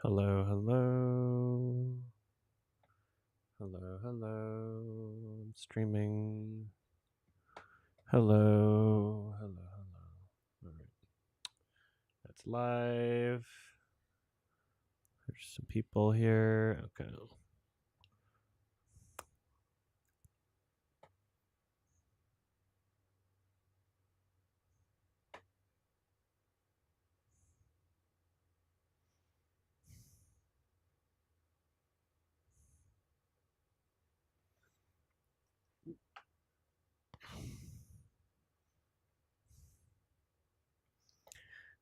Hello, hello. Hello, hello. I'm streaming. Hello, hello, hello. All right. That's live. There's some people here. Okay.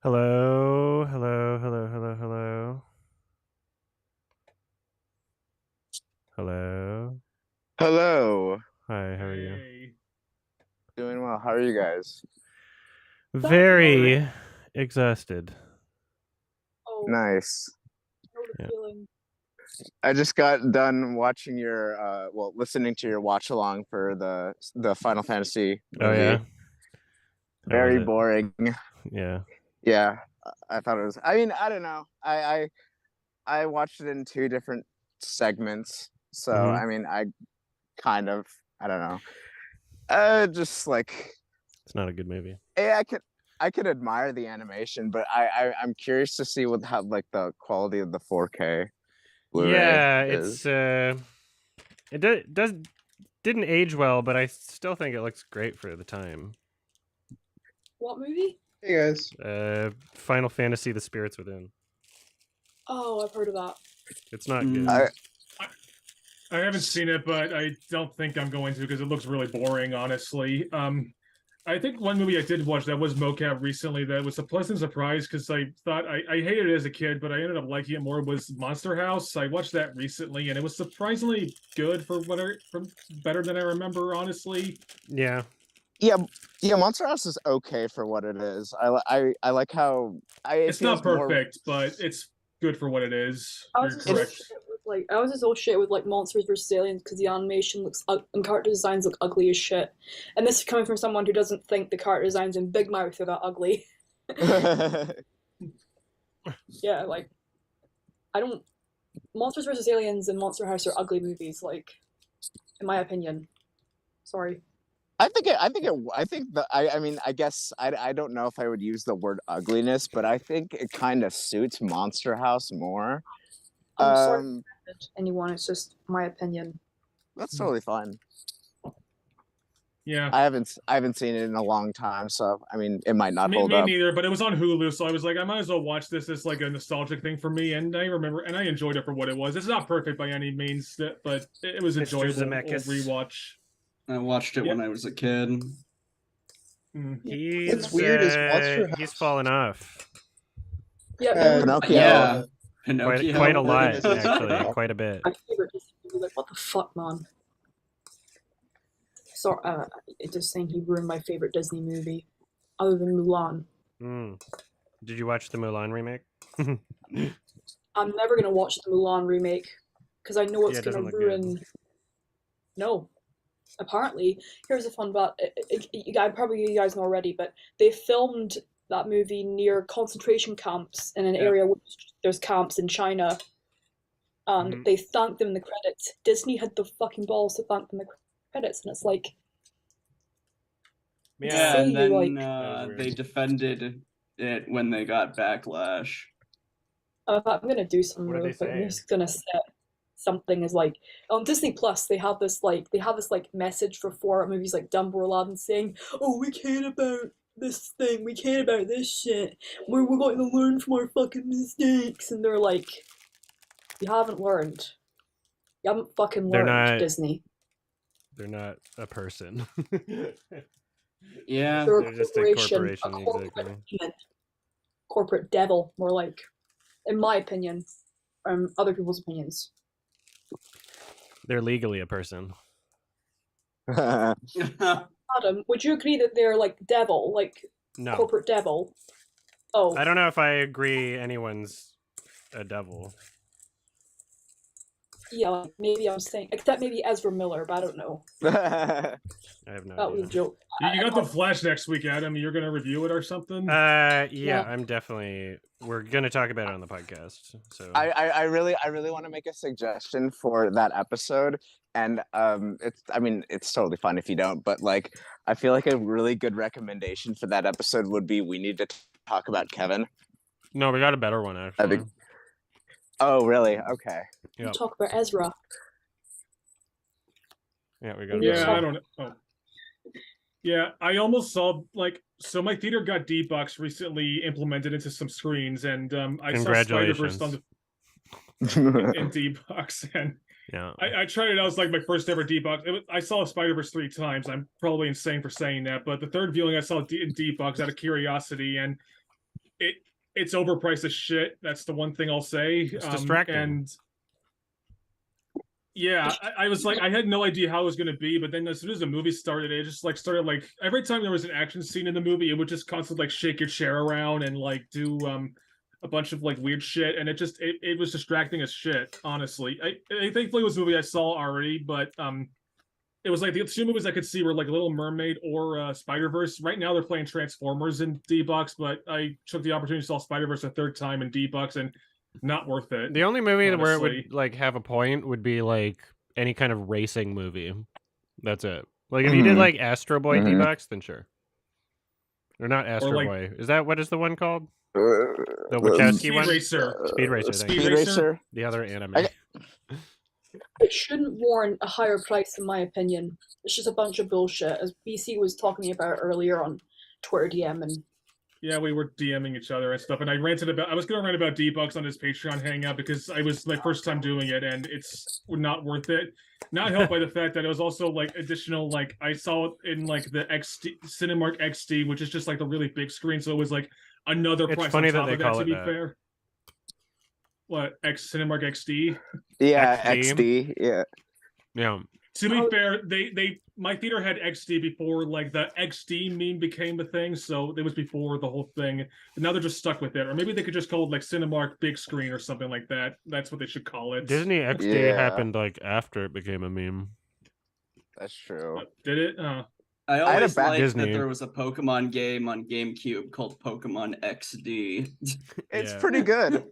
Hello, hello, hello, hello, hello. Hello. Hello. Hi, how are you? Doing well. How are you guys? Very exhausted. Oh, Nice. I know the Yeah. feeling. I just got done watching your listening to your watch along for the Final Fantasy movie. Oh yeah. How was Very it? boring. Yeah. Yeah. I thought it was I mean, I don't know. I watched it in two different segments. So Mhm. I mean I don't know. Just like It's not a good movie. I could admire the animation, but I'm curious to see how like the quality of the 4K Blu-ray Yeah, is. it didn't age well, but I still think it looks great for the time. What movie? Hey guys. Final Fantasy: The Spirits Within. Oh, I've heard of that. It's not good. I haven't seen it, but I don't think I'm going to because it looks really boring, honestly. I think one movie I did watch that was mocap recently that was a pleasant surprise because I thought I hated it as a kid, but I ended up liking it more, was Monster House. I watched that recently and it was surprisingly good for better than I remember, honestly. Yeah. Yeah, Monster House is okay for what it is. I like how it's not perfect, but it's good for what it is. You're correct. I was just all shit with like Monsters vs Aliens because the animation looks and character designs look ugly as shit. And this is coming from someone who doesn't think the character designs in Big Mouth are that ugly. Yeah, like I don't. Monsters vs Aliens and Monster House are ugly movies, like in my opinion. Sorry. I mean, I guess I don't know if I would use the word ugliness, but I think it kind of suits Monster House more. I'm sorry to offend anyone, it's just my opinion. That's totally fine. Yeah. I haven't seen it in a long time, so I mean it might not hold me up. Me neither, but it was on Hulu, so I was like, I might as well watch this. It's like a nostalgic thing for me, and I remember and I enjoyed it for what it was. It's not perfect by any means, but it was enjoyable rewatch. I watched it when I was a kid. What's weird is Monster House. He's fallen off. Yeah, Pinocchio. Pinocchio. Quite a lot, actually. Quite a bit. My favorite Disney movie. Like, what the fuck, man? So, just saying he ruined my favorite Disney movie, other than Mulan. Did you watch the Mulan remake? I'm never gonna watch the Mulan remake because I know it's gonna ruin. Good. No, apparently, here's a fun fact. Probably you guys know already, but they filmed that movie near concentration camps in an area where there's camps in China, and they thanked them in the credits. Disney had the fucking balls to thank them in the credits, and it's like. Yeah, and then they defended it when they got backlash. I'm gonna do some move, but I'm just gonna set something as like on Disney Plus. They have this message for foreign movies like Dumbo or Aladdin saying, "Oh, we care about this thing. We care about this shit. We're going to learn from our fucking mistakes." And they're like, "You haven't learned. You haven't fucking learned, Disney." They're not a person. Yeah, they're just a corporation. Exactly. Corporate devil, more like, in my opinion, other people's opinions. They're legally a person. Adam, would you agree that they're like devil, like corporate devil? Oh, I don't know if I agree anyone's a devil. Yeah, like, maybe I'm saying, except maybe Ezra Miller, but I don't know. I have no That was a idea. joke. You got the Flash next week, Adam. You're gonna review it or something? Yeah, I'm definitely. We're gonna talk about it on the podcast. So I really want to make a suggestion for that episode, and it's totally fine if you don't, but like I feel like a really good recommendation for that episode would be we need to talk about Kevin. No, we got a better one actually. Oh, really? Okay. Yep. Talk about Ezra. Yeah, we got. Yeah, I don't know. Oh. Yeah, I almost saw so my theater got D-Box recently implemented into some screens, and I saw Spider-Verse on in D-Box, and yeah, I tried it out. It was like my first ever D-Box. I saw Spider-Verse 3 times. I'm probably insane for saying that, but the third viewing I saw in D-Box out of curiosity, and it's overpriced as shit. That's the one thing I'll say. It's distracting. And yeah, I was like, I had no idea how it was going to be, but then as soon as the movie started, it just started every time there was an action scene in the movie, it would just constantly shake your chair around and do a bunch of weird shit, and it was distracting as shit. Honestly, I thankfully it was a movie I saw already, but it was the two movies I could see were Little Mermaid or Spider-Verse. Right now they're playing Transformers in D-Box, but I took the opportunity to saw Spider-Verse a third time in D-Box, and not worth it. The only movie honestly. where it would have a point would be any kind of racing movie. That's it. If you did Astro Boy D-Box, then sure. Or not Astro Boy. Is that what is the one called? The Wachowski one? Speed Racer. Speed Racer. The other anime. It shouldn't warrant a higher price, in my opinion. It's just a bunch of bullshit, as BC was talking about earlier on Twitter DM and. Yeah, we were DMing each other and stuff, and I was going to rant about D-Bucks on his Patreon hangout because I was my first time doing it, and it's not worth it. Not helped by the fact that it was also additional, I saw it in the XD, Cinemark XD, which is just the really big screen, so it was another price on top of that, to be fair. What, Cinemark XD? Yeah, XD, yeah. Yeah. To be fair, my theater had XD before the XD meme became a thing, so it was before the whole thing. And now they're just stuck with it, or maybe they could just call it Cinemark Big Screen or something like that. That's what they should call it. Disney XD happened after it became a meme. That's true. Did it? I always liked Disney. that there was a Pokemon game on GameCube called Pokemon XD. It's pretty good.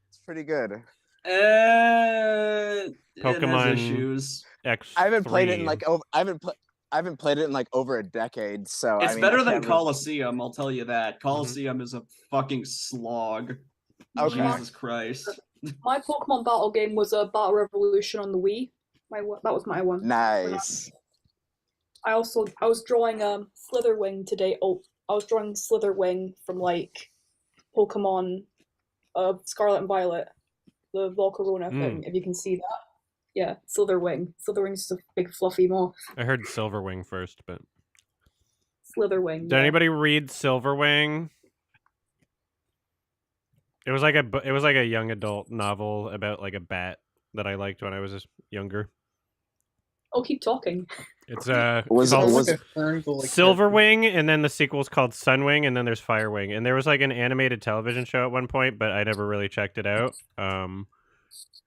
It's pretty good. Pokemon It has issues. X. I haven't played it in I haven't played it in over a decade, so it's better than Coliseum. I'll tell you that. Coliseum is a fucking slog. Okay. Jesus Christ. My Pokemon battle game was a Battle Revolution on the Wii. That was my one. Nice. I was drawing Slitherwing today. Oh, I was drawing Slitherwing from Pokemon Scarlet and Violet, the Volcarona thing. If you can see that. Yeah, Slitherwing. Slitherwing's just a big fluffy moth. I heard Silverwing first, but Slitherwing. Did anybody read Silverwing? It was a young adult novel about a bat that I liked when I was younger. Oh, keep talking. It's was Silverwing, and then the sequel's called Sunwing, and then there's Firewing, and there was an animated television show at one point, but I never really checked it out.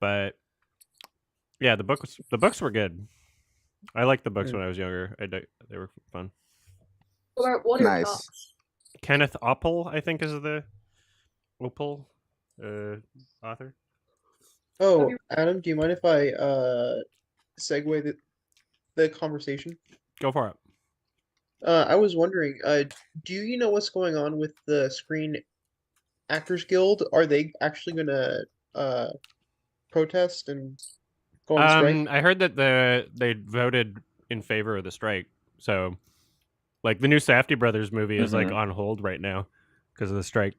But yeah, the books were good. I liked the books when I was younger. They were fun. What are your thoughts? Kenneth Opel, I think, is the Opel author. Oh, Adam, do you mind if I segue the conversation? Go for it. I was wondering, do you know what's going on with the Screen Actors Guild? Are they actually going to protest and go on strike? I heard that they voted in favor of the strike. So, the new Safdie Brothers movie is on hold right now because of the strike.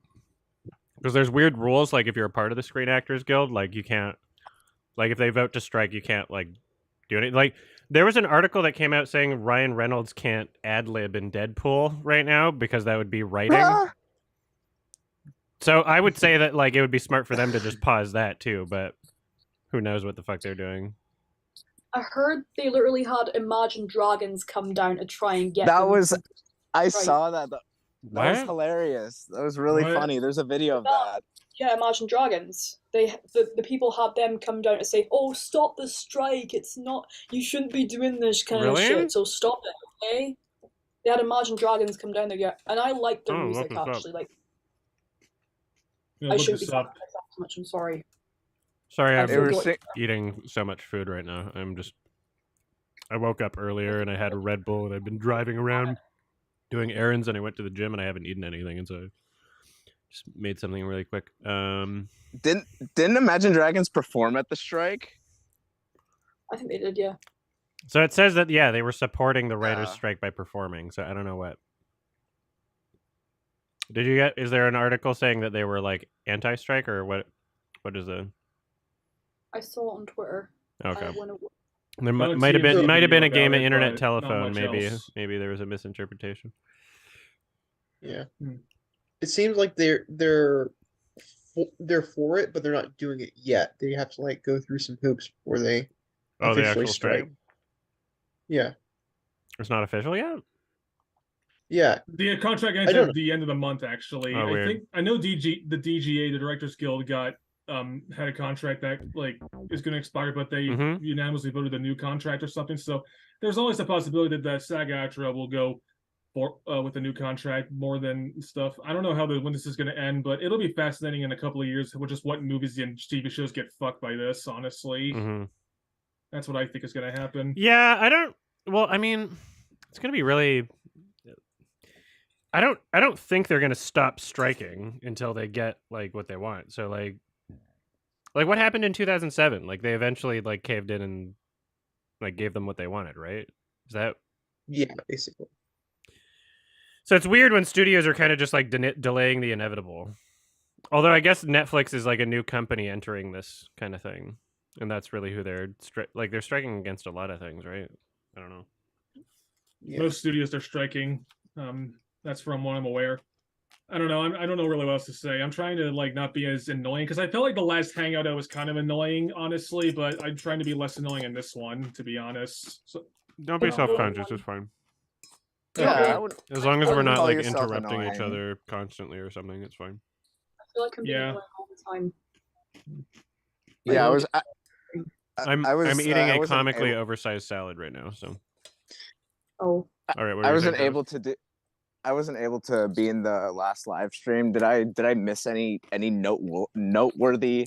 Because there's weird rules, if you're a part of the Screen Actors Guild, you can't, if they vote to strike, you can't do anything. There was an article that came out saying Ryan Reynolds can't ad-lib in Deadpool right now because that would be writing. So I would say that it would be smart for them to just pause that too, but who knows what the fuck they're doing. I heard they literally had Imagine Dragons come down to try and get I saw that. That was hilarious. That was really funny. There's a video of that. Yeah, Imagine Dragons. The people had them come down to say, "Oh, stop the strike! It's not. You shouldn't be doing this kind of Really? shit. So stop it, okay?" They had Imagine Dragons come down there, yeah, and I like their Oh, look music this up. actually. Like, You I know, look shouldn't be this talking up. about that too much. I'm sorry. Sorry, I I'm They were forgot. sing- eating so much food right now. I woke up earlier and I had a Red Bull and I've been driving around doing errands and I went to the gym and I haven't eaten anything and so I just made something really quick. Didn't Imagine Dragons perform at the strike? I think they did, yeah. So it says that they were supporting the writers' Yeah. strike by performing. So I don't know what. Did you get? Is there an article saying that they were like anti-strike or what? What is the? I saw it on Twitter. Okay. When it, There Found a might have TMZ been a video game about of it, internet but not telephone. much Maybe else. there was a misinterpretation. Yeah. Hmm. It seems like they're for it, but they're not doing it yet. They have to like go through some hoops before they Oh, the officially actual strike. Yeah. It's not official yet. Yeah. The contract I ends don't at the end of the month. Actually, Oh, weird. I know the DGA, the Directors Guild, got had a contract that like is going to expire, but they Mhm. unanimously voted a new contract or something. So there's always the possibility that SAG-AFTRA will go for with a new contract more than stuff. I don't know when this is going to end, but it'll be fascinating in a couple of years, which is what movies and TV shows get fucked by this. Honestly, Mhm. that's what I think is going to happen. Yeah, I don't. Well, I mean, it's gonna be really. I don't think they're gonna stop striking until they get like what they want. So like what happened in 2007? Like they eventually like caved in and like gave them what they wanted, right? Is that? Yeah, basically. So it's weird when studios are kind of just like delaying the inevitable. Although I guess Netflix is like a new company entering this kind of thing, and that's really who they're they're striking against a lot of things, right? I don't know. Yeah. Most studios are striking. That's from what I'm aware. I don't know. I don't know really what else to say. I'm trying to like not be as annoying because I felt like the last Hangout I was kind of annoying, honestly. But I'm trying to be less annoying in this one, to be honest. So, Don't be Yeah. self-conscious. It's fine. Yeah, Okay. I would. As long as I we're wouldn't not call like yourself interrupting each annoying. other constantly or something, it's fine. I feel like I'm being Yeah. annoying all the time. Yeah, I was. I'm I was eating I a wasn't comically able- oversized salad right now. So Oh, all right, what I were you wasn't saying, able to do. I wasn't able to be in the last live stream. Did I miss any noteworthy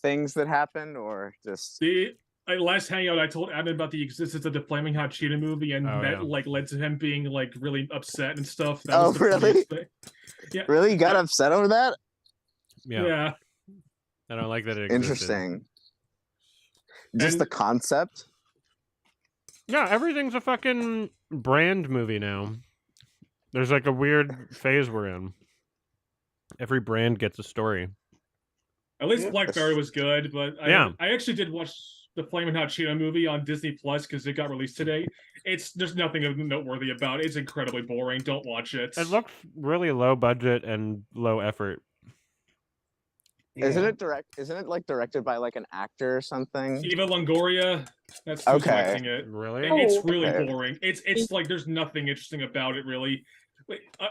things that happened, or just? the last Hangout I told Adam about the existence of the Flaming Hot Cheetah movie, and Oh, that yeah. like led to him being like really upset and stuff. That Oh, was the really? funniest thing. Yeah. Really, you got upset over that? Yeah, I don't like that it existed. Interesting. Just And- the concept. Yeah, everything's a fucking brand movie now. There's like a weird phase we're in. Every brand gets a story. At least Yeah. Blackberry was good, but Yeah. I actually did watch the Flamin' Hot Cheetah movie on Disney Plus because it got released today. There's nothing noteworthy about it. It's incredibly boring. Don't watch it. It looks really low budget and low effort. Isn't Yeah. it like directed by like an actor or something? Eva Longoria, that's who's Okay. directing it. Really? It's really Okay. boring. It's like there's nothing interesting about it really.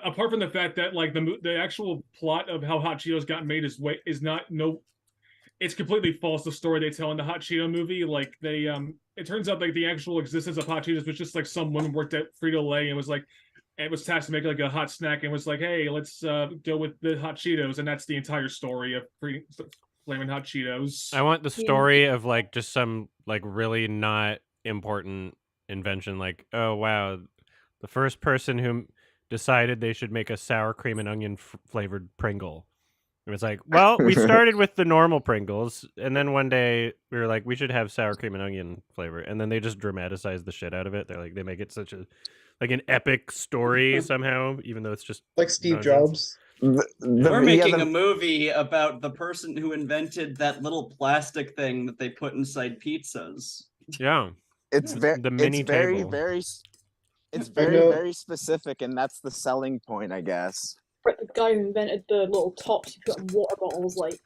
Apart from the fact that like the actual plot of how Hot Cheetos got made is not it's completely false. The story they tell in the Hot Cheeto movie, like they it turns out like the actual existence of Hot Cheetos was just like some woman worked at Frito-Lay and was like, it was tasked to make like a hot snack and was like, hey, let's go with the Hot Cheetos, and that's the entire story of Flamin' Hot Cheetos. I want the story of like just some like really not important invention, like, oh wow, the first person who decided they should make a sour cream and onion flavored Pringle. It was like, well, we started with the normal Pringles, and then one day we were like, we should have sour cream and onion flavor, and then they just dramatized the shit out of it. They're like, they make it such a like an epic story somehow, even though it's just Like Steve nonsense. Jobs. We're making a movie about the person who invented that little plastic thing that they put inside pizzas. Yeah, It's very the mini it's very table. it's I very know. very specific, and that's the selling point, I guess. the guy who invented the little tops you put in water bottles, like.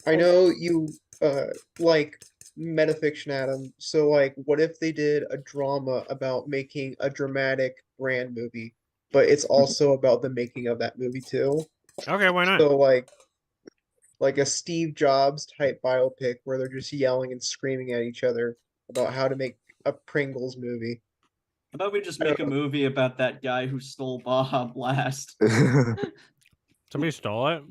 I know you like metafiction, Adam. So like, what if they did a drama about making a dramatic brand movie, but it's also about the making of that movie too? Okay, why not? So like, like a Steve Jobs type biopic where they're just yelling and screaming at each other about how to make a Pringles movie. How about we just I make don't a know. movie about that guy who stole Baja Blast? Somebody stole it.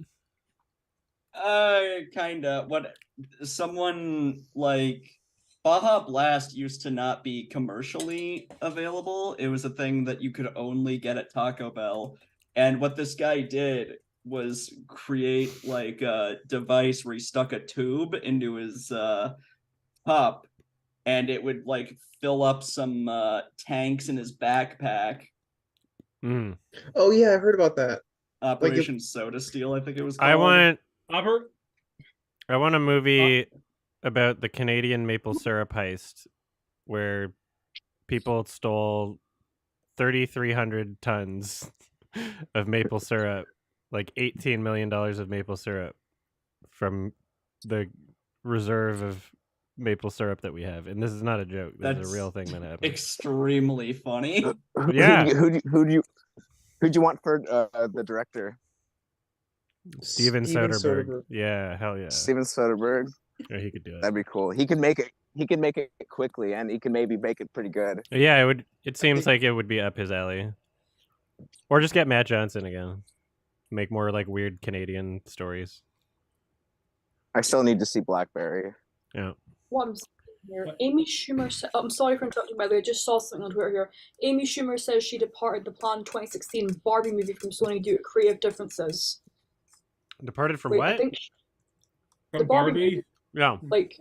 Kinda. What someone like Baja Blast used to not be commercially available. It was a thing that you could only get at Taco Bell. And what this guy did was create like a device where he stuck a tube into his pup, and it would like fill up some tanks in his backpack. Mm. Oh yeah, I heard about that. Operation Soda Steel, I think it was called. I want Robert? a movie about the Canadian maple syrup heist where people stole 3,300 tons of maple syrup, like $18 million of maple syrup from the reserve of maple syrup that we have. And this is not a joke. This is That's a real thing that happened. extremely funny. Yeah. Who'd you want for the director? Steven Soderbergh. Yeah, hell yeah. Steven Soderbergh. Yeah, he could do it. That'd be cool. He can make it. He can make it quickly, and he can maybe make it pretty good. Yeah, it would. It seems like it would be up his alley. Or just get Matt Johnson again. Make more like weird Canadian stories. I still need to see Blackberry. Yeah. What I'm saying here, Amy Schumer said, I'm sorry for interrupting, by the way, I just saw something on Twitter here. Amy Schumer says she departed the planned 2016 Barbie movie from Sony due to creative differences. Departed from Wait, what? I think From the Barbie Barbie? movie, Yeah. like,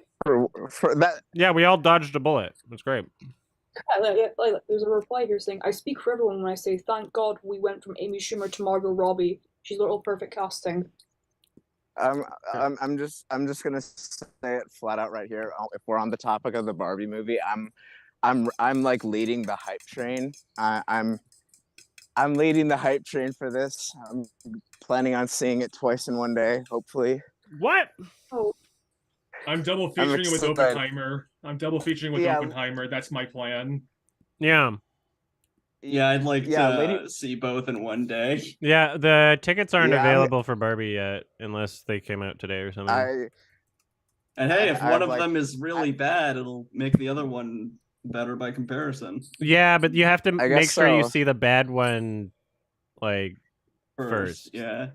For that, Yeah, we all dodged a bullet. That's great. there's a reply here saying, I speak for everyone when I say, thank God we went from Amy Schumer to Margot Robbie. She's literal perfect casting. I'm just gonna say it flat out right here. If we're on the topic of the Barbie movie, I'm like leading the hype train. I'm leading the hype train for this. I'm planning on seeing it twice in one day, hopefully. What? Oh, I'm double featuring it with excited. Oppenheimer. I'm double featuring with Yeah. Oppenheimer. That's my plan. Yeah. Yeah, I'd like Yeah, to Lady- see both in one day. Yeah, the tickets aren't Yeah, available for Barbie yet unless they came out today or something. And hey, if I've, one of like- them is really bad, it'll make the other one better by comparison. Yeah, but you have to I make guess sure you so. see the bad one like first. Yeah.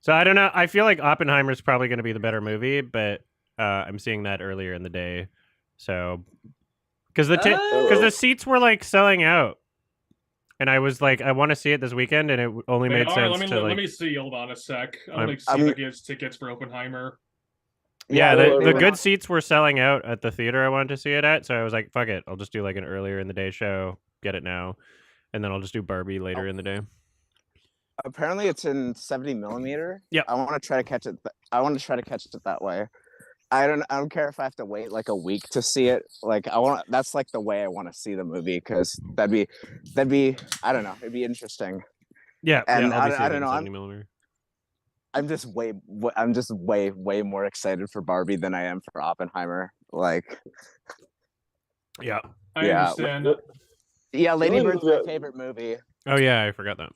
So I don't know. I feel like Oppenheimer's probably going to be the better movie, but I'm seeing that earlier in the day. So because the seats were like selling out, and I was like, I want to see it this weekend, and it only made sense Let me see. Hold on a sec. I'm like see I'm- if I gives tickets for Oppenheimer. Yeah, well, the we're good not- seats were selling out at the theater I wanted to see it at, so I was like, fuck it, I'll just do like an earlier in the day show, get it now, and then I'll just do Barbie later in the day. Apparently, it's in 70 millimeter. Yep. I want to try to catch it. I want to try to catch it that way. I don't care if I have to wait like a week to see it. Like that's like the way I want to see the movie, because that'd be I don't know, it'd be interesting. Yeah, And yeah, I'll be I seeing it don't in know, 70 millimeter. I'm just way more excited for Barbie than I am for Oppenheimer. Like, Yeah. I Yeah, understand. yeah, Lady only Bird's movie my I- favorite movie. Oh yeah, I forgot that.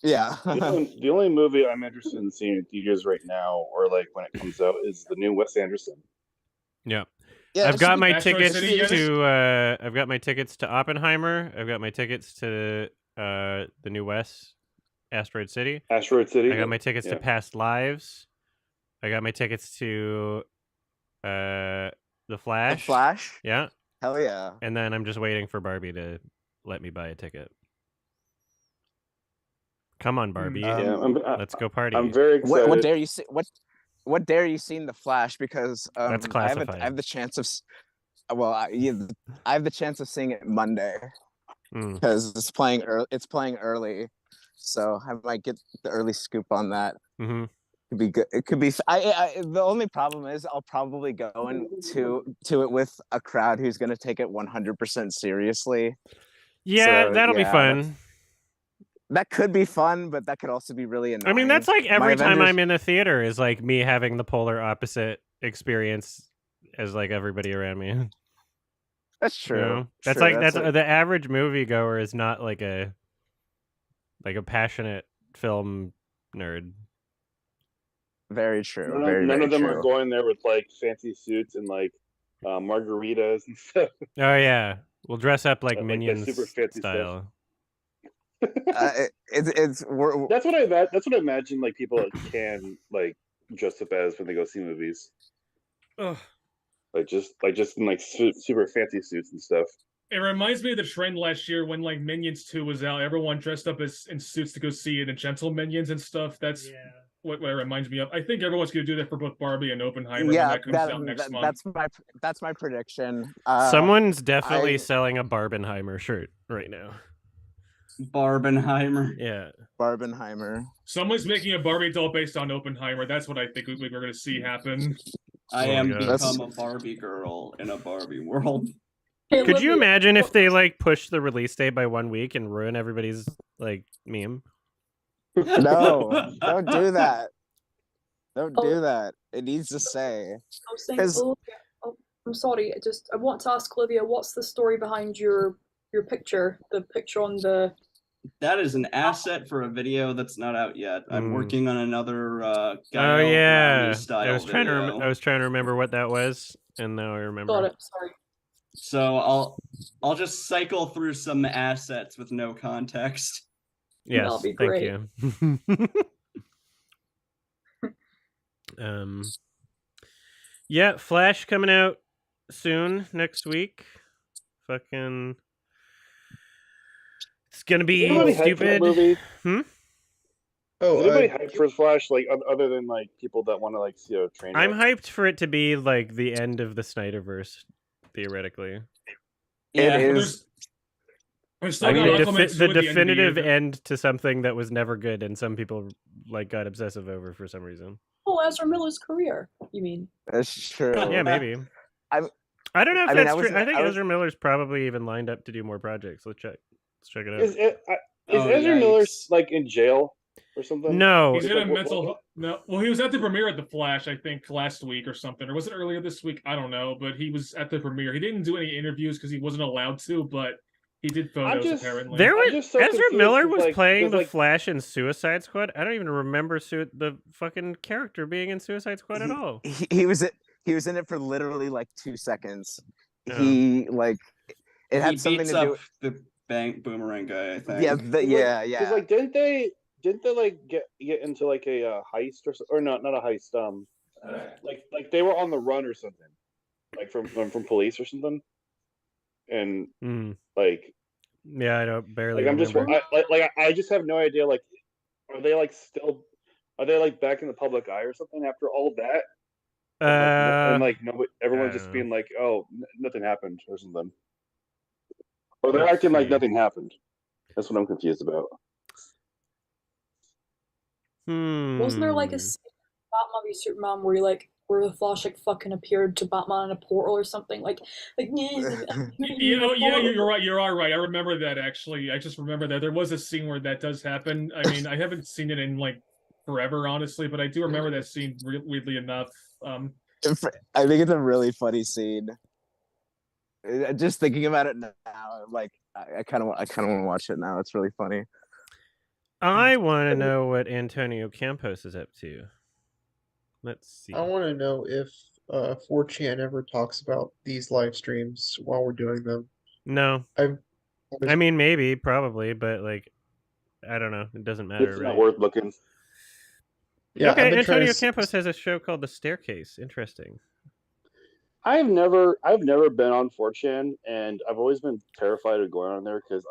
Yeah. The only movie I'm interested in seeing in theaters right now, or like when it comes out, is the new Wes Anderson. Yeah. Yeah, I've got my Asteroid tickets City yet? to I've got my tickets to Oppenheimer. I've got my tickets to the new West Asteroid City. Asteroid City. I got my tickets to Yeah. Past Lives. I got my tickets to The The Flash. Flash. Yeah. Hell yeah. And then I'm just waiting for Barbie to let me buy a ticket. Come on, Barbie. Yeah, Let's go party. I'm very excited. What dare you see? What dare you see in The Flash? Because That's classified. I have the chance of. Well, I have the chance of seeing it Monday Mm. because it's playing early. It's playing early, so I might get the early scoop on that. Hmm. Could be good. It could be. The only problem is I'll probably go into it with a crowd who's going to take it 100% seriously. Yeah, So, that'll be yeah, fun. That could be fun, but that could also be really annoying. I mean, that's like every time Avengers- I'm in a theater is like me having the polar opposite experience as like everybody around me. That's true. You know? That's True, like that's the average moviegoer is not like a passionate film nerd. Very true. None of them true. are going there with like fancy suits and like margaritas and stuff. Oh yeah, we'll dress up like Like Minions super fancy style. That's what I imagine like people can like dress up as when they go see movies. Ugh. Like just in like super fancy suits and stuff. It reminds me of the trend last year when like Minions 2 was out. Everyone dressed up as in suits to go see it, and Gentle Minions and stuff. That's what it reminds me of. I think everyone's going to do that for both Barbie and Oppenheimer when that comes out next month. That's my prediction. Someone's definitely selling a Barbenheimer shirt right now. Barbenheimer. Yeah. Barbenheimer. Someone's making a Barbie doll based on Oppenheimer. That's what I think we're going to see happen. I am become a Barbie girl in a Barbie world. Hey, Could you Olivia, imagine if they like push the release date by 1 week and ruin everybody's like meme? No, don't do that. Don't Oh. do that. It needs to say. I was saying, 'Cause- Olivia, I'm sorry. I want to ask Olivia, what's the story behind your picture? The picture on the. That is an asset for a video that's not out yet. I'm working on another Oh yeah, style I was trying video. to remember what that was, and now I remember. Got it. Sorry. So I'll just cycle through some assets with no context. Yes, That'll be thank great. you. Yeah, Flash coming out soon next week. Fucking, it's gonna be stupid. Oh, is anybody hyped for Flash? Like other than like people that want to like see a train. I'm hyped for it to be like the end of the Snyderverse, theoretically. Yeah, it is. The definitive end to something that was never good, and some people like got obsessive over for some reason. Oh, Ezra Miller's career. You mean? That's true. Yeah, maybe. I don't know if that's true. I think Ezra Miller's probably even lined up to do more projects. Let's check it out. Is Ezra Miller like in jail or something? No, he's in a mental. No, well, he was at the premiere of The Flash, I think, last week or something, or was it earlier this week? I don't know, but he was at the premiere. He didn't do any interviews because he wasn't allowed to, but he did photos apparently. Ezra Miller was playing the Flash in Suicide Squad. I don't even remember the fucking character being in Suicide Squad at all. He was in it for literally like 2 seconds. Oh. He like it had something to do with the boomerang guy, I think. Yeah, Because like didn't they like get into like a heist or not a heist like they were on the run or something, like from police or something, and like yeah, I don't barely like remember. I just have no idea, like are they like back in the public eye or something after all of that, and like nobody, everyone's just being like, oh, nothing happened or something, or they're acting like nothing happened. That's what I'm confused about. Wasn't there like a scene in Batman v Superman where the Flash like fucking appeared to Batman in a portal or something? You're right. You are right. I remember that actually. I just remember that there was a scene where that does happen. I mean, I haven't seen it in like forever, honestly, but I do remember that scene. Weirdly enough, I think it's a really funny scene. Just thinking about it now, like I kind of want to watch it now. It's really funny. I want to know what Antonio Campos is up to. Let's see. I want to know if 4chan ever talks about these live streams while we're doing them. No. I mean, maybe, probably, but like, I don't know. It doesn't matter, it's right? Not worth looking. Yeah. Okay, Antonio Campos has a show called The Staircase. Interesting. I've never been on 4chan, and I've always been terrified of going on there because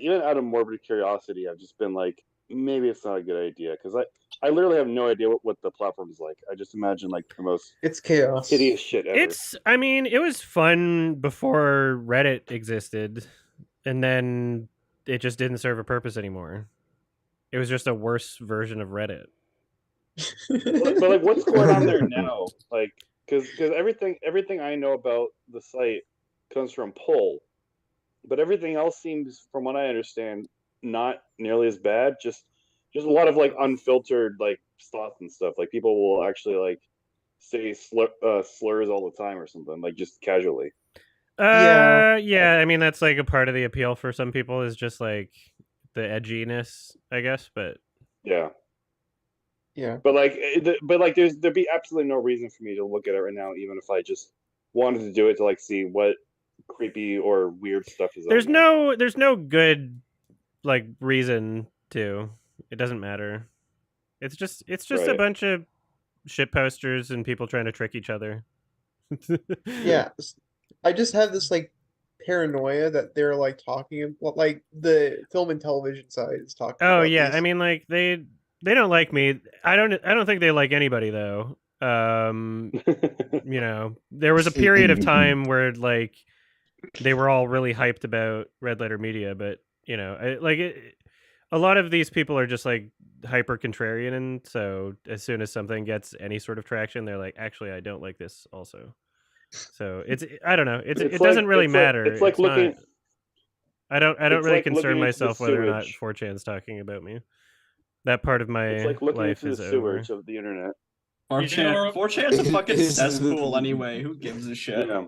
even out of morbid curiosity, I've just been like, maybe it's not a good idea because I literally have no idea what the platform is like. I just imagine like the most chaos, hideous shit ever. I mean, it was fun before Reddit existed, and then it just didn't serve a purpose anymore. It was just a worse version of Reddit. but like, what's going on there now? Like, because everything I know about the site comes from Pull, but everything else seems, from what I understand, not nearly as bad. Just a lot of like unfiltered like thoughts and stuff. Like people will actually like say slurs all the time or something, like just casually. Yeah. I mean, that's like a part of the appeal for some people is just like the edginess, I guess. But yeah. Yeah. But there'd be absolutely no reason for me to look at it right now, even if I just wanted to do it to like see what creepy or weird stuff is There's on there. there's no good like reason to. It doesn't matter. It's just a Right. bunch of shit posters and people trying to trick each other. Yeah. I just have this like paranoia that they're like talking like the film and television side is talking Oh about yeah, I these. mean like they don't like me. I don't think they like anybody though. You know, there was a period of time where like they were all really hyped about Red Letter Media, but you know, a lot of these people are just like hyper contrarian, and so as soon as something gets any sort of traction, they're like, actually, I don't like this also. So I don't know. It doesn't really matter. It's like looking. Not, I don't It's really like concern looking into the myself whether or not sewage. 4chan's talking about me. That part of my It's like looking life into the is sewage over. of the internet. 4chan's a fucking cesspool anyway. Who gives a shit? Yeah.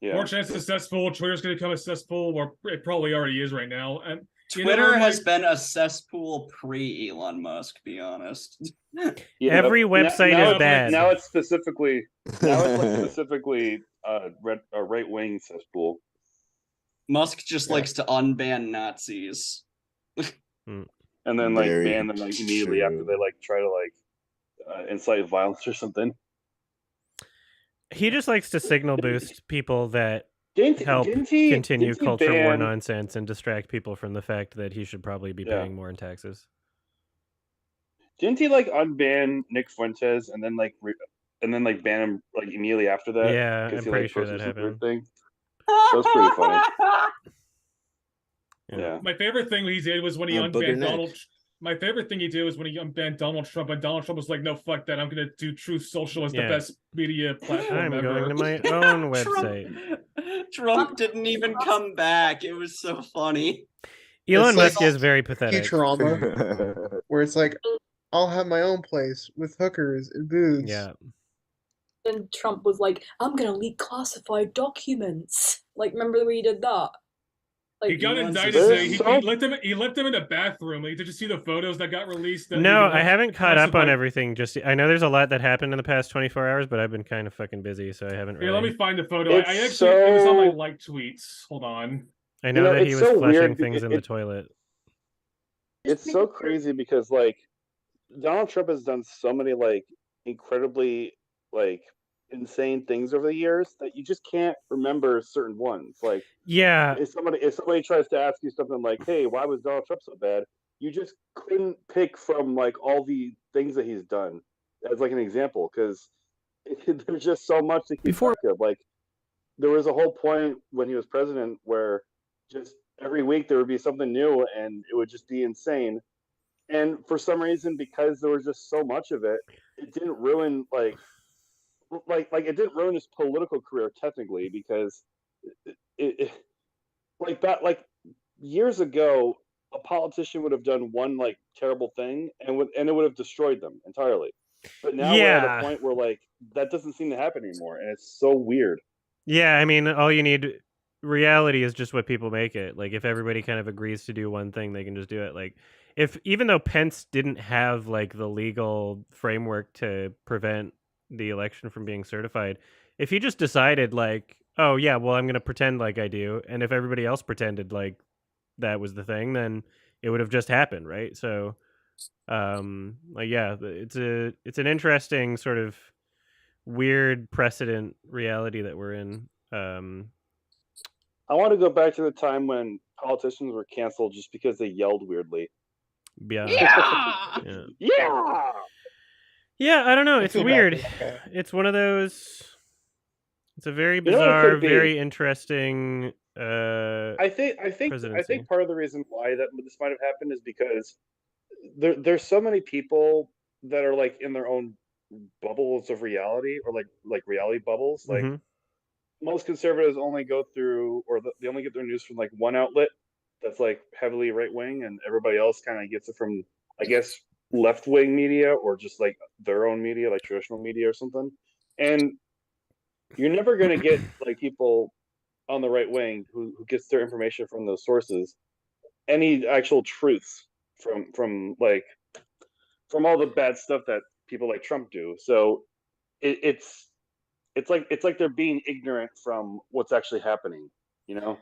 Yeah. 4chan's a cesspool. Twitter's going to become a cesspool, or it probably already is right now. And Twitter has been a cesspool pre-Elon Musk, be honest. Yeah, Every website is bad. Now it's specifically a right-wing cesspool. Musk just likes to unban Nazis. And then like ban them like immediately after they like try to like incite violence or something. He just likes to signal boost people that help continue culture war nonsense and distract people from the fact that he should probably be paying more in taxes. Didn't he like unban Nick Fuentes and then like ban him like immediately after that? Yeah, I'm pretty sure that happened. Thing? That was pretty funny. Yeah. My favorite thing he did was when he unbanned Donald. My favorite thing he did was when he unbanned Donald Trump, and Donald Trump was like, "No, fuck that! I'm gonna do Truth Social as the best media platform ever." I'm going to my own website. Trump didn't even come back. It was so funny. Elon Musk is very pathetic. Futurama, where it's like, I'll have my own place with hookers and booze. Yeah. Then Trump was like, "I'm gonna leak classified documents." Like, remember the way he did that? Like, he got indicted. He left him in the bathroom. Like, did you see the photos that got released? No, I haven't caught up on everything. Just I know there's a lot that happened in the past 24 hours, but I've been kind of fucking busy, so I haven't really. Here, let me find the photo. I actually it was on my like tweets. Hold on. I know that he was flushing things in the toilet. It's so crazy because like Donald Trump has done so many like incredibly like insane things over the years that you just can't remember certain ones. Like, yeah, if somebody tries to ask you something like, "Hey, why was Donald Trump so bad?" You just couldn't pick from like all the things that he's done as like an example because there's just so much to keep track of. Like, there was a whole point when he was president where just every week there would be something new and it would just be insane. And for some reason, because there was just so much of it, it didn't ruin like it didn't ruin his political career technically because it like that like years ago a politician would have done one like terrible thing and it would have destroyed them entirely. But now we're at a point where like that doesn't seem to happen anymore, and it's so weird. Yeah, I mean, all you need. Reality is just what people make it. Like, if everybody kind of agrees to do one thing, they can just do it. Like, even though Pence didn't have like the legal framework to prevent the election from being certified, if he just decided like, oh yeah, well I'm going to pretend like I do, and if everybody else pretended like that was the thing, then it would have just happened, right? So, like yeah, it's an interesting sort of weird precedent reality that we're in. I want to go back to the time when politicians were canceled just because they yelled weirdly. Yeah. Yeah. Yeah, I don't know. It's weird. Okay. It's one of those. It's a very bizarre, very interesting. I think part of the reason why that this might have happened is because there's so many people that are like in their own bubbles of reality or like reality bubbles. Like most conservatives only go through they only get their news from like one outlet that's like heavily right wing, and everybody else kind of gets it from I guess left wing media or just like their own media, like traditional media or something. And you're never going to get like people on the right wing who gets their information from those sources any actual truths from from all the bad stuff that people like Trump do. So it's like they're being ignorant from what's actually happening, you know.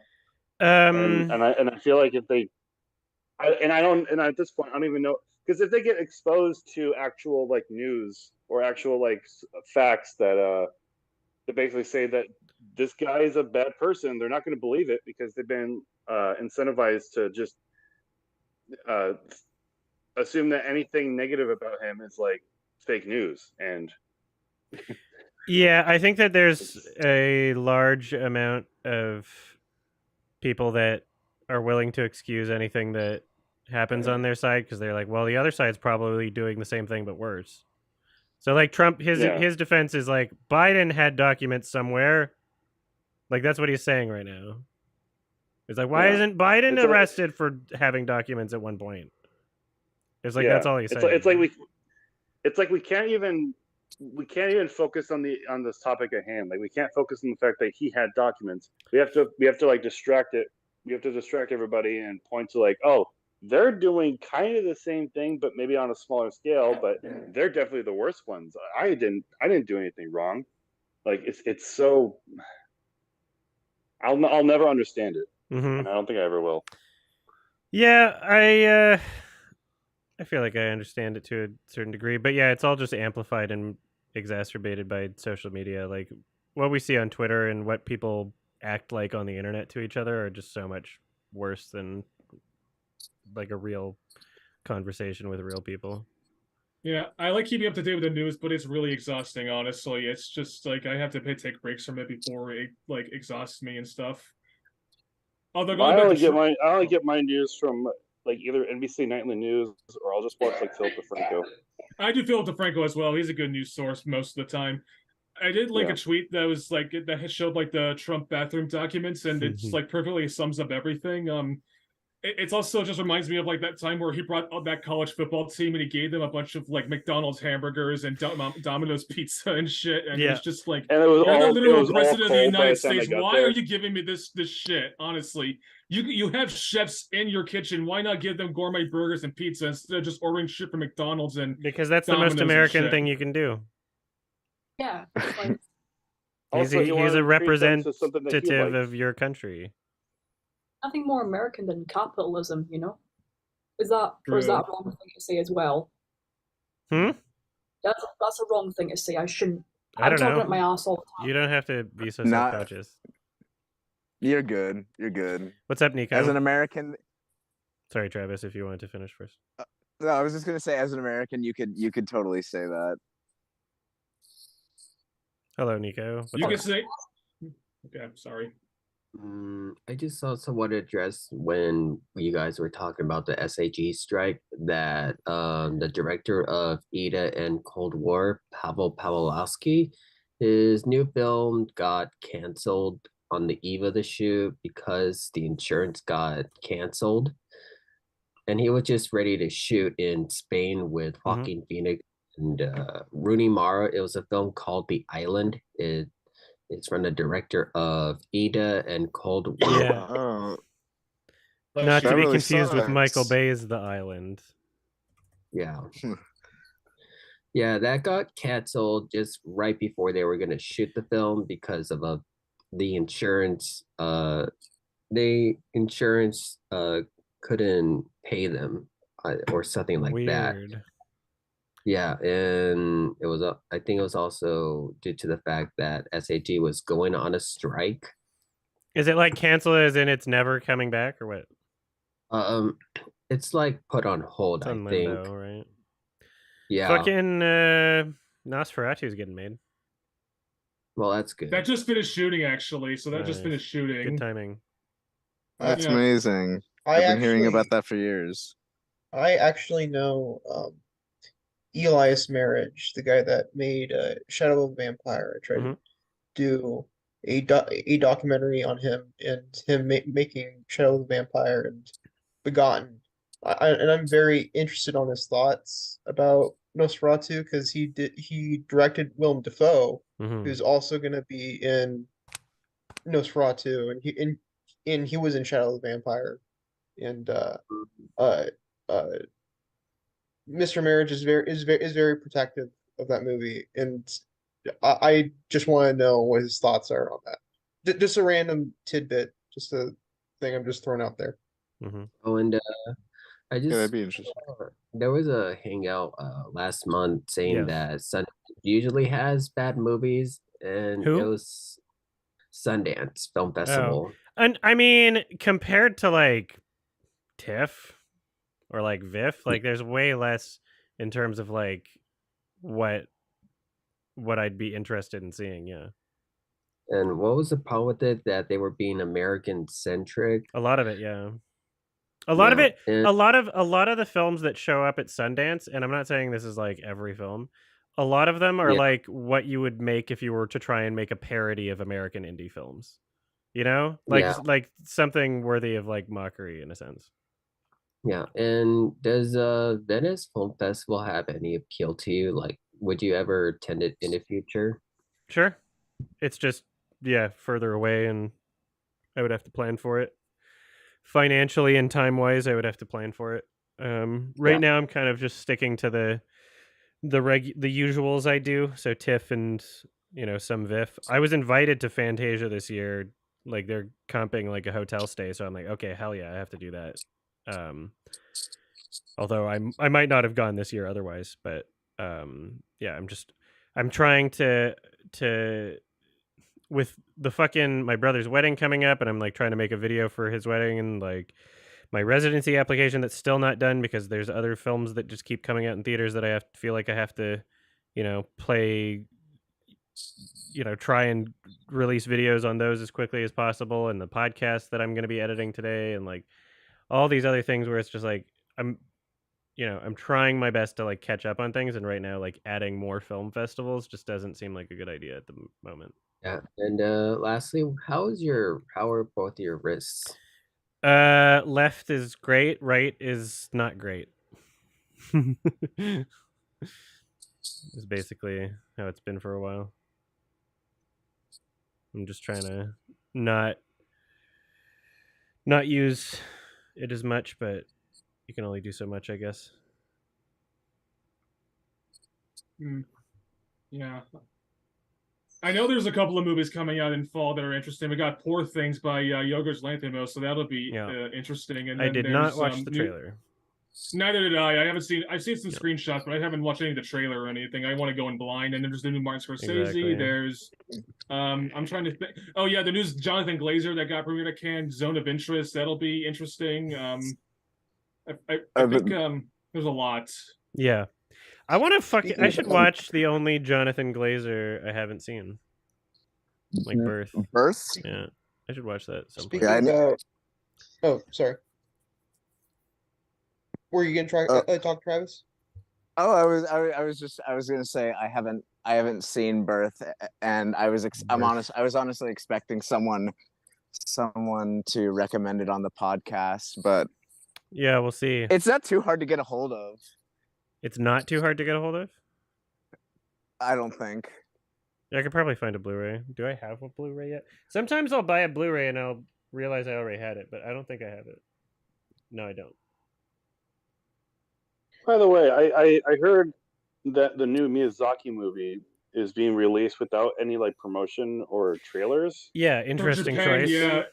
And I feel like if they, and at this point I don't even know, because if they get exposed to actual like news or actual like facts that basically say that this guy is a bad person, they're not going to believe it because they've been incentivized to just assume that anything negative about him is like fake news. And yeah, I think that there's a large amount of people that are willing to excuse anything that happens on their side because they're like, well, the other side's probably doing the same thing but worse. So like Trump, his defense is like Biden had documents somewhere. Like that's what he's saying right now. It's like, why isn't Biden arrested for having documents at one point? It's like that's all he's saying. It's like we can't even focus on this topic at hand. Like we can't focus on the fact that he had documents. We have to like distract it. We have to distract everybody and point to like, oh, they're doing kind of the same thing, but maybe on a smaller scale. But they're definitely the worst ones. I didn't do anything wrong. Like it's so. I'll never understand it, and I don't think I ever will. Yeah, I feel like I understand it to a certain degree, but yeah, it's all just amplified and exacerbated by social media. Like what we see on Twitter and what people act like on the internet to each other are just so much worse than like a real conversation with real people. Yeah, I like keeping up to date with the news, but it's really exhausting, honestly. It's just like I have to take breaks from it before it like exhausts me and stuff. Although I only get my news from like either NBC Nightly News or I'll just watch like Philip DeFranco. I do Philip DeFranco as well. He's a good news source most of the time. I did like a tweet that was like that showed like the Trump bathroom documents, and it's like perfectly sums up everything. It's also just reminds me of like that time where he brought up that college football team and he gave them a bunch of like McDonald's hamburgers and Domino's pizza and shit, and it was just like, and it was you're all, the literal all president of the United States. Why there. are you giving me this shit? Honestly, you have chefs in your kitchen. Why not give them gourmet burgers and pizza instead of just ordering shit from McDonald's and because that's Domino's the most American thing you can do. Yeah. Like, he's a representative of your country. Nothing more American than capitalism, you know? Is that a wrong thing to say as well? That's a wrong thing to say. I shouldn't. I'm talking about my ass all the time. You don't have to be so self-conscious. You're good. You're good. What's up, Nico? As an American. Sorry, Travis, if you wanted to finish first. No, I was just gonna say, as an American, you could totally say that. Hello, Nico. You can say. Okay, I'm sorry. I just also want to address when you guys were talking about the SAG strike that the director of Ida and Cold War, Pavel Pawlowski, his new film got canceled on the eve of the shoot because the insurance got canceled. And he was just ready to shoot in Spain with Joaquin Phoenix and Rooney Mara. It was a film called The Island. It's from the director of Ida and Cold War. Yeah. Not to be confused with Michael Bay's The Island. Yeah. Yeah, that got canceled just right before they were going to shoot the film because of the insurance. The insurance couldn't pay them or something like that. Yeah, and it was I think it was also due to the fact that SAG was going on a strike. Is it like cancel as in it's never coming back or what? It's like put on hold, it's on I limbo, think. Right? Yeah. Fucking Nosferatu's getting made. Well, that's good. That just finished shooting, actually. So that just finished shooting. Good timing. That's amazing. I've been hearing about that for years. I actually know Elias Marriage, the guy that made Shadow of the Vampire. I tried to do a documentary on him and him making Shadow of the Vampire and Begotten. And I'm very interested on his thoughts about Nosferatu because he directed Willem Dafoe, who's also going to be in Nosferatu, and he was in Shadow of the Vampire, and Mr. Marriage is very protective of that movie, and I just want to know what his thoughts are on that. Just a random tidbit, just a thing I'm just throwing out there. Mm-hmm. Oh, and I Yeah, that'd just be interesting. there was a hangout last month saying Yeah. that Sundance usually has bad movies, and Who? it was Sundance Film Festival. And I mean, compared to like TIFF or like VIF, like there's way less in terms of like what I'd be interested in seeing. Yeah, And what was the problem with it? That they were being American centric. a lot of it. Yeah, a lot of Yeah, it. and A lot of the films that show up at Sundance, and I'm not saying this is like every film. A lot of them are yeah, like what you would make if you were to try and make a parody of American indie films. You know, yeah, like something worthy of like mockery in a sense. yeah. And does Venice Film Festival have any appeal to you? Like, would you ever attend it in the future? Sure, it's just further away, and I would have to plan for it financially and time wise. I would have to plan for it. Right Yeah, now, I'm kind of just sticking to the usuals I do. So TIFF and some VIF. I was invited to Fantasia this year. Like they're comping like a hotel stay, so I'm like, okay, hell yeah, I have to do that. Although I might not have gone this year otherwise, but yeah, I'm trying to with the fucking my brother's wedding coming up, and I'm like trying to make a video for his wedding, and like my residency application that's still not done because there's other films that just keep coming out in theaters that I feel like I have to, play, try and release videos on those as quickly as possible, and the podcast that I'm going to be editing today, and like all these other things where it's just like I'm trying my best to like catch up on things, and right now like adding more film festivals just doesn't seem like a good idea at the moment. yeah. And lastly, how are both your wrists? Left is great, right is not great. Is basically how it's been for a while. I'm just trying to not use it as much, but you can only do so much, I guess. Yeah. I know there's a couple of movies coming out in fall that are interesting. We got Poor Things by Yorgos Lanthimos, so that'll be interesting. And I then did not watch the trailer. Neither did I. I've seen some screenshots, but I haven't watched any of the trailer or anything. I want to go in blind. And then there's the new Martin Scorsese. Exactly. There's I'm trying to think. Oh yeah, the new Jonathan Glazer that got premiered at Cannes, Zone of Interest. That'll be interesting. I think there's a lot. Yeah. I want to I should watch the only Jonathan Glazer I haven't seen. Like Birth. Birth? Yeah. I should watch that sometime. Speaking of, oh, sorry. Were you gonna talk, Travis? Oh, I was gonna say I haven't seen Birth, and I was honestly expecting someone to recommend it on the podcast, but yeah, we'll see. It's not too hard to get a hold of. It's not too hard to get a hold of? I don't think. Yeah, I could probably find a Blu-ray. Do I have a Blu-ray yet? Sometimes I'll buy a Blu-ray and I'll realize I already had it, but I don't think I have it. No, I don't. By the way, I heard that the new Miyazaki movie is being released without any like promotion or trailers. Yeah, interesting choice. Yeah.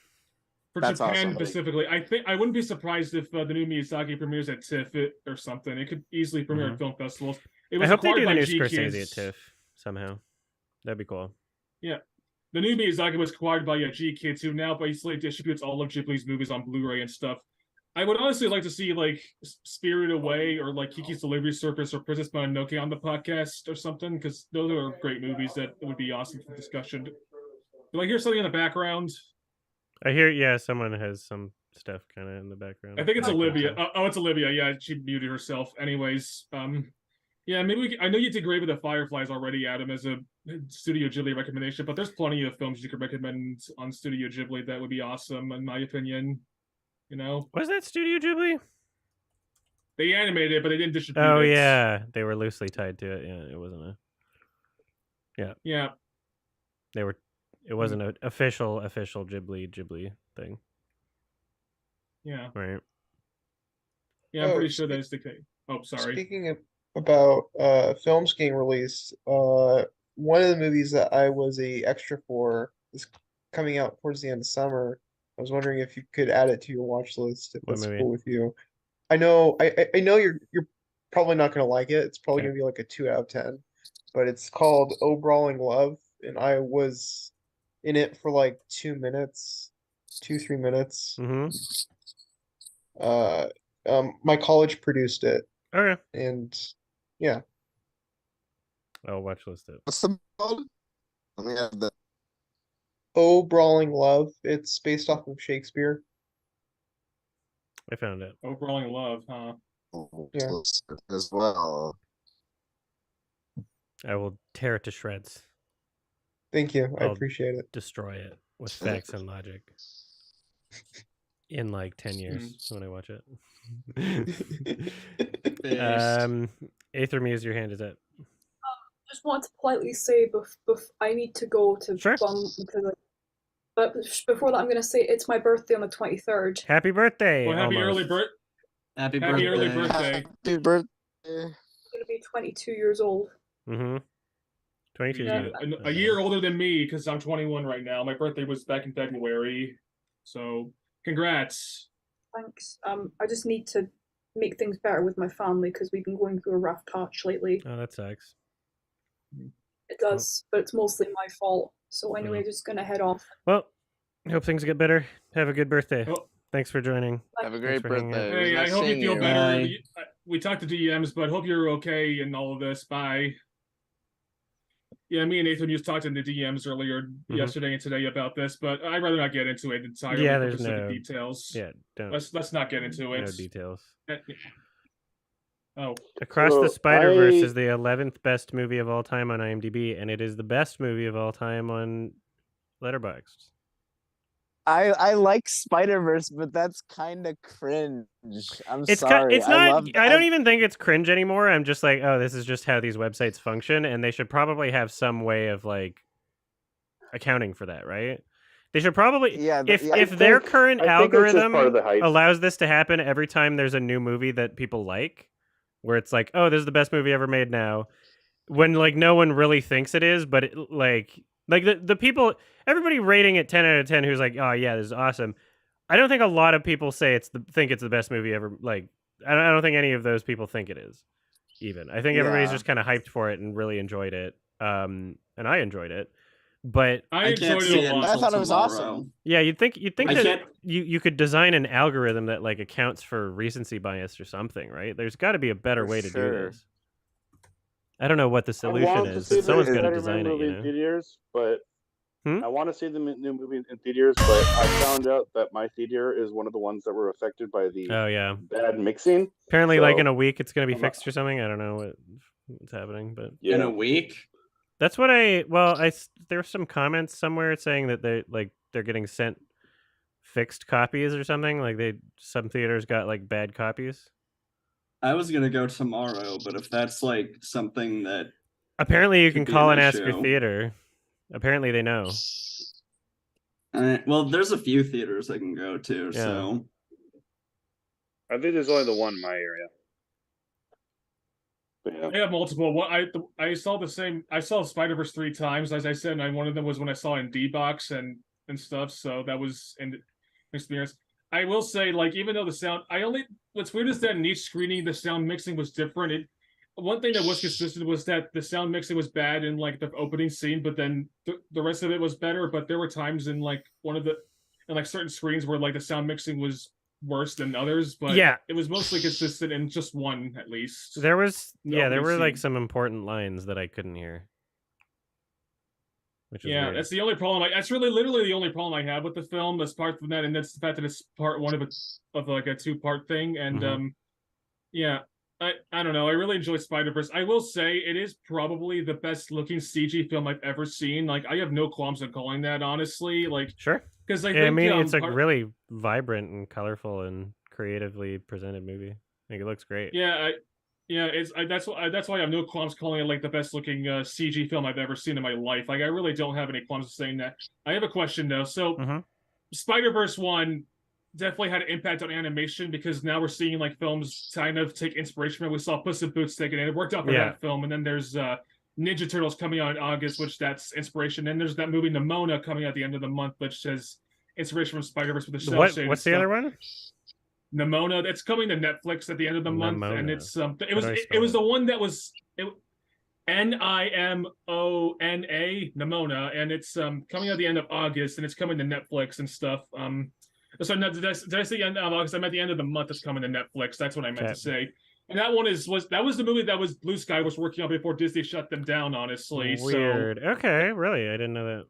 For That's Japan awesome. specifically, I wouldn't be surprised if the new Miyazaki premieres at TIFF or something. It could easily premiere at film festivals. It was I hope they do the new G-Kids. Scorsese at TIFF somehow. That'd be cool. Yeah. The new Miyazaki was acquired by G-Kids, who now basically distributes all of Ghibli's movies on Blu-ray and stuff. I would honestly like to see like Spirited Away or like Kiki's Delivery Service or Princess Mononoke on the podcast or something, because those are great movies that would be awesome for discussion. Do I hear something in the background? I hear, someone has some stuff kind of in the background. I think it's Olivia. Oh, it's Olivia. Yeah, she muted herself. Anyways, yeah, maybe I know you did great with the Fireflies already, Adam, as a Studio Ghibli recommendation, but there's plenty of films you could recommend on Studio Ghibli that would be awesome, in my opinion. You know, was that Studio Ghibli? They animated it, but they didn't distribute it. Oh yeah, they were loosely tied to it. Yeah, it wasn't a. Yeah. Yeah. They were. It wasn't an official Ghibli thing. Yeah. Right. Yeah, I'm pretty sure that is the case. Oh, sorry. Speaking about films getting released, one of the movies that I was a extra for is coming out towards the end of summer. I was wondering if you could add it to your watch list if What that's movie? cool with you. I know you're probably not gonna like it. It's probably Okay. gonna be like a 2 out of 10, but it's called Oh Brawling Love, and I was in it for like 2 minutes, 3 minutes. Mm-hmm. Uh, my college produced it, Okay. and yeah. I'll watch list it. What's the called? Let me have the. Oh Brawling Love. It's based off of Shakespeare. I found it. Oh, Brawling Love, huh? Yeah. As well. I will tear it to shreds. Thank you. I I'll appreciate it. destroy it with facts and logic. In like 10 years when I watch it. Aether Muse, your hand is up. Just want to politely say, I need to go to Sure. but before that, I'm gonna say it's my birthday on the 23rd. Happy birthday! Well, happy almost. early birth. Happy Happy early birthday. birthday. Happy birthday. I'm gonna be 22 years old. Mm-hmm. 22 Yeah. years. A year older than me because I'm 21 right now. My birthday was back in February, so congrats. Thanks. I just need to make things better with my family because we've been going through a rough patch lately. Oh, that sucks. It does, but it's mostly my fault. So anyway, just gonna head off. Well, hope things get better. Have a good birthday. Oh. Thanks for joining. Have a great for hanging out. birthday. It was Hey, nice I hope you seeing feel better. Bye. We talked to DMs, but hope you're okay in all of this. Bye. Yeah, me and Nathan just talked in the DMs earlier yesterday and today about this, but I'd rather not get into it entirely. Yeah, for there's specific no details. Yeah, don't. Let's not get into it. No details. Oh, Across So the Spider-Verse I- is the 11th best movie of all time on IMDb, and it is the best movie of all time on Letterboxd. I like Spider-Verse, but that's kind of cringe. I'm It's sorry. it's not. love I don't even think it's cringe anymore. I'm just like, oh, this is just how these websites function, and they should probably have some way of like accounting for that, right? They should probably, Yeah, if their current I think it's just algorithm part of the hype. allows this to happen every time there's a new movie that people like, where it's like, oh, this is the best movie ever made now, when like no one really thinks it is, but like the people, everybody rating it 10 out of 10 who's like, oh yeah, this is awesome. I don't think a lot of people say think it's the best movie ever. Like, I don't think any of those people think it is. Even I think everybody's Yeah. just kind of hyped for it and really enjoyed it. And I enjoyed it, but I can't enjoyed see it it a lot. I thought it was tomorrow. awesome. yeah, you'd think I that can't- you could design an algorithm that like accounts for recency bias or something, right? There's got to be a better For way to sure. do this. I don't know what the I solution want to is, see but the someone's got to Spider-Man design it. movie You in know? theaters, but Hmm? I want to see the new movie in theaters, but I found out that my theater is one of the ones that were affected by the Oh yeah. bad mixing. Apparently, like So, in a week, it's gonna be I'm not- fixed or something. I don't know what's happening, but Yeah. In a week. that's what there were some comments somewhere saying that they're getting sent fixed copies or something. Like some theaters got like bad copies. I was gonna go tomorrow, but if that's like something that Apparently, you Could can be call an and ask your issue. theater. Apparently, they know. well, there's a few theaters I can go to, Yeah. so I think there's only the one in my area. But yeah. I have multiple. I saw the same. I saw Spider-Verse 3 times, as I said, and one of them was when I saw it in D-Box and stuff. So that was an experience. I will say, like, even though the sound, what's weird is that in each screening the sound mixing was different. One thing that was consistent was that the sound mixing was bad in like the opening scene, but then the rest of it was better. But there were times in like certain screens where like the sound mixing was worse than others, but Yeah. it was mostly consistent in just one at least. There was there Nobody were like seemed- some important lines that I couldn't hear. Which is Yeah, weird. that's the only problem. That's really literally the only problem I have with the film. Apart from that, and that's the fact that it's part one of like a 2-part thing. And Mhm. yeah, I don't know. I really enjoyed Spider-Verse. I will say it is probably the best looking CG film I've ever seen. Like I have no qualms in calling that, honestly. Like Sure. because I Yeah, I think mean, it's a part- really vibrant and colorful and creatively presented movie. I think it looks great. Yeah, that's why I have no qualms calling it like the best looking CG film I've ever seen in my life. Like I really don't have any qualms saying that. I have a question though. So Mhm. Spider-Verse 1, definitely had an impact on animation because now we're seeing like films kind of take inspiration from it. We saw Puss in Boots take it, and it worked out for that film. And then there's Ninja Turtles coming out in August, which that's inspiration. And there's that movie Nimona coming out at the end of the month, which has inspiration from Spider-Verse with the cell shaded What's the stuff. other one? Nimona. That's coming to Netflix at the end of the month, and it's it was the one that was Nimona, Nimona, and it's coming at the end of August, and it's coming to Netflix and stuff. So no, did I say the end of August? I meant the end of the month. It's coming to Netflix. That's what I meant to say. And that one was the movie that was Blue Sky was working on before Disney shut them down. Honestly, weird. So, okay, really, I didn't know that.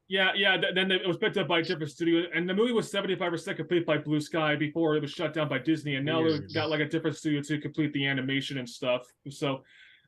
Yeah. Then it was picked up by a different studio, and the movie was 75% complete by Blue Sky before it was shut down by Disney, and now they've got like a different studio to complete the animation and stuff. So,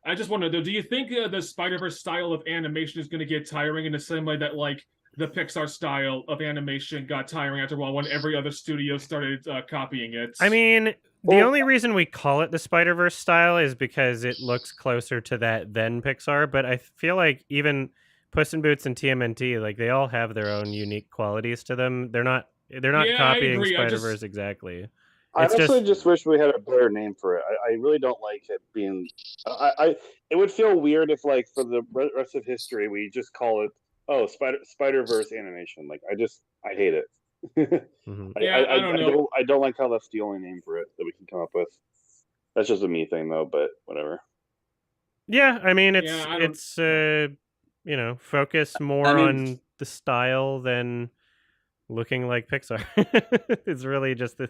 I just want to know: do you think the Spider-Verse style of animation is going to get tiring in the same way that like the Pixar style of animation got tiring after a while when every other studio started copying it? I mean, the only reason we call it the Spider-Verse style is because it looks closer to that than Pixar, but I feel like even Puss in Boots and TMNT, like they all have their own unique qualities to them. They're not copying Spider-Verse exactly. I just wish we had a better name for it. I really don't like it being. It would feel weird if, like, for the rest of history, we just call it Spider-Verse animation. Like, I hate it. I don't know. I don't like how that's the only name for it that we can come up with. That's just a me thing, though. But whatever. Yeah, I mean, it's focus more on the style than looking like Pixar. It's really just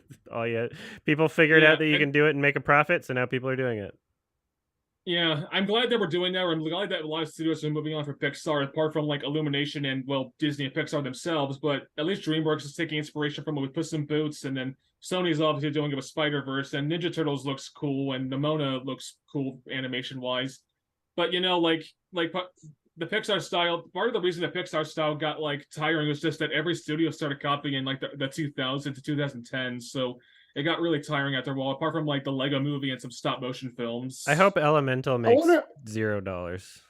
people figured out that you can do it and make a profit, so now people are doing it. Yeah, I'm glad that we're doing that. I'm glad that a lot of studios are moving on from Pixar, apart from like Illumination and Disney and Pixar themselves. But at least DreamWorks is taking inspiration from it with Puss in Boots, and then Sony's obviously doing it with Spider-Verse, and Ninja Turtles looks cool, and Nimona looks cool animation wise. But the Pixar style, part of the reason the Pixar style got like tiring was just that every studio started copying like the 2000 to 2010. So it got really tiring after a while, apart from like the Lego movie and some stop motion films. I hope Elemental makes $0.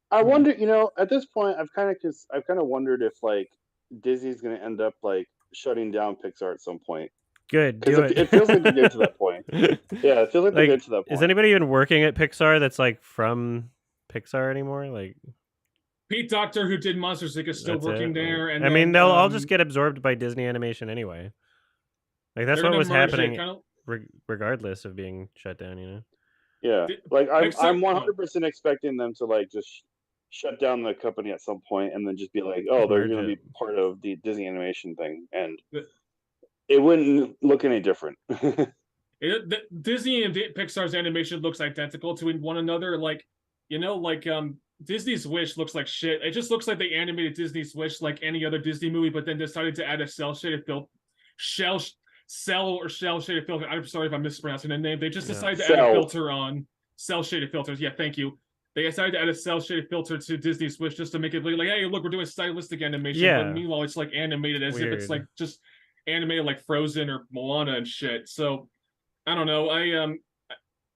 I wonder, at this point, I've kind of wondered if like Disney's going to end up like shutting down Pixar at some point. Good, do it. It feels like they're getting to that point. Yeah, it feels like they're getting to that point. Is anybody even working at Pixar that's like from Pixar anymore? Like Pete Docter, who did Monsters Inc., is still working there. And I mean, they'll all just get absorbed by Disney Animation anyway. Like that's what was happening, regardless of being shut down. Yeah, like I'm 100% expecting them to like just shut down the company at some point, and then just be like, oh, they're going to be part of the Disney Animation thing, and it wouldn't look any different. Disney and Pixar's animation looks identical to one another. Disney's Wish looks like shit. It just looks like they animated Disney's Wish like any other Disney movie, but then decided to add a cell shaded filter. I'm sorry if I'm mispronouncing the name. They just decided to add a filter on cell shaded filters. Yeah, thank you. They decided to add a cell shaded filter to Disney's Wish just to make it look like, hey, look, we're doing stylistic animation. Yeah. But meanwhile, it's like animated as if it's like just animated like Frozen or Moana and shit. So I don't know.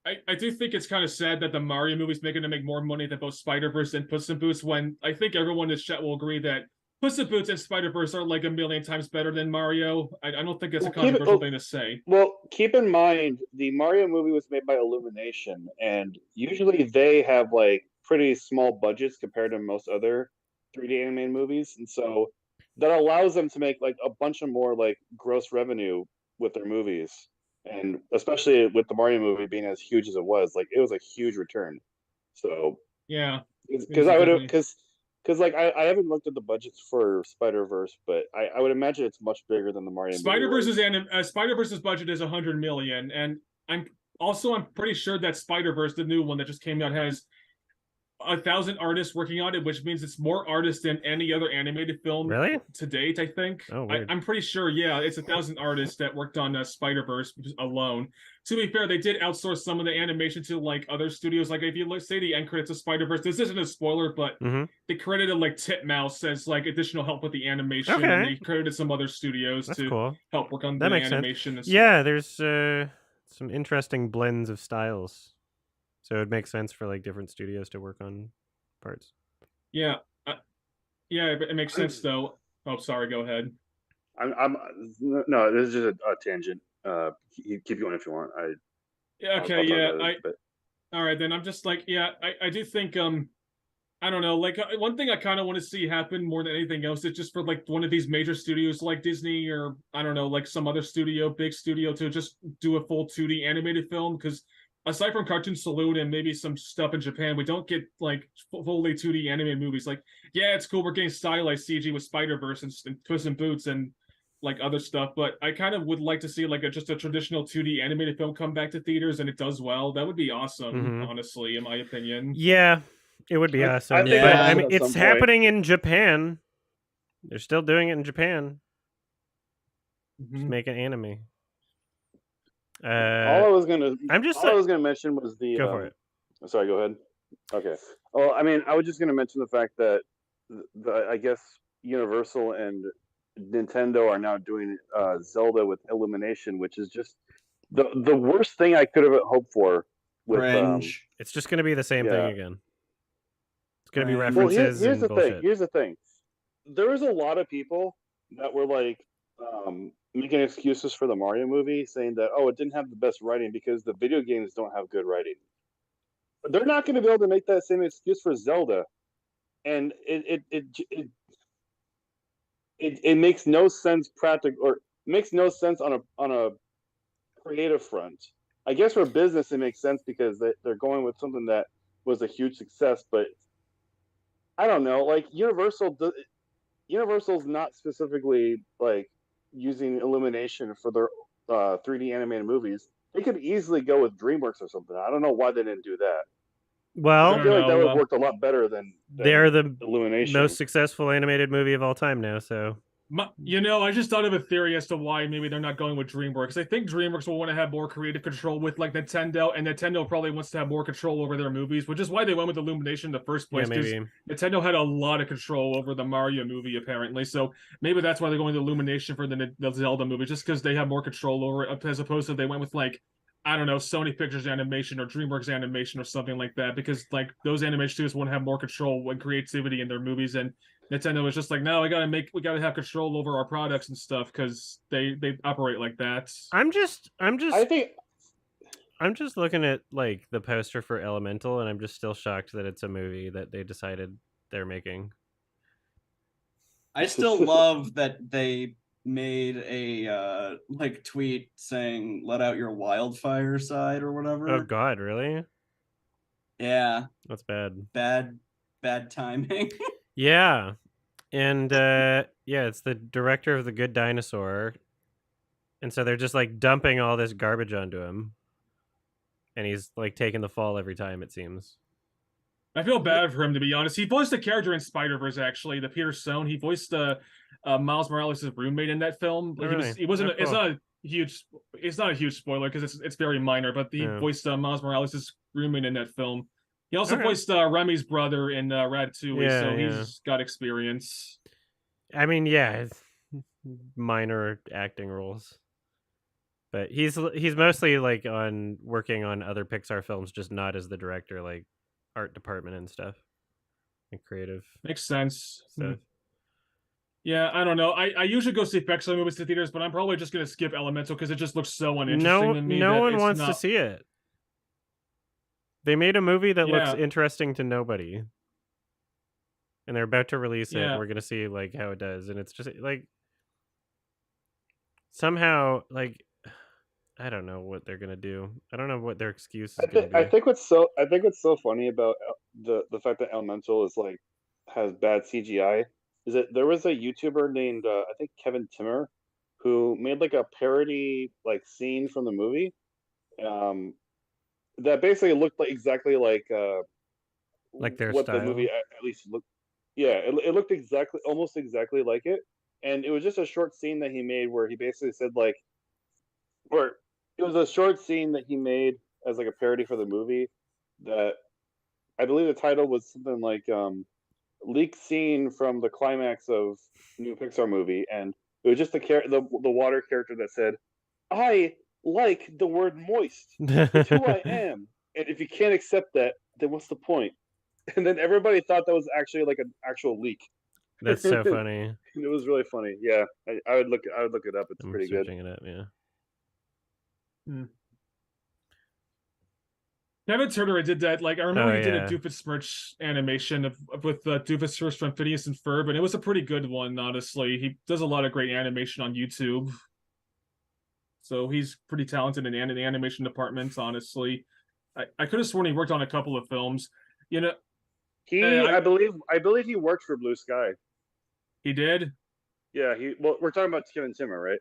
I do think it's kind of sad that the Mario movie's making to make more money than both Spider-Verse and Puss in Boots, when I think everyone in this chat will agree that Puss in Boots and Spider-Verse are like a million times better than Mario. I don't think it's a controversial thing to say. Well, keep in mind, the Mario movie was made by Illumination, and usually they have like pretty small budgets compared to most other 3D animated movies, and so that allows them to make like a bunch of more like gross revenue with their movies. And especially with the Mario movie being as huge as it was a huge return. So yeah, because I haven't looked at the budgets for Spider-Verse, but I would imagine it's much bigger than the Mario movie. Spider-Verse's budget is $100 million, and I'm pretty sure that Spider-Verse, the new one that just came out, has 1,000 artists working on it, which means it's more artists than any other animated film to date, I think. Oh, weird. I'm pretty sure, it's 1,000 artists that worked on Spider-Verse alone. To be fair, they did outsource some of the animation to like other studios. Like if you say the end credits of Spider-Verse, this isn't a spoiler, but they credited like Titmouse as like additional help with the animation. Okay. And they credited some other studios help work on the animation. And stuff. Yeah, there's some interesting blends of styles. So it makes sense for like different studios to work on parts. Yeah, it makes sense though. Oh, sorry. Go ahead. I'm no, this is just a tangent. Keep going if you want. Yeah, okay, I'll talk yeah. about it, but All right, then I'm just like, yeah, I do think I don't know, like one thing I kind of want to see happen more than anything else is just for like one of these major studios like Disney or I don't know, like some other studio, big studio to just do a full 2D animated film because aside from Cartoon Salute and maybe some stuff in Japan, we don't get like fully 2D animated movies. Like, yeah, it's cool we're getting stylized CG with Spider-Verse and Puss in Boots and like other stuff, but I kind of would like to see like just a traditional 2D animated film come back to theaters and it does well. That would be awesome, honestly, in my opinion. Yeah, it would be awesome. I think but Yeah. I mean, at it's some point. happening in Japan. They're still doing it in Japan. Just make an anime. all I was gonna mention was the. Go for it. Sorry, go ahead. Okay. Well, I mean, I was just gonna mention the fact that I guess Universal and Nintendo are now doing Zelda with Illumination, which is just the worst thing I could have hoped for. With Cringe. It's just going to be the same thing again. It's going to be Cringe. well, references here's and the bullshit. thing. Here's the thing. There was a lot of people that were like making excuses for the Mario movie, saying that it didn't have the best writing because the video games don't have good writing. But they're not going to be able to make that same excuse for Zelda, and it makes no sense or makes no sense on a creative front. I guess for business it makes sense because they're going with something that was a huge success, but I don't know. Like Universal's not specifically like using Illumination for their 3D animated movies. They could easily go with DreamWorks or something. I don't know why they didn't do that. Well, I feel like that would have worked a lot better than they're the Illumination. most successful animated movie of all time now, so I just thought of a theory as to why maybe they're not going with DreamWorks. I think DreamWorks will want to have more creative control with like Nintendo, and Nintendo probably wants to have more control over their movies, which is why they went with Illumination in the first place. Yeah, maybe. Nintendo had a lot of control over the Mario movie, apparently. So maybe that's why they're going with Illumination for the Zelda movie, just because they have more control over it, as opposed to they went with like, I don't know, Sony Pictures Animation or DreamWorks Animation or something like that, because like those animation studios want to have more control and creativity in their movies, and Nintendo was just like, no, we gotta have control over our products and stuff because they operate like that. I'm just looking at like the poster for Elemental, and I'm just still shocked that it's a movie that they decided they're making. I still love that they made a like tweet saying "let out your wildfire side" or whatever. Oh God, really? Yeah, that's bad. Bad timing. Yeah, and yeah, it's the director of The Good Dinosaur, and so they're just like dumping all this garbage onto him, and he's like taking the fall every time, it seems. I feel bad for him, to be honest. He voiced a character in Spider-Verse, actually, the Peter Stone. He voiced Miles Morales' roommate in that film. Oh, really? He wasn't. Oh, cool. It's not a huge spoiler because it's very minor. But he voiced Miles Morales' roommate in that film. He also voiced Remy's brother in Ratatouille, so he's got experience. I mean, yeah, it's minor acting roles, but he's mostly like working on other Pixar films, just not as the director, like art department and stuff, and creative. Makes sense. So. Yeah, I don't know. I usually go see Pixar movies to theaters, but I'm probably just gonna skip Elemental because it just looks so uninteresting to me. No one wants to see it. They made a movie that looks interesting to nobody, and they're about to release it. We're gonna see like how it does, and it's just like somehow like I don't know what they're gonna do. I don't know what their excuse is gonna be. I think what's so funny about the fact that Elemental is like has bad CGI is that there was a YouTuber named I think Kevin Timmer who made like a parody like scene from the movie. That basically looked like exactly like their what style. the movie at least looked. Yeah, it looked almost exactly like it, and it was just a short scene that he made where he basically said like, or it was a short scene that he made as like a parody for the movie. That I believe the title was something like "leaked scene from the climax of new Pixar movie," and it was just the water character that said, "I like the word moist. It's who I am. And if you can't accept that, then what's the point?" And then everybody thought that was actually like an actual leak. That's so funny. It was really funny. Yeah, I would look it up. It's I'm pretty good. searching it up. Yeah. Kevin Turner did that. Like, I remember he did a yeah. Doofenshmirtz animation with Doofenshmirtz from Phineas and Ferb, and it was a pretty good one, honestly. He does a lot of great animation on YouTube. So he's pretty talented in the animation department, honestly. I could have sworn he worked on a couple of films. You know, I believe he worked for Blue Sky. He did? Yeah, well, we're talking about Tim and Timmer, right?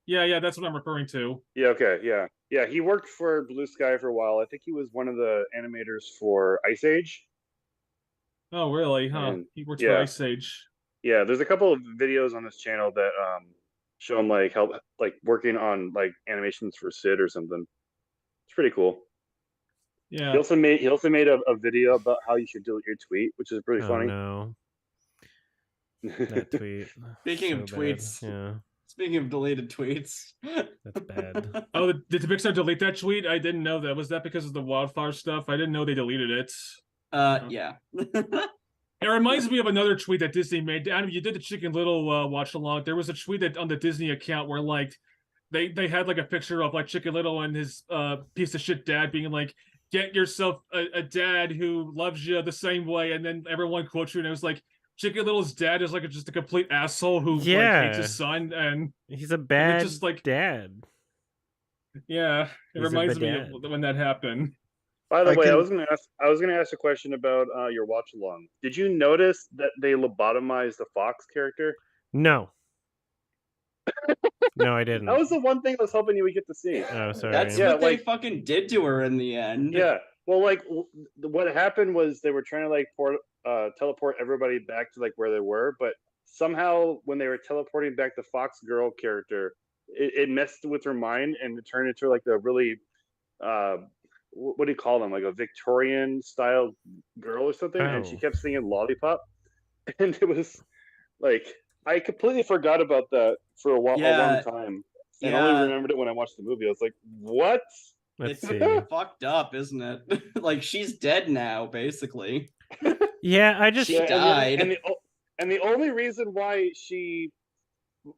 Yeah, that's what I'm referring to. Yeah, okay, yeah. He worked for Blue Sky for a while. I think he was one of the animators for Ice Age. Oh, really? Huh? And, he worked for Ice Age. Yeah, there's a couple of videos on this channel that show him like help working on like animations for Sid or something. It's pretty cool. Yeah. He also made a video about how you should delete your tweet, which is pretty funny. No. That tweet. Speaking of tweets. Yeah. Speaking of deleted tweets. That's bad. Oh, did the Pixar delete that tweet? I didn't know that. Was that because of the wildfire stuff? I didn't know they deleted it. Yeah. It reminds me of another tweet that Disney made. Adam, you did the Chicken Little watch along. There was a tweet that on the Disney account where like they had like a picture of like Chicken Little and his piece of shit dad being like, get yourself a dad who loves you the same way, and then everyone quotes you, and it was like Chicken Little's dad is like just a complete asshole who like hates his son, and he's a bad just like dad. Yeah, it reminds me of when that happened. By the way, I was gonna ask a question about your watch along. Did you notice that they lobotomized the Fox character? No. No, I didn't. That was the one thing I was hoping you would get to see. Oh, sorry. That's what they fucking did to her in the end. Yeah. Well, like what happened was they were trying to like teleport everybody back to like where they were, but somehow when they were teleporting back the Fox girl character, it messed with her mind and it turned into like a really what do you call them, like a Victorian style girl or something, and she kept singing Lollipop, and it was like I completely forgot about that for a long time, and only remembered it when I watched the movie. I was like, what? Let's see. Fucked up, isn't it? Like she's dead now, basically. Yeah, I just she died, and the only reason why she,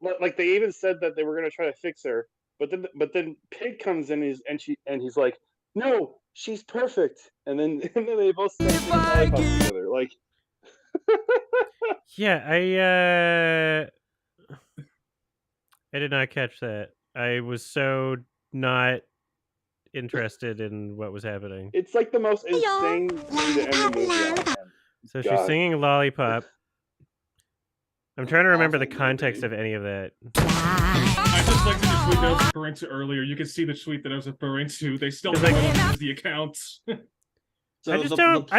like, they even said that they were going to try to fix her, but then Pig comes in and he's like, no, she's perfect, and then they both start singing Lollipop together, like. Yeah, I did not catch that. I was so not interested in what was happening. It's like the most insane thing to end the movie on, man. So she's singing Lollipop. I'm trying to remember the context of any of that. I just like the tweet that I was referring to earlier. You can see the tweet that I was referring to. They still have the accounts. So I just don't.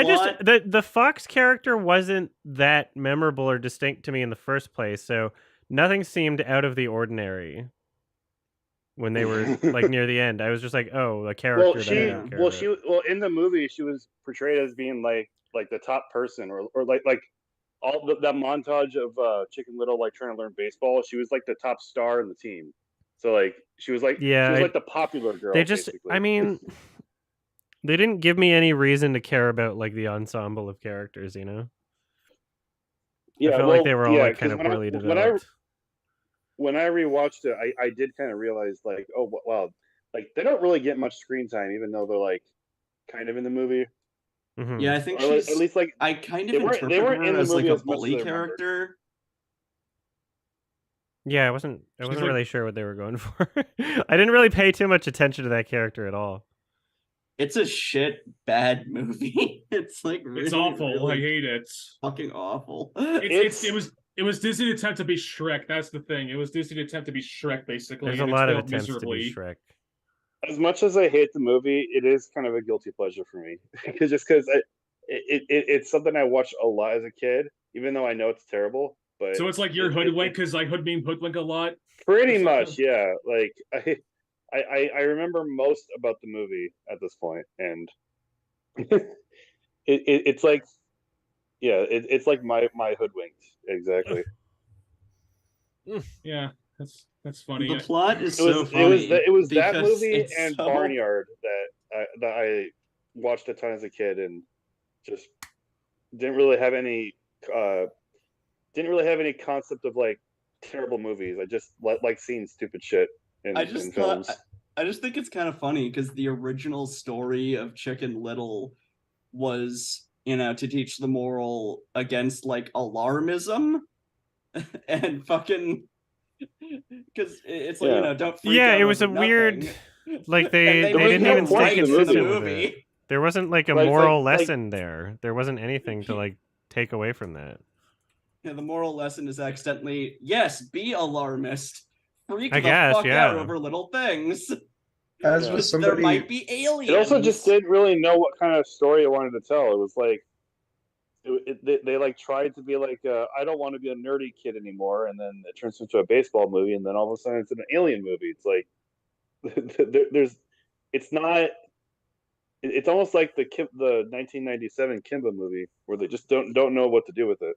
The Fox character wasn't that memorable or distinct to me in the first place, so nothing seemed out of the ordinary when they were like near the end. I was just like, oh, a character. Well, in the movie, she was portrayed as being like the top person, or like all that montage of Chicken Little like trying to learn baseball. She was like the top star in the team. So like she was like the popular girl. They just, basically. I mean. They didn't give me any reason to care about like the ensemble of characters, you know? Yeah, I felt like they were all like kind of poorly developed. When I rewatched it, I did kind of realize like, oh wow, like they don't really get much screen time, even though they're like kind of in the movie. Mm-hmm. Yeah, I think she's at least like I kind of interpret her as like a bully character. Yeah, I wasn't really sure what they were going for. I didn't really pay too much attention to that character at all. It's a bad movie. It's like really, it's awful. Really I hate it. Fucking awful. It was Disney's attempt to be Shrek. That's the thing. It was Disney's attempt to be Shrek, basically. There's a lot of attempts to be Shrek. As much as I hate the movie, it is kind of a guilty pleasure for me, because it's something I watched a lot as a kid, even though I know it's terrible. But so it's like you're hoodwink because I hoodwink a lot. Pretty much, yeah. Like I remember most about the movie at this point, and it's like, yeah, it's like my hoodwinked, exactly. Yeah, that's funny. The plot is so funny. It was that movie and Barnyard that I watched a ton as a kid, and just didn't really have any didn't really have any concept of like terrible movies. I just like seeing stupid shit in films. I just think it's kind of funny because the original story of Chicken Little was, to teach the moral against like alarmism and fucking because it's like don't freak out. It was a nothing. weird, like they they didn't even stay right consistent with it. There wasn't like a Right, moral lesson there. There wasn't anything to like take away from that. Yeah, the moral lesson is accidentally, yes, be alarmist. Freak the guess, fuck out over little things. As with somebody, There might be aliens. It also just didn't really know what kind of story it wanted to tell. It was like they like tried to be like I don't want to be a nerdy kid anymore, and then it turns into a baseball movie, and then all of a sudden it's an alien movie. It's like it's not. It's almost like the 1997 Kimber movie where they just don't know what to do with it.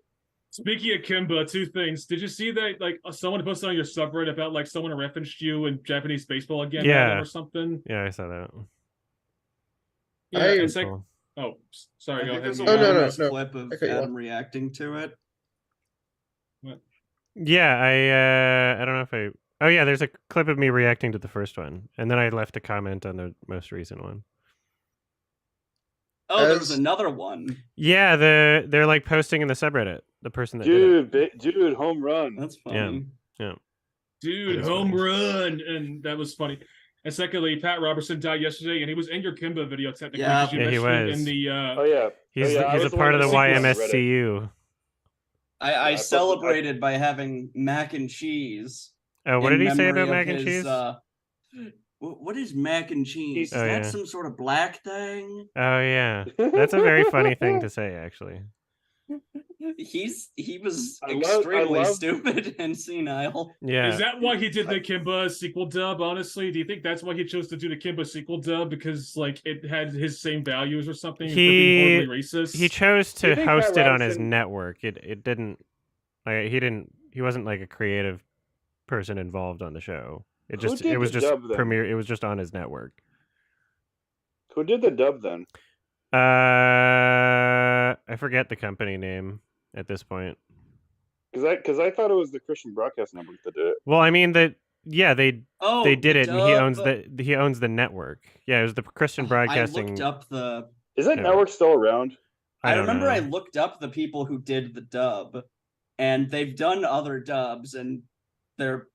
Speaking of Kimber, two things. Did you see that like someone posted on your subreddit about like someone referenced you in Japanese baseball again or something? Yeah, I saw that. Yeah, cool. Oh, sorry, go ahead. There's a no. clip of Adam reacting to it. What? Yeah, I don't know if I. Oh yeah, there's a clip of me reacting to the first one, and then I left a comment on the most recent one. Oh, there was another one. Yeah, they're like posting in the subreddit. The person that did it. Dude, home run. That's funny. Yeah. Dude, home run, and that was funny. And secondly, Pat Robertson died yesterday, and he was in your Kimber video technically. Yeah, he was. In the, he's a part of the YMSCU. I celebrated by having mac and cheese. Oh, what did he say about mac and cheese? What is mac and cheese? Is that some sort of black thing? Oh yeah, that's a very funny thing to say, actually. He was extremely stupid and senile. Yeah. Is that why he did the Kimber sequel dub, honestly? Do you think that's why he chose to do the Kimber sequel dub? Because like it had his same values or something? He racist? He chose to host it on his network. It didn't like he wasn't like a creative person involved on the show. It was just on his network. Who did the dub then? I forget the company name at this point. Because I thought it was the Christian Broadcast Network that did it. Well, I mean they did it, and he owns the network. Yeah, it was the Christian Broadcasting. I looked up Is that network still around? I remember I looked up the people who did the dub, and they've done other dubs, and they're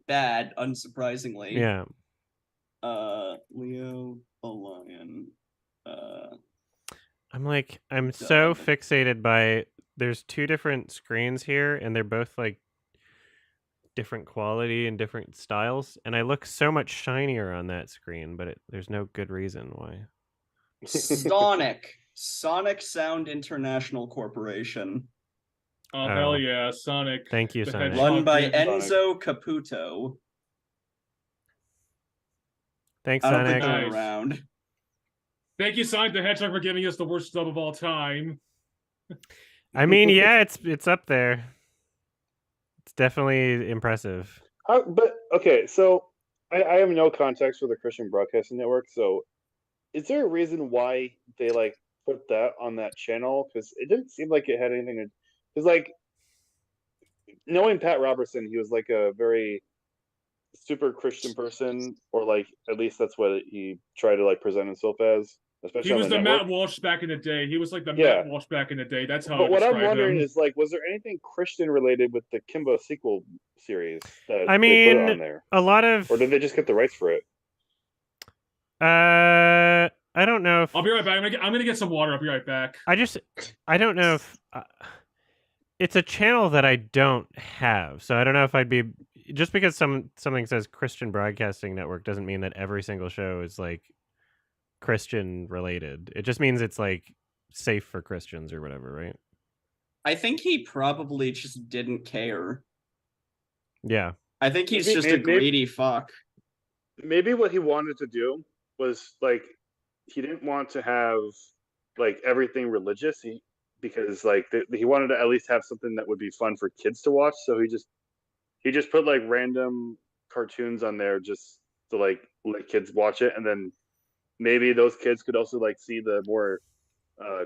bad, unsurprisingly. Yeah. Leo the Lion. I'm so fixated by there's two different screens here, and they're both like different quality and different styles, and I look so much shinier on that screen, but there's no good reason why. Sonic Sound International Corporation. Oh, hell yeah, Sonic. Thank you, Sonic. Run by Enzo Caputo. Thanks, I don't Sonic. think they're around. Thank you, Sonic the Hedgehog, for giving us the worst dub of all time. I mean, yeah, it's up there. It's definitely impressive. But okay, so I have no context for the Christian Broadcasting Network. So, is there a reason why they like put that on that channel? Because it didn't seem like it had anything to. Because like knowing Pat Robertson, he was like a very super Christian person, or like at least that's what he tried to like present himself as. Especially he was the Matt Walsh back in the day. He was like the Matt Walsh back in the day. That's how. But what I'm wondering is like, was there anything Christian related with the Kimber sequel series that they put on there? A lot of, or did they just get the rights for it? I don't know if I'll be right back. I'm gonna get some water. I'll be right back. I don't know if it's a channel that I don't have, so I don't know if I'd be just because something says Christian Broadcasting Network doesn't mean that every single show is like Christian related. It just means it's like safe for Christians or whatever, right? I think he probably just didn't care. Yeah. I think he's just a greedy fuck. Maybe what he wanted to do was like he didn't want to have like everything religious. Because like he wanted to at least have something that would be fun for kids to watch. So he just put like random cartoons on there just to like let kids watch it, and then maybe those kids could also like see the more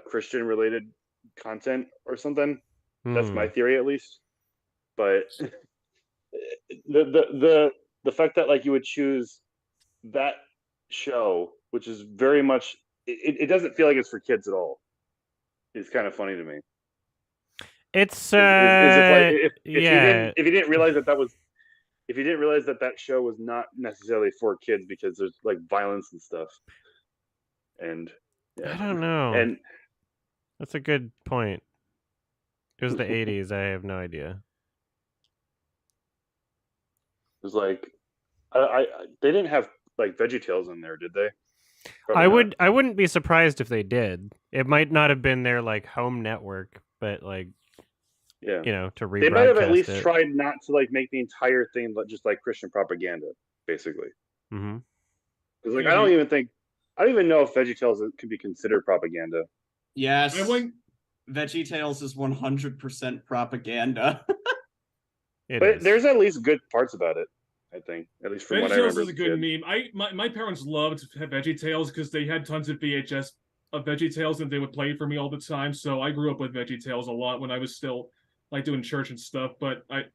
Christian related content or something. That's my theory, at least. But the fact that like you would choose that show, which is very much it doesn't feel like it's for kids at all. It's kind of funny to me. It's Is if like if yeah. you didn't realize that show was not necessarily for kids because there's like violence and stuff. And yeah. I don't know. And that's a good point. It was the 80s. I have no idea. It was like I they didn't have like VeggieTales in there, did they? Probably I wouldn't be surprised if they did. It might not have been their like home network, but like yeah, to rebroadcast they might have at least it. tried not to like make the entire thing just like Christian propaganda, basically. Mm-hmm. Because like I don't even know if VeggieTales can be considered propaganda. Yes, VeggieTales is 100% propaganda. But there's at least good parts about it. I think, at least from what I remember. VeggieTales is a good meme. My parents loved VeggieTales because they had tons of VHS of VeggieTales and they would play it for me all the time. So I grew up with VeggieTales a lot when I was still like doing church and stuff. But I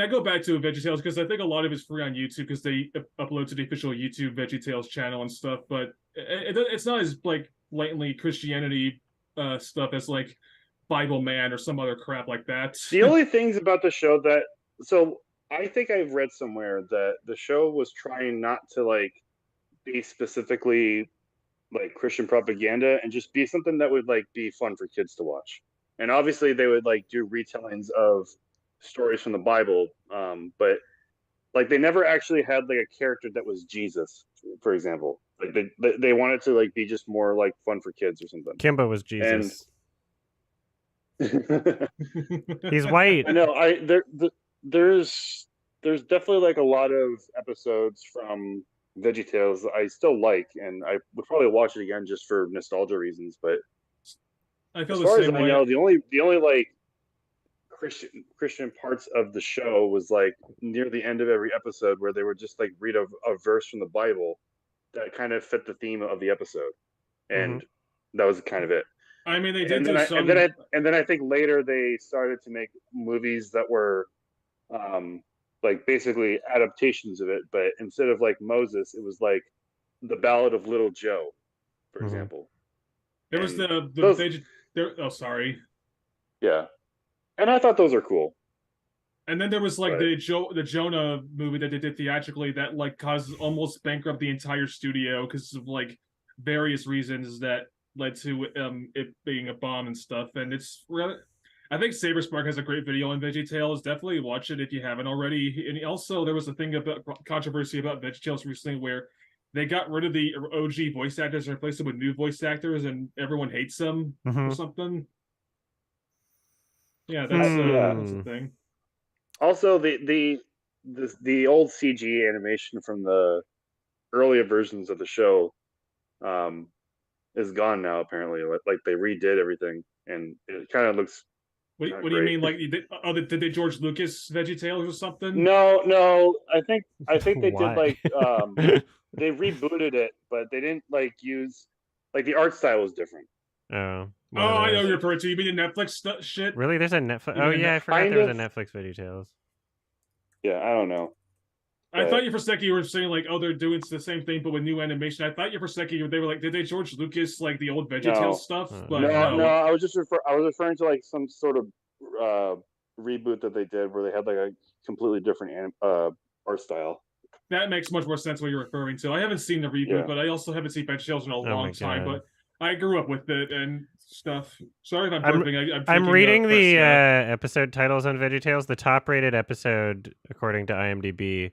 go back to VeggieTales because I think a lot of it's free on YouTube because they upload to the official YouTube VeggieTales channel and stuff. But it's not as like blatantly Christianity stuff as like Bible Man or some other crap like that. The only things about the show I think I've read somewhere that the show was trying not to like be specifically like Christian propaganda and just be something that would like be fun for kids to watch. And obviously they would like do retellings of stories from the Bible, but like they never actually had like a character that was Jesus, for example. Like they wanted to like be just more like fun for kids or something. Kimber was Jesus. And he's white. No, there's definitely like a lot of episodes from VeggieTales that I still like, and I would probably watch it again just for nostalgia reasons. But I feel as far as I know, the only like Christian parts of the show was like near the end of every episode where they would just like read a verse from the Bible that kind of fit the theme of the episode, and that was kind of it. I mean, they did and then I think later they started to make movies that were like basically adaptations of it, but instead of like Moses, it was like the Ballad of Little Joe, for example. There was oh, sorry. Yeah, and I thought those are cool. And then there was like the Jonah movie that they did theatrically that like caused almost bankrupt the entire studio because of like various reasons that led to it being a bomb and stuff. And it's really, I think Saberspark has a great video on VeggieTales. Definitely watch it if you haven't already. And also there was a thing about controversy about VeggieTales recently where they got rid of the OG voice actors and replaced them with new voice actors, and everyone hates them or something. Yeah, that's the thing. Also, the old CG animation from the earlier versions of the show is gone now. Apparently, like they redid everything, and it kind of looks. What do you mean? Like, did they George Lucas VeggieTales or something? No. I think they did like they rebooted it, but they didn't like use like the art style was different. Oh. I know you're referring to. You mean the Netflix shit? Really? There's a Netflix. Oh yeah, I forgot there was a Netflix VeggieTales. Yeah, I don't know. I thought you for a second you were saying like, oh, they're doing the same thing but with new animation. I thought you for a second they were like, did they George Lucas like the old VeggieTales stuff? But no. I was just referring to like some sort of reboot that they did where they had like a completely different art style. That makes much more sense what you're referring to. I haven't seen the reboot, but I also haven't seen VeggieTales in a long time. But I grew up with it and stuff. Sorry if I'm burping. I'm reading the episode titles on VeggieTales. The top-rated episode, according to IMDb,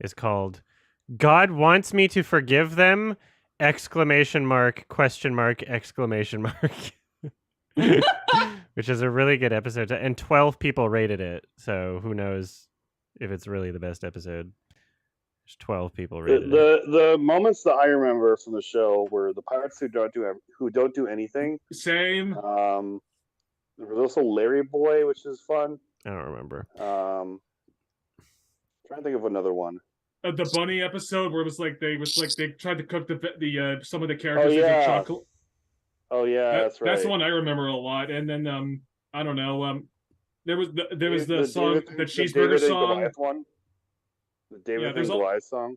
is called "God Wants Me to Forgive Them!" ! Which is a really good episode, and 12 people rated it. So who knows if it's really the best episode? There's 12 people rated it. The moments that I remember from the show were the pirates who don't do anything. Same. There was also Larry Boy, which is fun. I don't remember. Trying to think of another one. The bunny episode where it was like they tried to cook the some of the characters with chocolate. Oh yeah, that's right. That's the one I remember a lot. And then I don't know. There was the song, David, the the cheeseburger David and song. Goliath one. The David and Goliath song.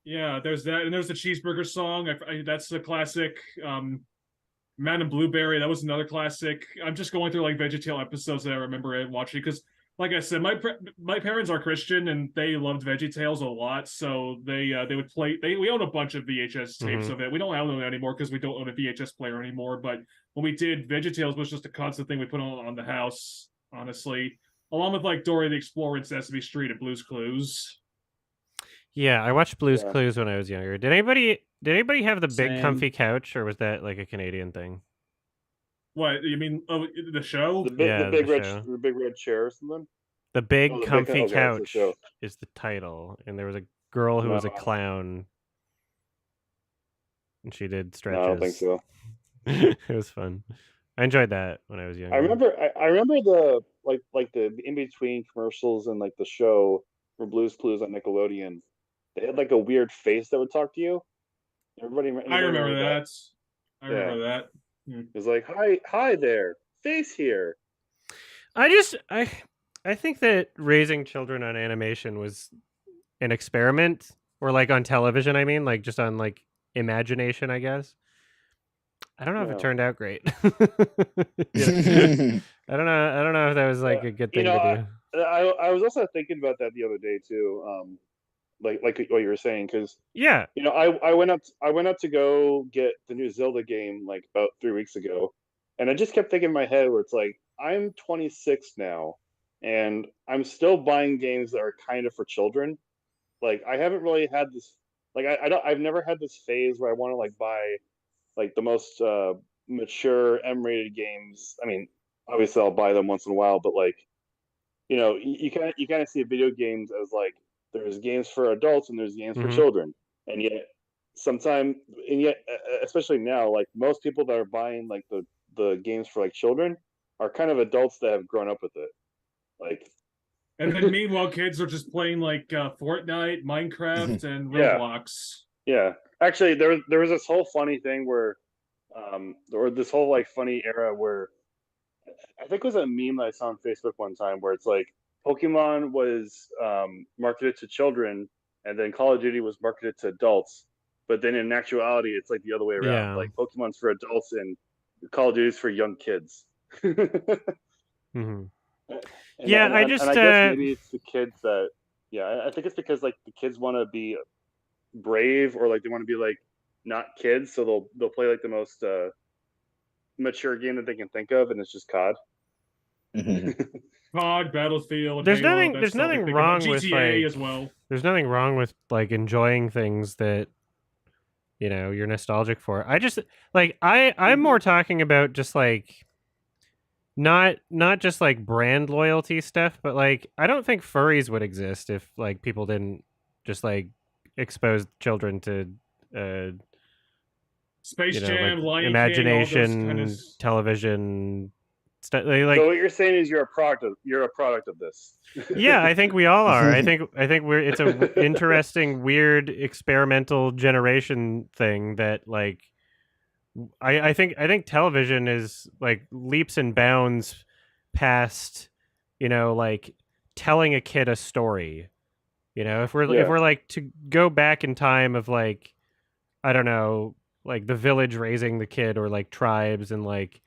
Yeah, there's that, and there's the cheeseburger song. That's the classic. Madame Blueberry, that was another classic. I'm just going through like VeggieTale episodes that I remember watching because, like I said, my parents are Christian and they loved VeggieTales a lot, so they would play. We own a bunch of VHS tapes of it. We don't own them anymore because we don't own a VHS player anymore. But when we did, VeggieTales was just a constant thing we put on the house, honestly, along with like Dora the Explorer and Sesame Street and Blue's Clues. Yeah, I watched Blue's Clues when I was younger. Did anybody have the big Same. comfy couch, or was that like a Canadian thing? What you mean? Oh, the show? The big show. the big red chair or something. The big Oh, the comfy big, okay, it's the couch show. is the title, and there was a girl who was a No. clown, and she did stretches. No, I don't think so. It was fun. I enjoyed that when I was younger. I remember the like the in between commercials and like the show for Blue's Clues on Nickelodeon. They had like a weird face that would talk to you. Anybody I remember that. I Yeah. remember that. It's like, hi there, face here. I think that raising children on animation was an experiment, or like on television. I mean, like just on like imagination, I guess. I don't know if it turned out great. I don't know if that was like a good thing to do. I was also thinking about that the other day too. Like what you were saying, because Yeah, I went up to go get the new Zelda game like about 3 weeks ago, and I just kept thinking in my head where it's like I'm 26 now, and I'm still buying games that are kind of for children. Like I haven't really had this, like I've never had this phase where I want to like buy like the most mature M-rated games. I mean, obviously I'll buy them once in a while, but like you kind of see video games as like there's games for adults and there's games for children, and yet especially now, like most people that are buying like the games for like children are kind of adults that have grown up with it, like. And then meanwhile, kids are just playing like Fortnite, Minecraft, and Roblox. Yeah. Actually, there was this whole funny thing where, or this whole like funny era where, I think it was a meme that I saw on Facebook one time where it's like Pokemon was marketed to children, and then Call of Duty was marketed to adults. But then in actuality, it's like the other way around. Yeah. Like Pokemon's for adults and Call of Duty's for young kids. I guess maybe it's the kids that, I think it's because like the kids want to be brave, or like they want to be like not kids, so they'll play like the most mature game that they can think of, and it's just COD. COD, Battlefield. There's Halo, nothing wrong with GTA like, as well. There's nothing wrong with like enjoying things that you're nostalgic for. I just like I'm more talking about just like not just like brand loyalty stuff, but like I don't think furries would exist if like people didn't just like expose children to Space Jam, like Lion imagination, King, all those kind of... television stuff. Like, so what you're saying is you're a product of this. Yeah, I think we all are. I think it's a interesting, weird, experimental generation thing that like I think television is like leaps and bounds past, like telling a kid a story. If we're like to go back in time of like, I don't know, like the village raising the kid, or like tribes and like,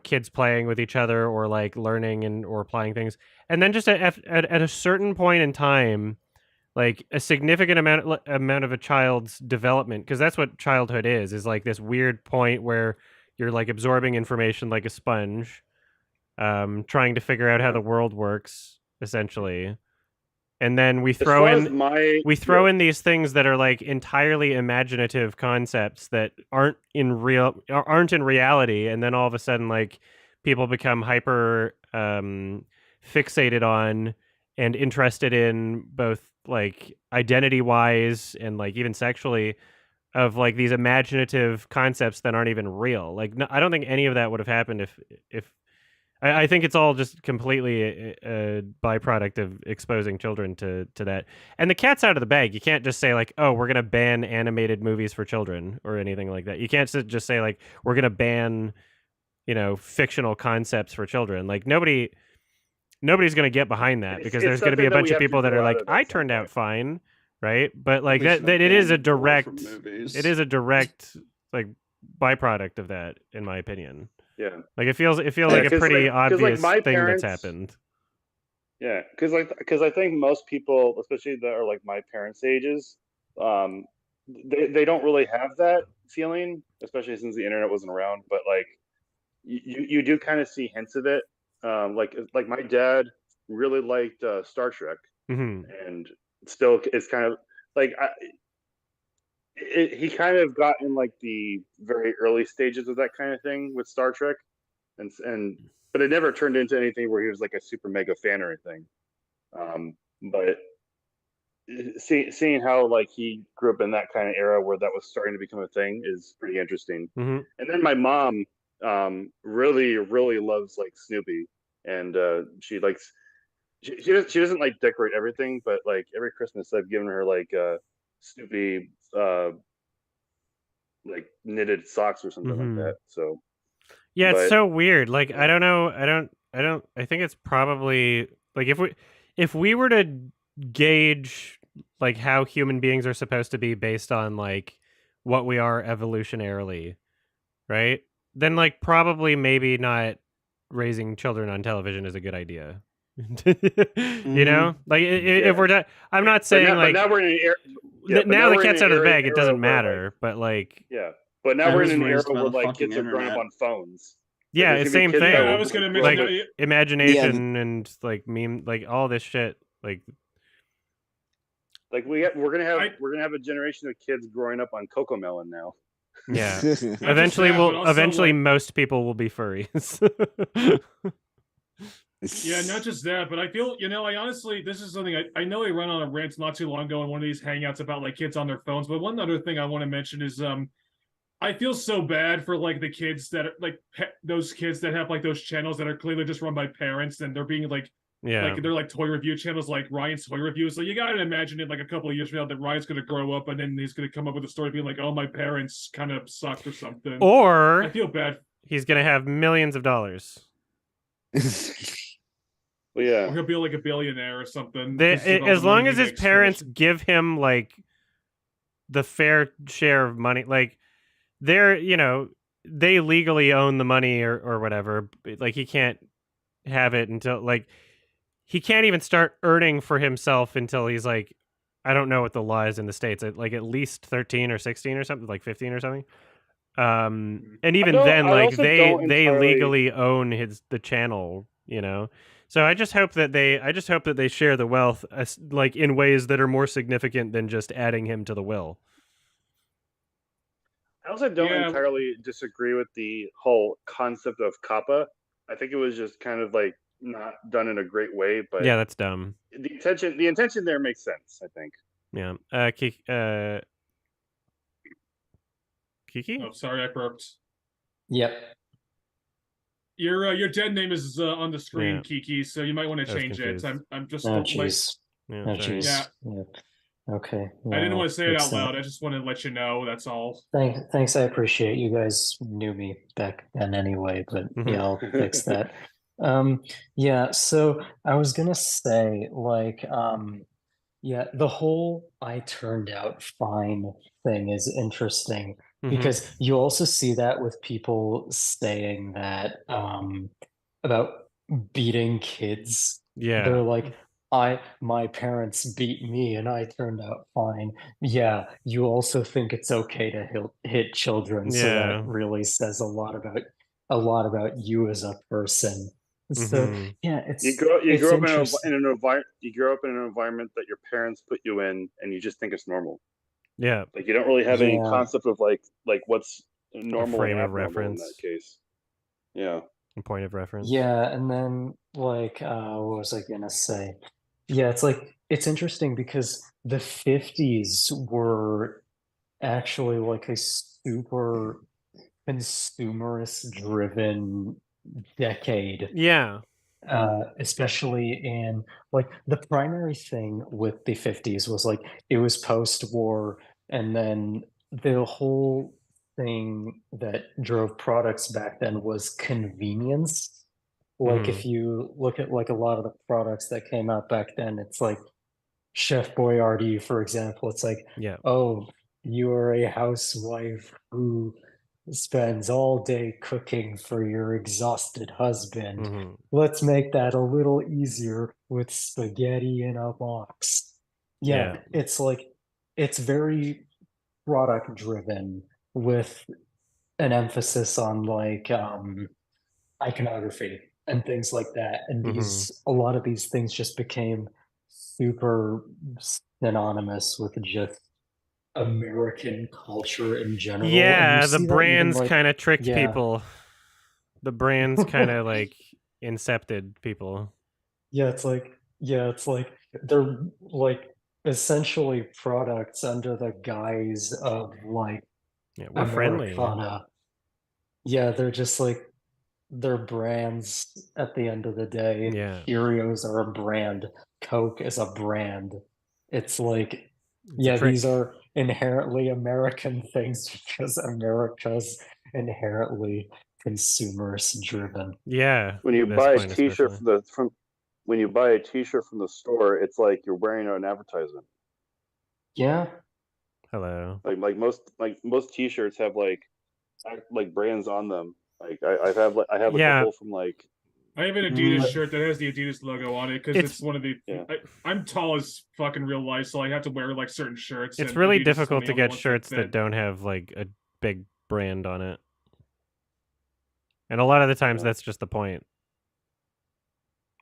kids playing with each other, or like learning or applying things. And then just at a certain point in time, like a significant amount of a child's development, because that's what childhood is like this weird point where you're like absorbing information like a sponge, trying to figure out how the world works, essentially. And then we throw in these things that are like entirely imaginative concepts that aren't in reality, and then all of a sudden like people become hyper fixated on and interested in both like identity wise and like even sexually of like these imaginative concepts that aren't even real. Like no, I don't think any of that would have happened if I think it's all just completely a byproduct of exposing children to that. And the cat's out of the bag. You can't just say like, oh, we're going to ban animated movies for children or anything like that. You can't just say like, we're going to ban fictional concepts for children. Like nobody's going to get behind that because there's going to be a bunch of people that are like, I turned out fine, right? But like that it is a direct like byproduct of that, in my opinion. Yeah, like it feels like a pretty obvious my thing parents, that's happened. Yeah, because I think most people, especially that are like my parents' ages, they don't really have that feeling, especially since the internet wasn't around. But like you do kind of see hints of it. Like my dad really liked Star Trek, and still is kind of like he kind of got in like the very early stages of that kind of thing with Star Trek, and but it never turned into anything where he was like a super mega fan or anything. But seeing how like he grew up in that kind of era where that was starting to become a thing is pretty interesting. And then my mom really loves like Snoopy, and she likes she doesn't like decorate everything, but like every Christmas I've given her like Snoopy like knitted socks or something like that. So yeah, it's so weird. Like I don't know, I think it's probably like if we were to gauge like how human beings are supposed to be based on like what we are evolutionarily, right? Then like probably maybe not raising children on television is a good idea. You know, like if we're not, I'm not saying but like now we're in an era, now the cat's out of the bag, it doesn't matter. But like but now we're in an era where like kids are growing up on phones. Yeah, like, it's same thing. I was gonna mention like imagination and like meme, like all this shit. Like we're gonna have a generation of kids growing up on Cocomelon now. Yeah, eventually like, most people will be furries. Yeah, not just that, but I feel, I honestly, this is something I know I ran on a rant not too long ago in one of these hangouts about like kids on their phones. But one other thing I want to mention is I feel so bad for like the kids that are like those kids that have like those channels that are clearly just run by parents and they're being like like they're like toy review channels like Ryan's Toy Review. So you gotta imagine it like a couple of years from now that Ryan's gonna grow up and then he's gonna come up with a story being like, oh, my parents kind of sucked or something. Or I feel bad. He's gonna have millions of dollars. Well, yeah. Or he'll be like a billionaire or something. As long as his parents give him like the fair share of money, like they're, they legally own the money or whatever. Like he can't have it until like he can't even start earning for himself until he's like, I don't know what the law is in the States, like at least 13 or 16 or something, like 15 or something. And even then, like they legally own the channel, So I just hope that they share the wealth, like in ways that are more significant than just adding him to the will. I also don't entirely disagree with the whole concept of kappa. I think it was just kind of like not done in a great way, but yeah, that's dumb. The intention there makes sense, I think. Yeah. Kiki? Oh, sorry, I burped. Yep. Your dead name is on the screen, Kiki, so you might want to change it. I'm just jeez. Yeah. Okay. I didn't want to say it out loud. I just wanted to let you know. That's all. Thanks. I appreciate you guys knew me back then anyway, but yeah, I'll fix that. Yeah. So I was gonna say, like, the whole "I turned out fine" thing is interesting because you also see that with people saying that about beating kids. Yeah, they're like, my parents beat me and I turned out fine. Yeah, you also think it's okay to hit children, so that really says a lot about you as a person. So yeah, you grow up in an environment that your parents put you in, and you just think it's normal. Yeah, like you don't really have any concept of like what's normal frame and of reference in that case. Yeah. Point of reference. Yeah, and then like what was I gonna say? Yeah, it's interesting because the 50s were actually like a super consumerist driven decade. Yeah. Especially in like the primary thing with the 50s was like it was post-war, and then the whole thing that drove products back then was convenience. Like if you look at like a lot of the products that came out back then, it's like Chef Boyardee, for example. It's like, Yeah. oh, you are a housewife who spends all day cooking for your exhausted husband. Let's make that a little easier with spaghetti in a box. Yeah, it's like it's very product driven with an emphasis on like iconography and things like that. And a lot of these things just became super synonymous with just American culture in general. Yeah, the brands kind of tricked people. The brands kind of like incepted people. Yeah, it's like they're like essentially products under the guise of like we're Americana. friendly. Yeah, they're just like they're brands at the end of the day. Yeah. Cheerios are a brand. Coke is a brand. It's like these are inherently American things because America's inherently consumerist driven. Yeah. When you buy a T-shirt when you buy a T-shirt from the store, it's like you're wearing an advertisement. Yeah. Hello. Like most T-shirts have like brands on them. Like I have a couple from like. I have an Adidas shirt that has the Adidas logo on it because it's one of the. I'm tall as fucking real life, so I have to wear like certain shirts. It's really difficult to get shirts that don't have like a big brand on it, and a lot of the times that's just the point,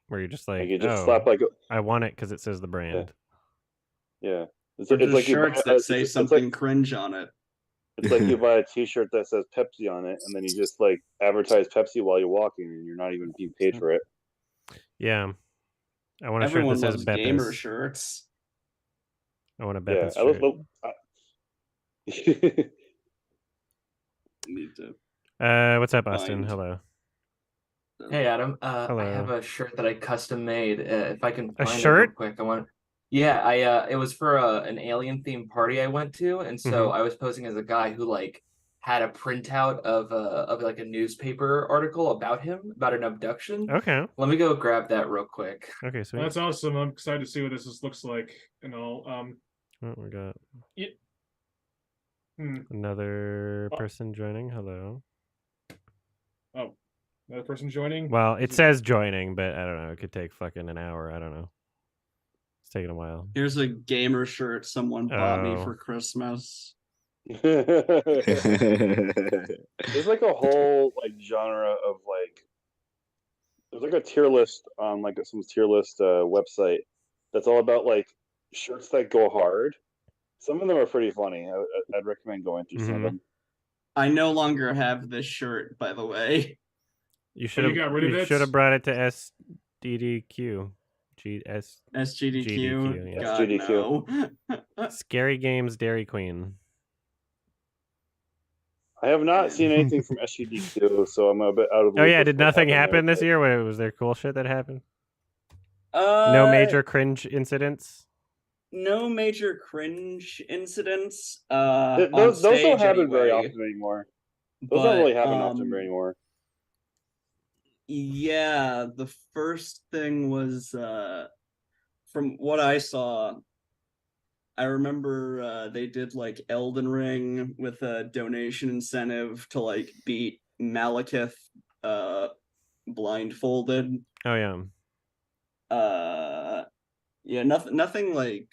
where you're just like, you just slap like I want it because it says the brand. Yeah. It's like shirts that say something cringe on it. It's like you buy a T-shirt that says Pepsi on it, and then you just like advertise Pepsi while you're walking, and you're not even being paid for it. Yeah, I want a Everyone shirt that loves says gamer Beppis. shirts. I want a Beppis shirt. Need to. What's up, Austin? Hello. Hey, Adam. Hello. I have a shirt that I custom made. If I can find it real quick, I want. Yeah, it was for an alien themed party I went to, and so I was posing as a guy who like had a printout of like a newspaper article about him, about an abduction. Okay. Let me go grab that real quick. Okay, sweet. That's awesome. I'm excited to see what this looks like and all. What we got? Yeah. Another person joining. Hello. Oh, another person joining? Well, it says joining, but I don't know. It could take fucking an hour. I don't know. It's taking a while. Here's a gamer shirt someone bought me for Christmas. There's like a whole like genre of like there's like a tier list on like some tier list website that's all about like shirts that go hard. Some of them are pretty funny. I'd recommend going through some of them. I no longer have this shirt, by the way. You should have brought it to SDDQ. SGDQ. Yeah. SGDQ. No. Scary Games Dairy Queen. I have not seen anything from SGDQ, so I'm a bit out of the loop. Oh yeah, did nothing happen this year? Was there cool shit that happened? No major cringe incidents? No major cringe incidents. Those don't happen very often anymore. Those don't really happen often anymore. Yeah, the first thing was from what I saw, I remember they did like Elden Ring with a donation incentive to like beat Malekith blindfolded. Oh yeah. Yeah, nothing like.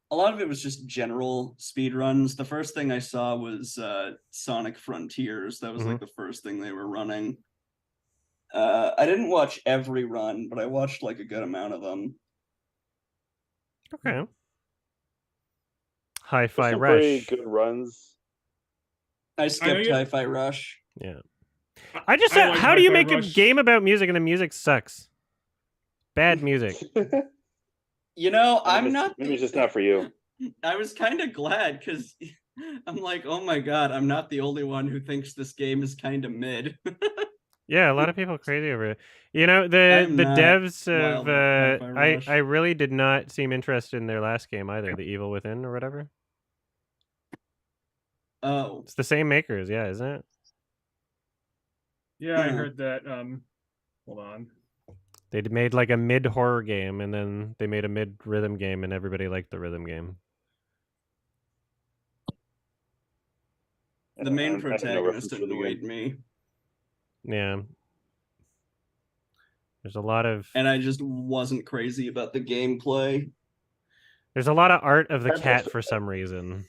A lot of it was just general speed runs. The first thing I saw was Sonic Frontiers. That was like the first thing they were running. I didn't watch every run, but I watched like a good amount of them. Okay. Hi-Fi Rush. Pretty good runs. I skipped Hi-Fi Rush. Yeah. I just said, how do you make a game about music and the music sucks? Bad music. You know, Maybe it's just not for you. I was kind of glad because I'm like, oh my god, I'm not the only one who thinks this game is kind of mid. Yeah, a lot of people are crazy over it. You know, the devs of I really did not seem interested in their last game either, The Evil Within or whatever. Oh, It's the same makers, yeah, isn't it? Yeah, I heard that. Hold on. They made like a mid horror game, and then they made a mid rhythm game, and everybody liked the rhythm game. the main protagonist annoyed me. Yeah. There's a lot of, and I just wasn't crazy about the gameplay. there's a lot of art of the cat for some reason.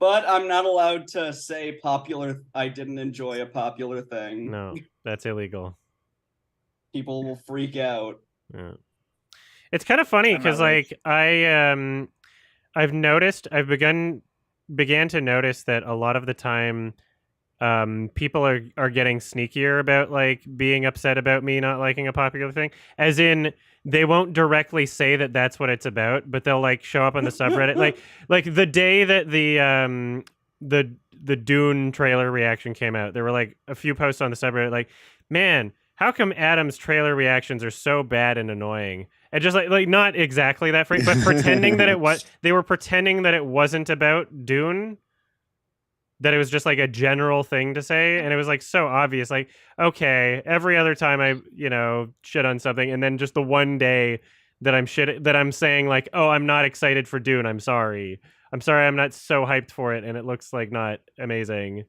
But I'm not allowed to say I didn't enjoy a popular thing. No, that's illegal. People will freak out. Yeah. It's kind of funny because like I've began to notice that a lot of the time people are getting sneakier about like being upset about me not liking a popular thing, as in they won't directly say that that's what it's about, but they'll like show up on the subreddit like the day that the Dune trailer reaction came out, there were like a few posts on the subreddit like, man, how come Adam's trailer reactions are so bad and annoying? And just like not exactly that freak, but pretending that it was, they were pretending that it wasn't about Dune, that it was just like a general thing to say, and it was like so obvious. Like, okay, every other time I, shit on something, and then just the one day that I'm saying like, oh, I'm not excited for Dune. I'm sorry, I'm not so hyped for it, and it looks like not amazing.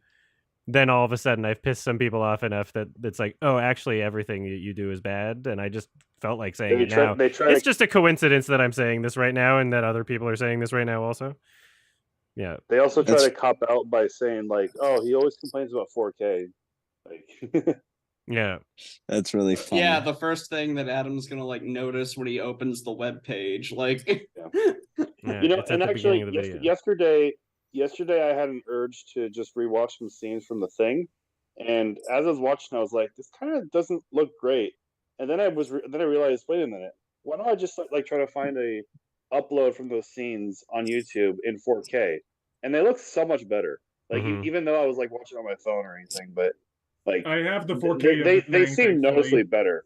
Then all of a sudden I've pissed some people off enough that it's like, oh, actually everything you do is bad, and I just felt like saying it now. It's just a coincidence that I'm saying this right now, and that other people are saying this right now also. Yeah. They also try to cop out by saying like, "Oh, he always complains about 4K." Like, yeah, that's really funny. Yeah, the first thing that Adam's gonna like notice when he opens the web page, like, yeah. And actually, yesterday I had an urge to just rewatch some scenes from The Thing, and as I was watching, I was like, "This kind of doesn't look great." And then I realized, wait a minute, why don't I just like try to find a upload from those scenes on YouTube in 4K, and they look so much better. Like even though I was like watching on my phone or anything, but like I have the 4K. They seem noticeably better,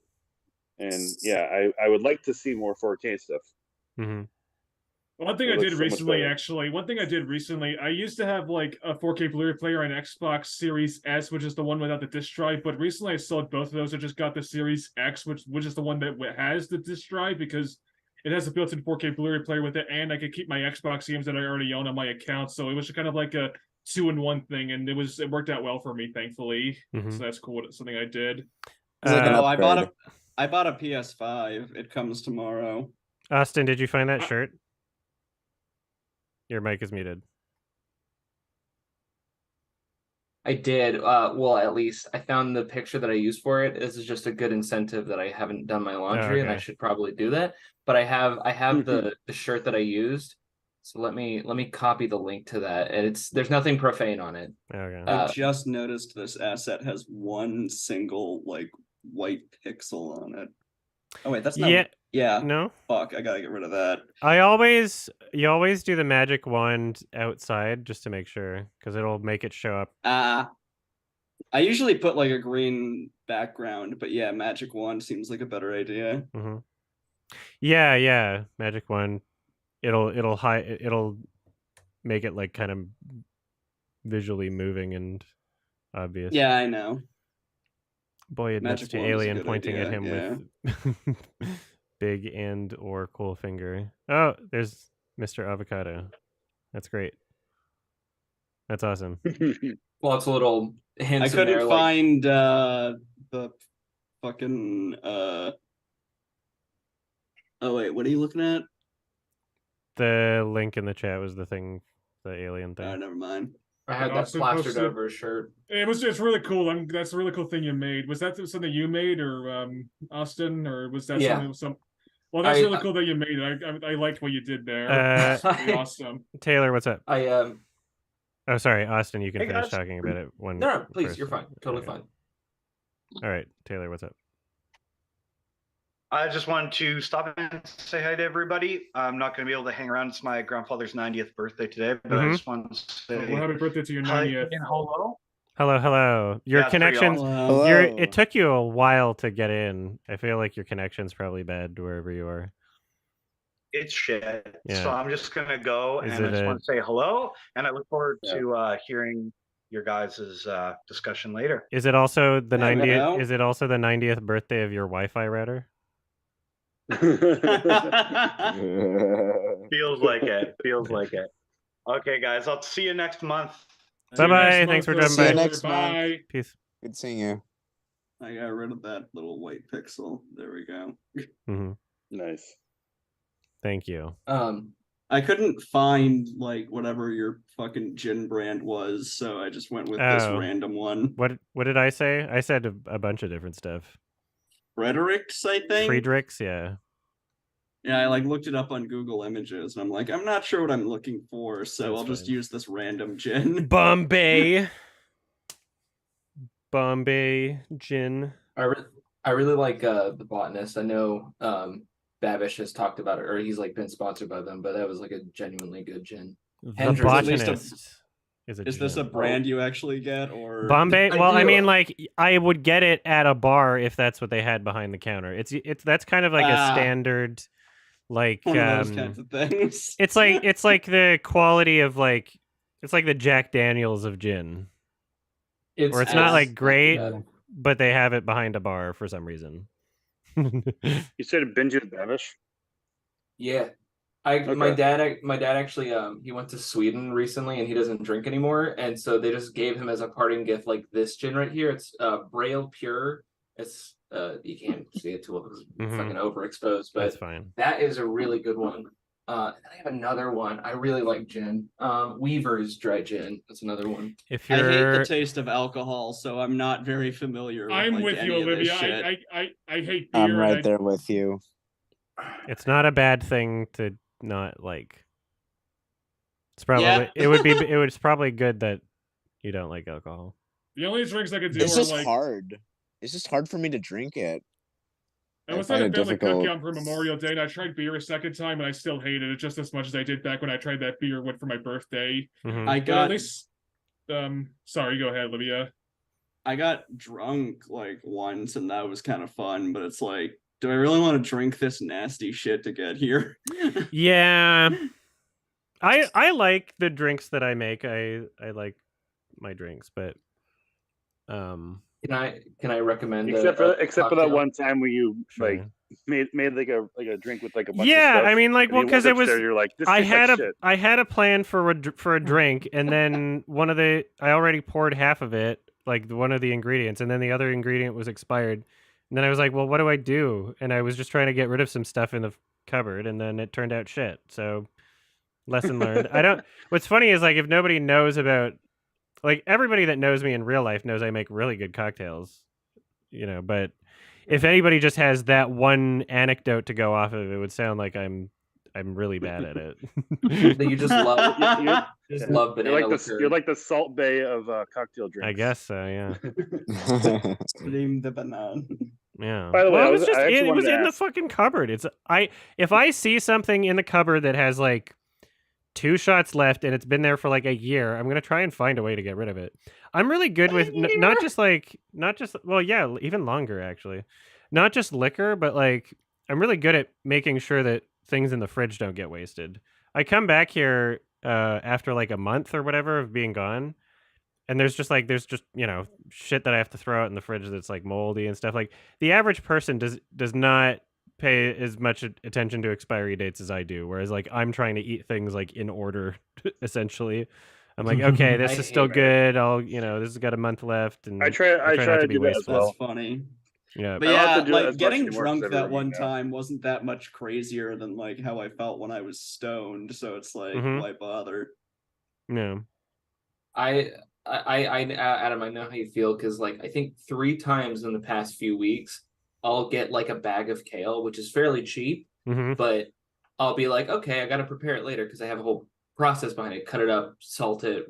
and yeah, I would like to see more 4K stuff. Mm-hmm. One thing I did recently, I used to have like a 4K Blu-ray player on Xbox Series S, which is the one without the disc drive. But recently, I sold both of those. I just got the Series X, which is the one that has the disc drive, because it has a built-in 4K Blu-ray player with it, and I could keep my Xbox games that I already own on my account. So it was kind of like a 2-in-1 thing, and it worked out well for me, thankfully. So that's cool. It's something I did. I bought a PS5. It comes tomorrow. Austin, did you find that shirt? Your mic is muted. I did. Well, at least I found the picture that I used for it. This is just a good incentive that I haven't done my laundry, and I should probably do that. But I have the shirt that I used. So let me copy the link to that. And there's nothing profane on it. Okay. I just noticed this asset has one single like white pixel on it. Oh wait, that's not. Yeah. No. Fuck, I gotta get rid of that. You always do the magic wand outside just to make sure, because it'll make it show up. I usually put like a green background, but yeah, magic wand seems like a better idea. Mm-hmm. Yeah, magic wand. It'll make it like kind of visually moving and obvious. Yeah, I know. Boy admits to alien pointing at him with big and or cool finger. Oh, there's Mr. Avocado. That's great. That's awesome. Well, it's a little hints. I couldn't find the fucking oh wait, what are you looking at? The link in the chat was the thing, the alien thing. Oh, never mind. I had that plastered over his shirt. It's really cool. That's a really cool thing you made. Was that something you made, or Austin, or was that something? Well, that's really cool that you made it. I liked what you did there. That's really awesome. Taylor, what's up? Oh, sorry, Austin. You can finish talking about it. No, please. You're fine. Totally fine. All right, Taylor, what's up? I just wanted to stop and say hi to everybody. I'm not going to be able to hang around. It's my grandfather's 90th birthday today, but I just wanted to say happy birthday to your 90th. And hello. Hello. Your connections. It took you a while to get in. I feel like your connection's probably bad wherever you are. it's shit. Yeah. So I'm just gonna go, Is and I it just a- want to say hello, and I look forward Yeah. to hearing your guys' discussion later. Is it also the Yeah, 90th? hello. Is it also the 90th birthday of your Wi-Fi router? Feels like it. Feels like it. Okay, guys, I'll see you next month. Bye See you next bye. month, Thanks for Phil dropping See you by. Taylor. next month. Bye. Peace. Good seeing you. I got rid of that little white pixel. There we go. Hmm. Nice. Thank you. I couldn't find like whatever your fucking gin brand was, so I just went with this Oh. random one. What did I say? I said a bunch of different stuff. Fredericks, I think. Friedrichs, yeah. Yeah, I like looked it up on Google Images, and I'm like, I'm not sure what I'm looking for, so That's I'll just fine. use this random gin. Bombay. Bombay gin. I really like the Botanist. I know Babish has talked about it, or he's like been sponsored by them, but that was like a genuinely good gin. The Hendrix, at least Botanist is a Is this a gin. brand you actually get, or Bombay? I Well, I do. mean, like I would get it at a bar if that's what they had behind the counter. It's that's kind of like a standard, like one of those kinds of things? it's like the quality of like it's like the Jack Daniels of gin, or it's not like great, but they have it behind a bar for some reason. You said binge with Babish? Yeah. Okay. My dad actually he went to Sweden recently and he doesn't drink anymore, and so they just gave him as a parting gift like this gin right here. It's Braille Pure. It's you can't see it too well because it's fucking overexposed, but That's fine. that is a really good one. And I have another one. I really like gin. Weaver's dry gin. That's another one. If I hate you're the taste of alcohol, so I'm not very familiar with I'm like, with you, any of this Olivia. shit. I hate beer. I'm and right there with you. it's not a bad thing to not like. It's probably Yeah. it was probably good that you don't like alcohol. The only drinks I could do It's are just like hard. It's just hard for me to drink it. I was find at a it family difficult. cookout for Memorial Day, and I tried beer a second time, and I still hated it just as much as I did back when I tried that beer for my birthday. Mhm. I But at got least, sorry, go ahead, Olivia. I got drunk like once, and that was kind of fun. But it's like, do I really want to drink this nasty shit to get here? Yeah. I like the drinks that I make. I like my drinks, but Can I recommend Except for that cocktail? one time where you sure. like made like a drink with like a bunch Yeah, of stuff. I mean, like, and well, you because walk it was upstairs, you're like, this I tastes had like a shit. I had a plan for a drink, and then I already poured half of it, like one of the ingredients, and then the other ingredient was expired, and then I was like, well, what do I do? And I was just trying to get rid of some stuff in the cupboard, and then it turned out shit. So, lesson learned. I don't. What's funny is like if nobody knows about, like everybody that knows me in real life knows I make really good cocktails, but. If anybody just has that one anecdote to go off of, it would sound like I'm really bad at it. That you just love love banana liquor. You're like the Salt Bay of cocktail drinks. I guess so, yeah. Name the banana. Yeah. By the way, well, I it was was- just I actually it was wanted to in the ask- fucking cupboard. If I see something in the cupboard that has like 2 shots left and it's been there for like a year, I'm gonna try and find a way to get rid of it. I'm really good with not just well, yeah, even longer actually. Not just liquor, but like I'm really good at making sure that things in the fridge don't get wasted. I come back here after like a month or whatever of being gone, and there's just shit that I have to throw out in the fridge that's like moldy and stuff. Like the average person does not pay as much attention to expiry dates as I do, whereas like I'm trying to eat things like in order essentially. I'm like, okay, this is still good. I'll this has got a month left, and I try not to be do that as wasteful. well. That's funny. Yeah, But I don't have yeah, to do it as like much getting anymore drunk 'cause I that really one know. time wasn't that much crazier than like how I felt when I was stoned. So it's like, why bother? No. Adam, I know how you feel because like I think 3 times in the past few weeks I'll get like a bag of kale, which is fairly cheap, but I'll be like, okay, I got to prepare it later because I have a whole process behind it. Cut it up, salt it,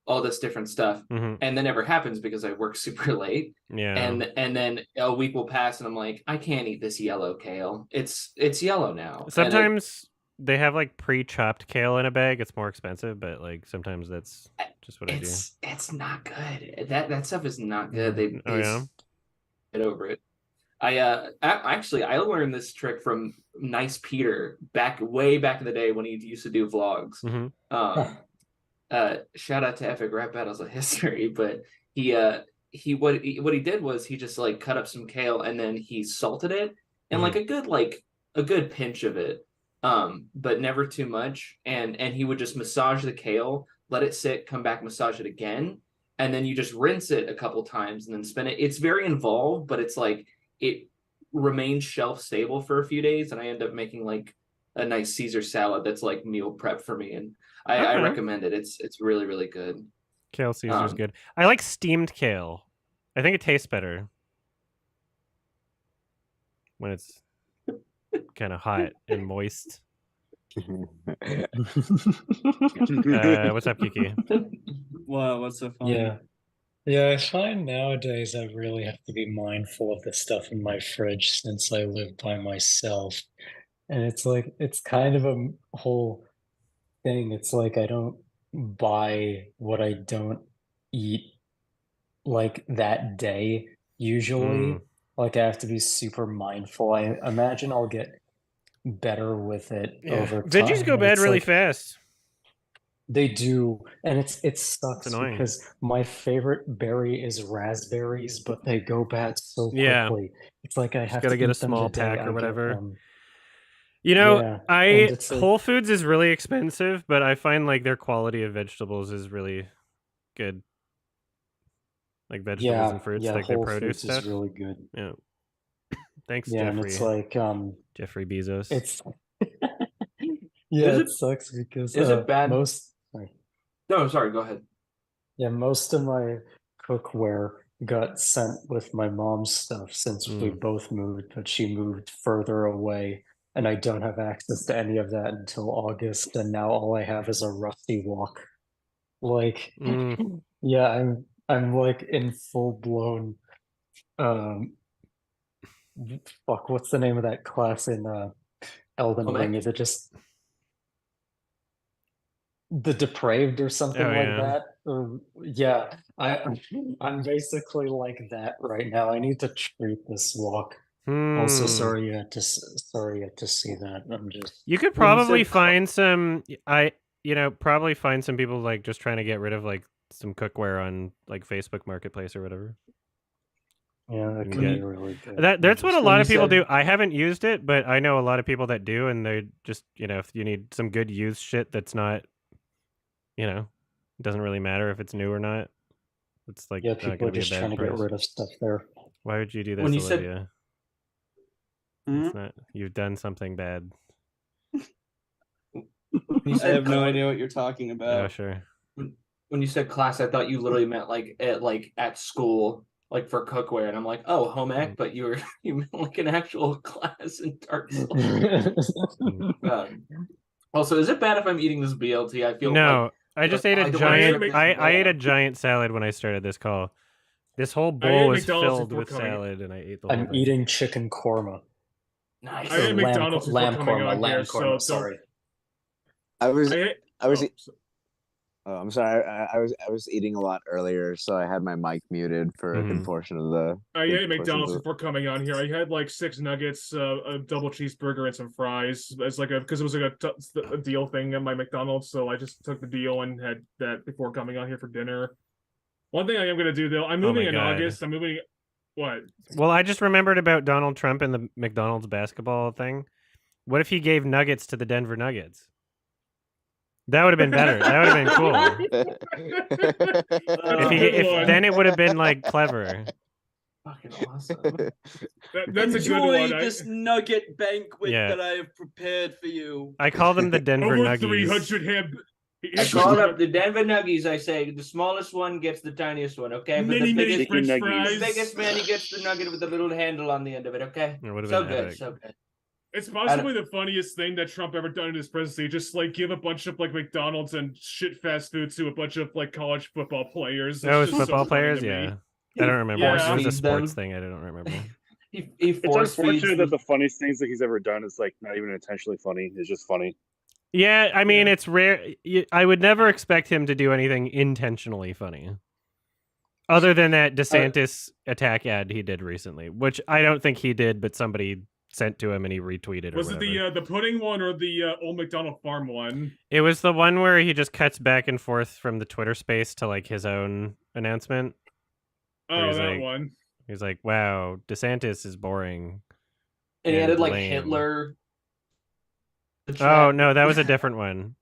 all this different stuff, and that never happens because I work super late. Yeah, and then a week will pass, and I'm like, I can't eat this yellow kale. It's yellow now. Sometimes they have like pre-chopped kale in a bag. It's more expensive, but like sometimes that's just what I do. It's not good. That stuff is not good. They yeah. get over it. Actually I learned this trick from Nice Peter way back in the day when he used to do vlogs. Shout out to Epic Rap Battles of History, but what he did was he just like cut up some kale and then he salted it and like a good pinch of it, but never too much, and he would just massage the kale, let it sit, come back, massage it again, and then you just rinse it a couple times and then spin it. It's very involved, but it's like it remains shelf stable for a few days, and I end up making like a nice Caesar salad that's like meal prep for me, and I recommend it. It's really, really good. Kale Caesar's good. I like steamed kale. I think it tastes better when it's kind of hot and moist. What's up, Kiki? Wow, what's so funny? Yeah, I find nowadays I really have to be mindful of the stuff in my fridge since I live by myself. And it's like, it's kind of a whole thing. It's like I don't buy what I don't eat like that day usually. Like I have to be super mindful. I imagine I'll get better with it over time. Veggies go bad really fast. They do, and it sucks because my favorite berry is raspberries, but they go bad so quickly. It's like I have to get a small pack or whatever. You know, Whole Foods is really expensive, but I find like their quality of vegetables is really good. Like vegetables and fruits, like their produce stuff is really good. Yeah. Thanks, Jeffrey. And it's like Jeffrey Bezos. It's it sucks because is it bad? No, sorry, go ahead. Yeah, most of my cookware got sent with my mom's stuff since we both moved, but she moved further away, and I don't have access to any of that until August, and now all I have is a rusty wok. Like, yeah, I'm like in full blown fuck, what's the name of that class in Elden Ring? Is it just the depraved or something that? Or I'm basically like that right now. I need to treat this walk. Also, sorry you had to see that. I'm just. You could probably find some. Probably find some people like just trying to get rid of like some cookware on like Facebook Marketplace or whatever. Yeah, that could be really good. That's what a lot of people do. I haven't used it, but I know a lot of people that do, and they just if you need some good used shit that's not. It doesn't really matter if it's new or not. It's like people are just trying to get rid of stuff there. Why would you do this, Olivia? It's not. You've done something bad. I have no idea what you're talking about. Oh, sure. When you said class, I thought you literally meant like at school, like for cookware, and I'm like, oh, home ec, but you meant like an actual class in Dark Souls. Also, is it bad if I'm eating this BLT? I feel no. I just ate a giant. I ate a giant salad when I started this call. This whole bowl was filled with salad, and I ate the whole thing. I'm eating chicken korma. Nice. I ate McDonald's lamb korma. Lamb korma. Sorry. I'm sorry. I was eating a lot earlier, so I had my mic muted for a good portion of the. I ate McDonald's before coming on here. I had like 6 nuggets, a double cheeseburger, and some fries. It's like because it was like a deal thing at my McDonald's, so I just took the deal and had that before coming on here for dinner. One thing I am gonna do though, I'm moving in August. I'm moving. What? Well, I just remembered about Donald Trump and the McDonald's basketball thing. What if he gave nuggets to the Denver Nuggets? That would have been better. That would have been cool. Then it would have been like clever. Fucking awesome. That's a good one. This nugget banquet that I have prepared for you. I call them the Denver Nuggets. 300 I call up the Denver Nuggies. I say the smallest one gets the tiniest one, okay? But the biggest man, he gets the nugget with the little handle on the end of it, okay? So good. It's possibly the funniest thing that Trump ever done in his presidency. Just like give a bunch of like McDonald's and shit fast food to a bunch of like college football players. Oh, it's football players? Yeah. I don't remember. Yeah. It was a sports thing. I don't remember. It's unfortunate that the funniest things that he's ever done is like not even intentionally funny. It's just funny. Yeah, I mean, it's rare. I would never expect him to do anything intentionally funny. Other than that DeSantis attack ad he did recently, which I don't think he did, but somebody sent to him and he retweeted. Was it the pudding one or the Old McDonald Farm one? It was the one where he just cuts back and forth from the Twitter space to like his own announcement. Oh, that like, one. He's like, "Wow, DeSantis is boring." And he added like lame. Hitler. Oh no, that was a different one.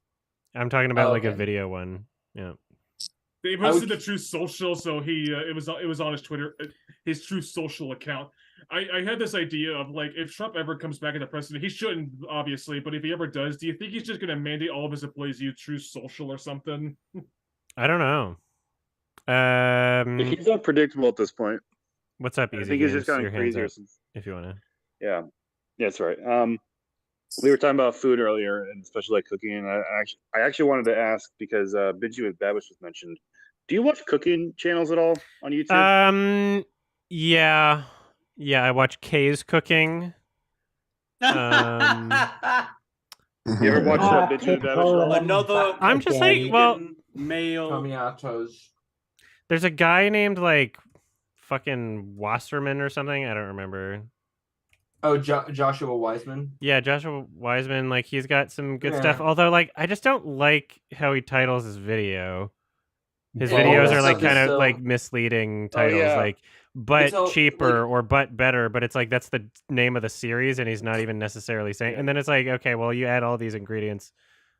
I'm talking about like a okay. video one. Yeah. He posted the True Social, so he it was on his Twitter, his True Social account. I had this idea of like, if Trump ever comes back into president, he shouldn't obviously, but if he ever does, do you think he's just going to mandate all of his employees use True Social or something? I don't know. He's unpredictable at this point. What's up, Easy I think Games? he's just gotten crazier since. If you want to. Yeah, that's right. We were talking about food earlier, and especially like cooking. And I actually wanted to ask because Binging with Babish was mentioned. Do you watch cooking channels at all on YouTube? Yeah, I watch Kay's Cooking. You ever watch Binging with Babish? Another. I'm just like, well, male. Tomiatos. There's a guy named like fucking Wasserman or something. I don't remember. Oh, Joshua Wiseman. Yeah, Joshua Wiseman. Like he's got some good stuff. Although, like, I just don't like how he titles his video. His videos are like kind of like misleading titles, like "but cheaper" or "but better," but it's like that's the name of the series, and he's not even necessarily saying. And then it's like, okay, well, you add all these ingredients,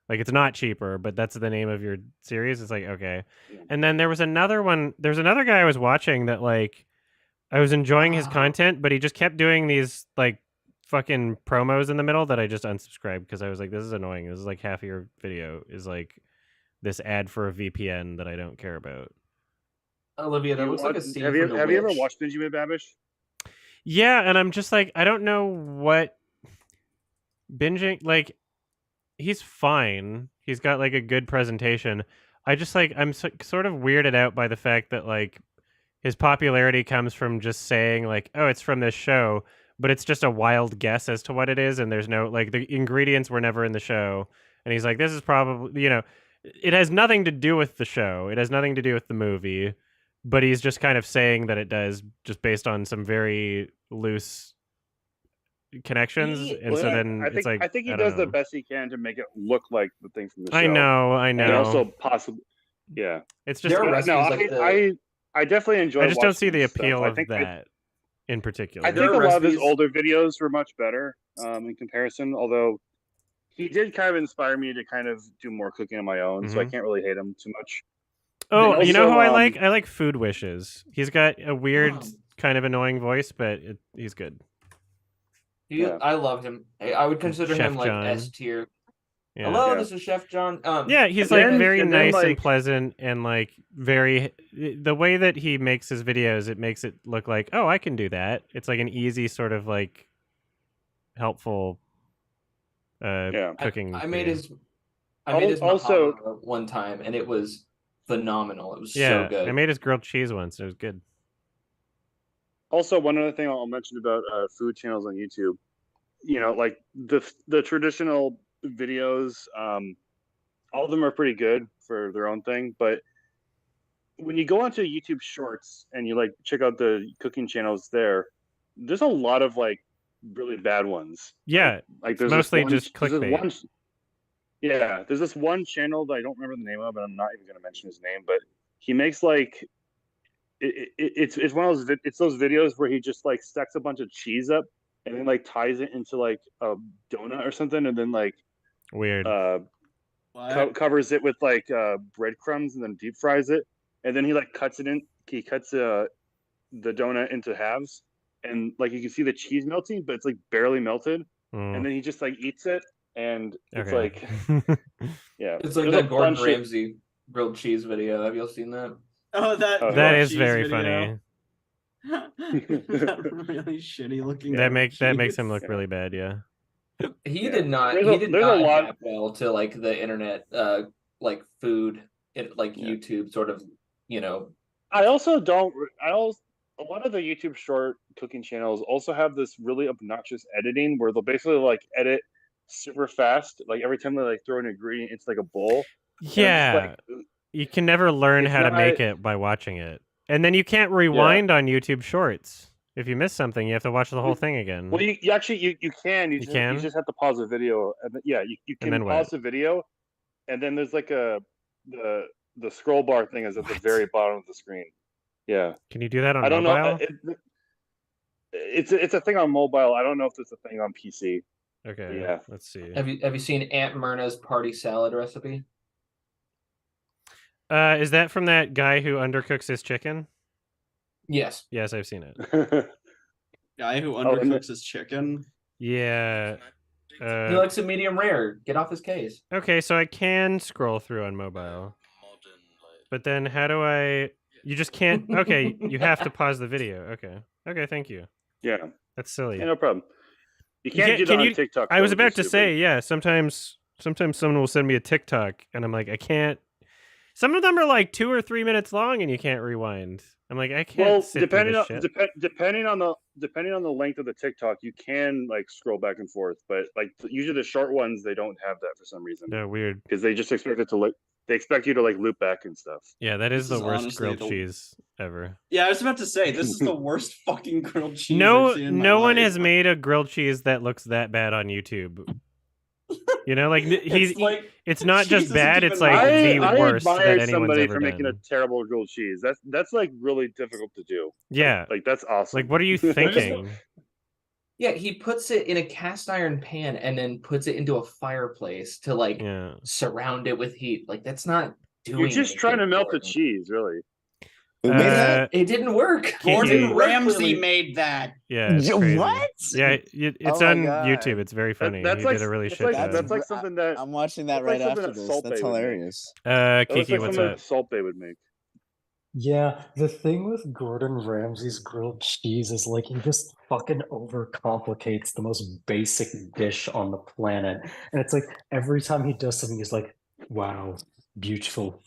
like it's not cheaper, but that's the name of your series. It's like okay. And then there was another one. There's another guy I was watching that like I was enjoying his content, but he just kept doing these like fucking promos in the middle that I just unsubscribed because I was like, this is annoying. This is like half of your video is like this ad for a VPN that I don't care about. Olivia, that looks like a scene have you ever watched Binging with Babish? Yeah, and I'm just like, I don't know what binging, like, he's fine. He's got like a good presentation. I just like, I'm sort of weirded out by the fact that like his popularity comes from just saying like, oh, it's from this show, but it's just a wild guess as to what it is. And there's no, like the ingredients were never in the show. And he's like, this is probably, you know, it has nothing to do with the show. It has nothing to do with the movie, but he's just kind of saying that it does just based on some very loose connections. And so then it's like, I think he does the best he can to make it look like the thing from the show. I know. And also possibly, yeah. It's just, I definitely enjoy. I just don't see the appeal of that in particular. I think a lot of his older videos were much better in comparison, although he did kind of inspire me to kind of do more cooking on my own, so I can't really hate him too much. Oh, you know who I like? I like Food Wishes. He's got a weird, kind of annoying voice, but he's good. I loved him. I would consider Chef him like John. S tier. Yeah. Hello, this is Chef John. Yeah, he's like very nice and pleasant, and like very. The way that he makes his videos, it makes it look like, oh, I can do that. It's like an easy sort of like helpful cooking. I made his also one time, and it was phenomenal. It was so good. I made his grilled cheese once. It was good. Also, one other thing I'll mention about food channels on YouTube, you know, like the traditional videos, all of them are pretty good for their own thing, but when you go onto YouTube Shorts and you like check out the cooking channels there's a lot of like really bad ones. Yeah, like there's mostly just clickbait. There's this one channel that I don't remember the name of, and I'm not even going to mention his name, but he makes like it's one of those it's those videos where he just like stacks a bunch of cheese up and then like ties it into like a donut or something, and then like weird covers it with like breadcrumbs and then deep fries it, and then he like cuts the donut into halves, and like you can see the cheese melting, but it's like barely melted, and then he just like eats it, and it's like it's like that Gordon Ramsay grilled cheese video. Have y'all seen that? Oh, that is very funny. That really shitty looking. That makes him look really bad. Yeah. He did not adapt well to like the internet, like food, YouTube sort of, you know. A lot of the YouTube short cooking channels also have this really obnoxious editing where they'll basically like edit super fast. Like every time they like throw an ingredient, it's like a bowl. Yeah. You can never learn how to make it by watching it. And then you can't rewind on YouTube Shorts. If you miss something, you have to watch the whole thing again. Well, you actually you can. You just have to pause the video. And you can pause the video, and then there's like the scroll bar thing is at the very bottom of the screen. Yeah. Can you do that on I don't mobile? know. It's a thing on mobile. I don't know if it's a thing on PC. Okay. Yeah. Let's see. Have you seen Aunt Myrna's party salad recipe? Is that from that guy who undercooks his chicken? Yes. Yes, I've seen it. Guy who undercooks his chicken. Yeah. He likes it medium rare. Get off his case. Okay, so I can scroll through on mobile. But then how do I... You just can't... Okay, you have to pause the video. Okay. Okay, thank you. Yeah. That's silly. Yeah, no problem. You can't do that on TikTok. I was about to say, yeah, sometimes someone will send me a TikTok, and I'm like, I can't... Some of them are like 2 or 3 minutes long, and you can't rewind. I'm like, I can't sit through this shit. Depending on the length of the TikTok, you can like scroll back and forth, but like usually the short ones they don't have that for some reason. Yeah, weird. Because they just expect it to they expect you to like loop back and stuff. Yeah, that is the worst grilled cheese ever. Yeah, I was about to say this is the worst fucking grilled cheese. No, I've seen in my no one life. has made a grilled cheese that looks that bad on YouTube. You know, like it's not just bad; it's like the worst that anyone's somebody ever for done. making a terrible grilled cheese. That's like really difficult to do. Yeah, like that's awesome. Like, what are you thinking? Yeah, he puts it in a cast iron pan and then puts it into a fireplace to like surround it with heat. Like that's not doing. You're just trying to melt the cheese, really. It didn't work. Gordon Ramsay made that. Yeah. It's crazy. What? Yeah, it's on YouTube. It's very funny. He did a really shit job. That's like something that I'm watching that right after this. That's hilarious. Kiki, what's up? Salt Bay would make. Yeah, the thing with Gordon Ramsay's grilled cheese is like he just fucking overcomplicates the most basic dish on the planet. And it's like every time he does something, he's like, wow, beautiful.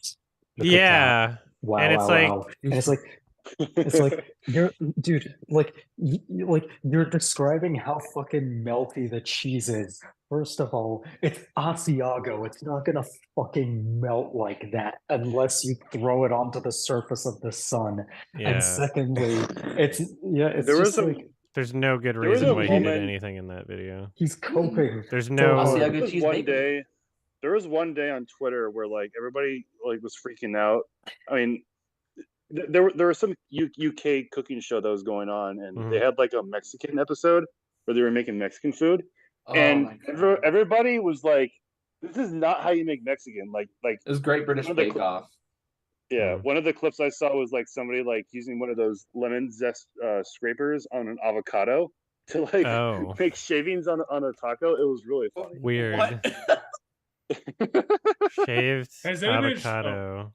Look at that. Wow, and it's wow, like, wow. And it's like you're, dude, like you're describing how fucking melty the cheese is. First of all, it's Asiago. It's not gonna fucking melt like that unless you throw it onto the surface of the sun. Yeah. And secondly, it's there's no good reason why he did anything in that video. He's coping. There's no. There was one day on Twitter where like everybody like was freaking out. I mean, there was some UK cooking show that was going on, and they had like a Mexican episode where they were making Mexican food, and everybody was like, "This is not how you make Mexican." Like it was Great British Bake Off. Yeah, one of the clips I saw was like somebody like using one of those lemon zest scrapers on an avocado to like make shavings on a taco. It was really funny. Weird. Shaved avocado.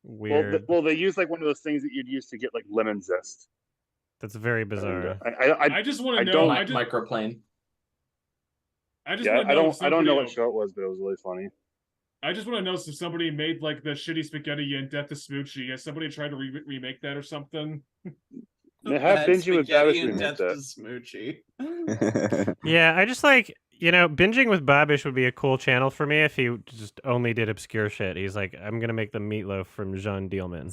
Weird. Well, they use like one of those things that you'd use to get like lemon zest. That's very bizarre. I just want to know. Microplane. I don't know what show it was, but it was really funny. I just want to know if somebody made like the shitty spaghetti and Death to Smoochie. Has somebody tried to remake that or something? They have Binging with Babish and remake Death to that. Smoochie. Yeah, I just like, Binging with Babish would be a cool channel for me if he just only did obscure shit. He's like, I'm gonna make the meatloaf from Jean Dielman.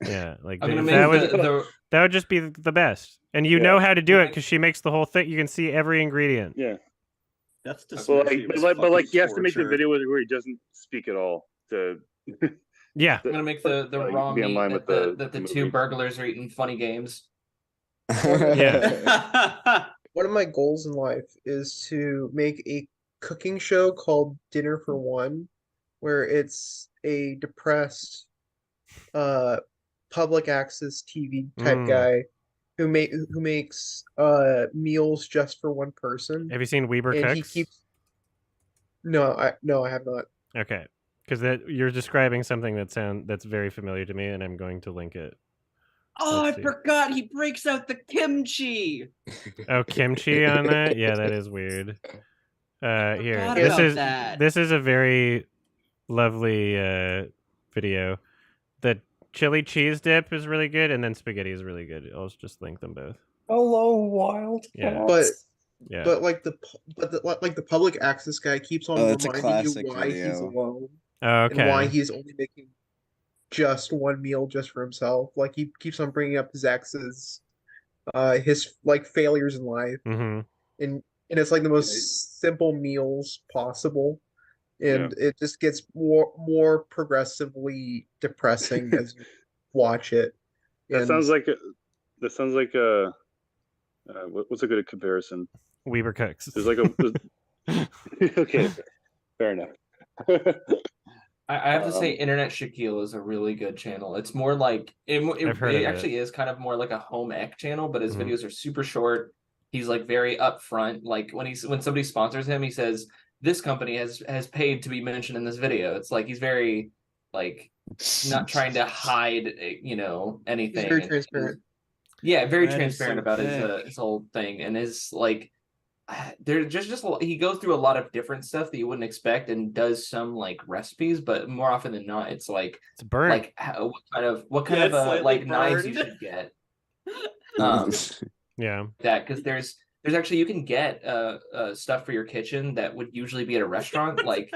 Yeah, like that would just be the best. And you know how to do it because she makes the whole thing. You can see every ingredient. Yeah. That's the but like he has to make the video where he doesn't speak at all to. Yeah, I'm gonna make the raw be in meat line that with the two burglars are eating funny games. Yeah. One of my goals in life is to make a cooking show called Dinner for One, where it's a depressed, public access TV type guy who makes meals just for one person. Have you seen Weber And Cooks? he keeps. No, I have not. Okay, because you're describing something that's very familiar to me, and I'm going to link it. Oh, I forgot. He breaks out the kimchi. Oh, kimchi on that? Yeah, that is weird. Here, this is a very lovely video. The chili cheese dip is really good, and then spaghetti is really good. I'll just link them both. Hello, wild. Yeah. But like the public access guy keeps on reminding you why he's alone. Oh, okay. And why he's only making. just one meal just for himself. Like he keeps on bringing up his exes, his like failures in life, Mm-hmm. and it's like the most simple meals possible, and it just gets more progressively depressing as you watch it. That And sounds like what's a good comparison? Weber Cooks. There's like a okay, fair enough. I have to say, Internet Shaquille is a really good channel. It's more like it actually is kind of more like a home ec channel, but his videos are super short. He's like very upfront. Like when somebody sponsors him, he says this company has paid to be mentioned in this video. It's like he's very like not trying to hide anything. He's very transparent. Yeah, very transparent about his whole thing, and his like there's just he goes through a lot of different stuff that you wouldn't expect, and does some like recipes, but more often than not, it's like it's burnt. Like what kind of like knives you should get. Yeah, that because there's actually you can get stuff for your kitchen that would usually be at a restaurant like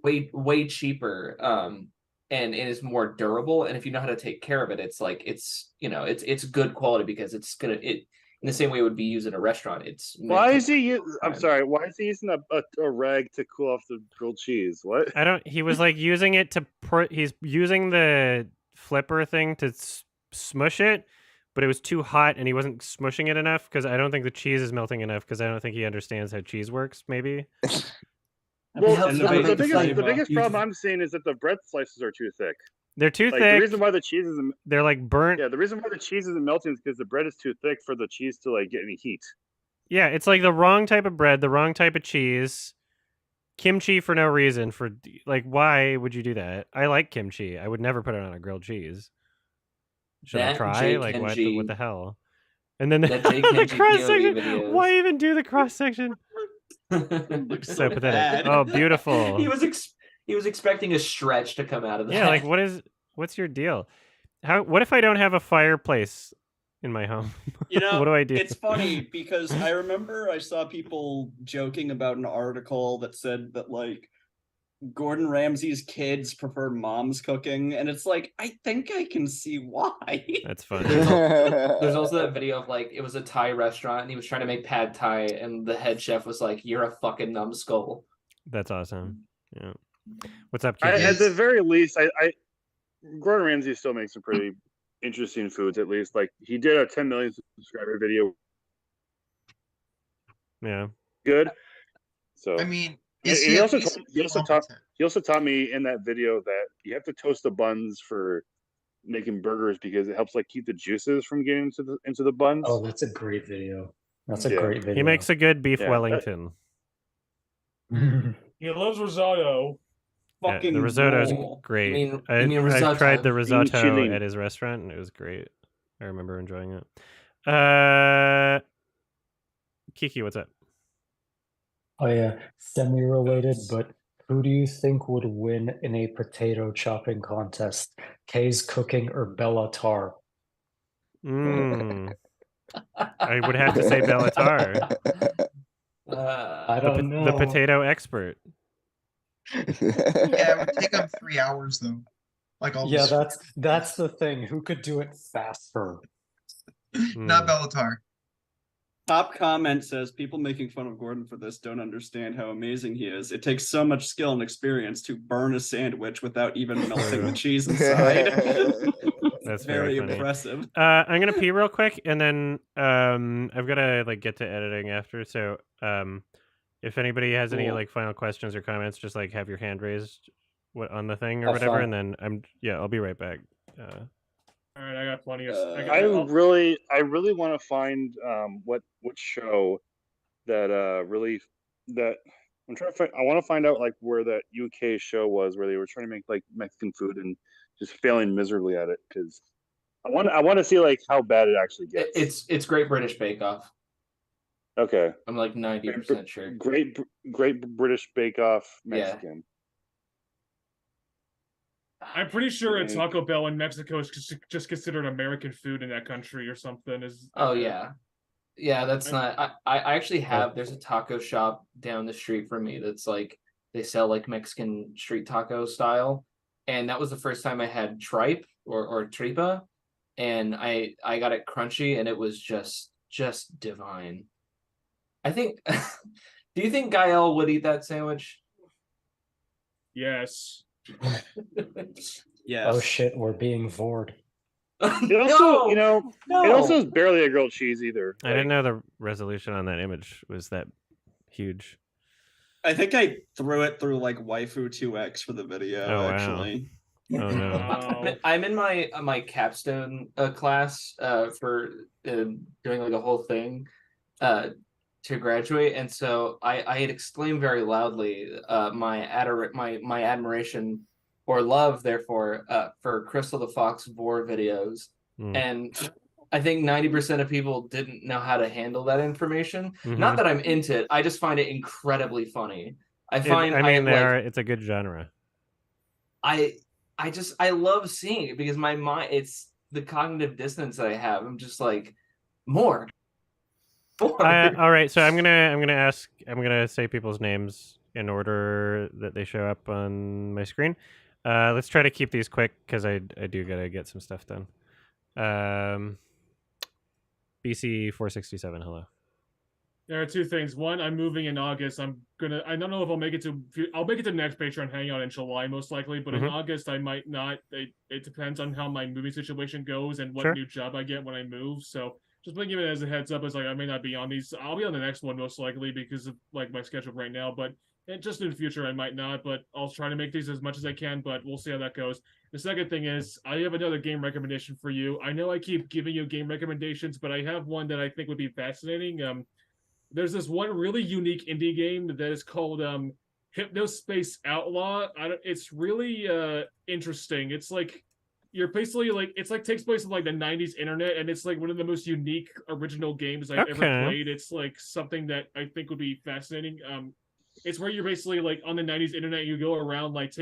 way cheaper. And it is more durable, and if you know how to take care of it, it's like it's good quality because it's gonna in the same way it would be used in a restaurant. Why is he? I'm sorry. Why is he using a rag to cool off the grilled cheese? What? I don't. He was like using it to. He's using the flipper thing to smush it, but it was too hot, and he wasn't smushing it enough because I don't think the cheese is melting enough because I don't think he understands how cheese works. Maybe. Well, the biggest problem I'm seeing is that the bread slices are too thick. They're too thick. The reason why the cheese isn't they're like burnt. Yeah, the reason why the cheese isn't melting is because the bread is too thick for the cheese to like get any heat. Yeah, it's like the wrong type of bread, the wrong type of cheese. Kimchi for no reason. For like, why would you do that? I like kimchi. I would never put it on a grilled cheese. Should I try? Like, what the hell? And then the cross section. Why even do the cross section? Looks so pathetic. Bad. Oh, beautiful. He was expecting a stretch to come out of that. Yeah, like what's your deal? What if I don't have a fireplace in my home? What do I do? It's funny because I remember I saw people joking about an article that said that like Gordon Ramsay's kids prefer mom's cooking, and it's like I think I can see why. That's funny. There's also that video of like it was a Thai restaurant and he was trying to make pad Thai, and the head chef was like, "You're a fucking numbskull." That's awesome. Yeah. What's up, at the very least, I Gordon Ramsay still makes some pretty interesting foods. At least, like he did a 10 million subscriber video. Yeah. Good. So I mean. He also taught me in that video that you have to toast the buns for making burgers because it helps like keep the juices from getting into the buns. Oh, that's a great video. That's a great video. He makes a good beef Wellington. He loves risotto. The risotto's great. You mean risotto? I've tried the risotto at his restaurant and it was great. I remember enjoying it. Kiki, what's up? Oh yeah, semi-related, but who do you think would win in a potato chopping contest? Kay's Cooking or Bella Tar? I would have to say Bella Tar. I don't know. The potato expert. Yeah, it would take them 3 hours though. Like all. Yeah, that's the thing. Who could do it faster? Not Bellatar. Top comment says, people making fun of Gordon for this don't understand how amazing he is. It takes so much skill and experience to burn a sandwich without even melting the cheese inside. That's very funny. impressive. I'm gonna pee real quick, and then I've gotta like get to editing after. So if anybody has any like final questions or comments, just like have your hand raised on the thing or whatever, and then I'll be right back. All right, I got plenty of. I really want to find what show that I'm trying to find. I want to find out like where that UK show was where they were trying to make like Mexican food and just failing miserably at it because I want to see like how bad it actually gets. It's Great British Bake Off. Okay, I'm like 90% sure. Great British Bake Off Mexican. Yeah. I'm pretty sure a Taco Bell in Mexico is just considered American food in that country or something. Yeah, that's not. I actually have. There's a taco shop down the street from me that's like they sell like Mexican street taco style, and that was the first time I had tripe or tripa, and I got it crunchy, and it was just divine. I think. Do you think Gael would eat that sandwich? Yes. Yes. Oh shit, we're being vored. It also, you know, it also is barely a grilled cheese either. I didn't know the resolution on that image was that huge. I think I threw it through like waifu 2x for the video. Oh, wow. Actually. Oh no. I'm in my capstone class for doing like a whole thing to graduate, and so I had exclaimed very loudly my admiration or love, therefore, for Crystal the Fox Vor videos, and I think 90% of people didn't know how to handle that information. Not that I'm into it, I just find it incredibly funny. It's a good genre. I love seeing it because my mind, it's the cognitive dissonance that I have. I'm just like, more. All right, so I'm gonna say people's names in order that they show up on my screen. Let's try to keep these quick because I do gotta get some stuff done. BC 467, hello. There are two things. One, I'm moving in August. I don't know if I'll make it to. I'll make it to the next Patreon Hangout in July, most likely. But in August, I might not. It depends on how my moving situation goes and what new job I get when I move. So just giving it as a heads up, as like I may not be on these. I'll be on the next one most likely because of like my schedule right now. But just in the future, I might not. But I'll try to make these as much as I can. But we'll see how that goes. The second thing is, I have another game recommendation for you. I know I keep giving you game recommendations, but I have one that I think would be fascinating. There's this one really unique indie game that is called Hypnospace Outlaw. It's really interesting. It's like you're basically like takes place in like the 90s internet, and it's like one of the most unique original games I've ever played. It's like something that I think would be fascinating. It's where you're basically like on the 90s internet, you go around like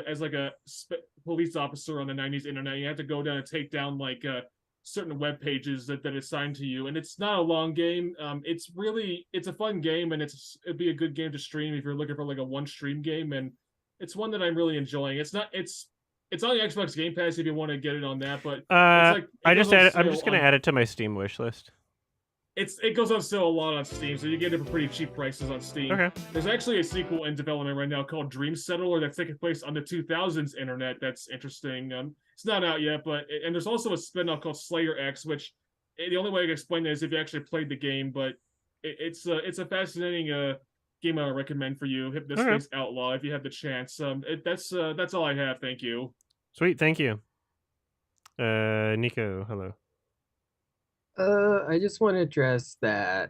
as like a police officer on the 90s internet. You have to go down and take down like certain web pages that assigned to you, and it's not a long game. It's a fun game, and it'd be a good game to stream if you're looking for like a one stream game, and it's one that I'm really enjoying. It's on the Xbox Game Pass if you want to get it on that, but I'm just gonna add it to my Steam wish list. It goes on sale a lot on Steam, so you get it for pretty cheap prices on Steam. Okay. There's actually a sequel in development right now called Dream Settler that's taking place on the 2000s internet. That's interesting. It's not out yet, and there's also a spin-off called Slayer X, which the only way I can explain that is if you actually played the game. But it's a fascinating game I would recommend for you. Hypnospace Outlaw if you have the chance. That's all I have. Thank you. Sweet, thank you. Nico, hello. I just want to address that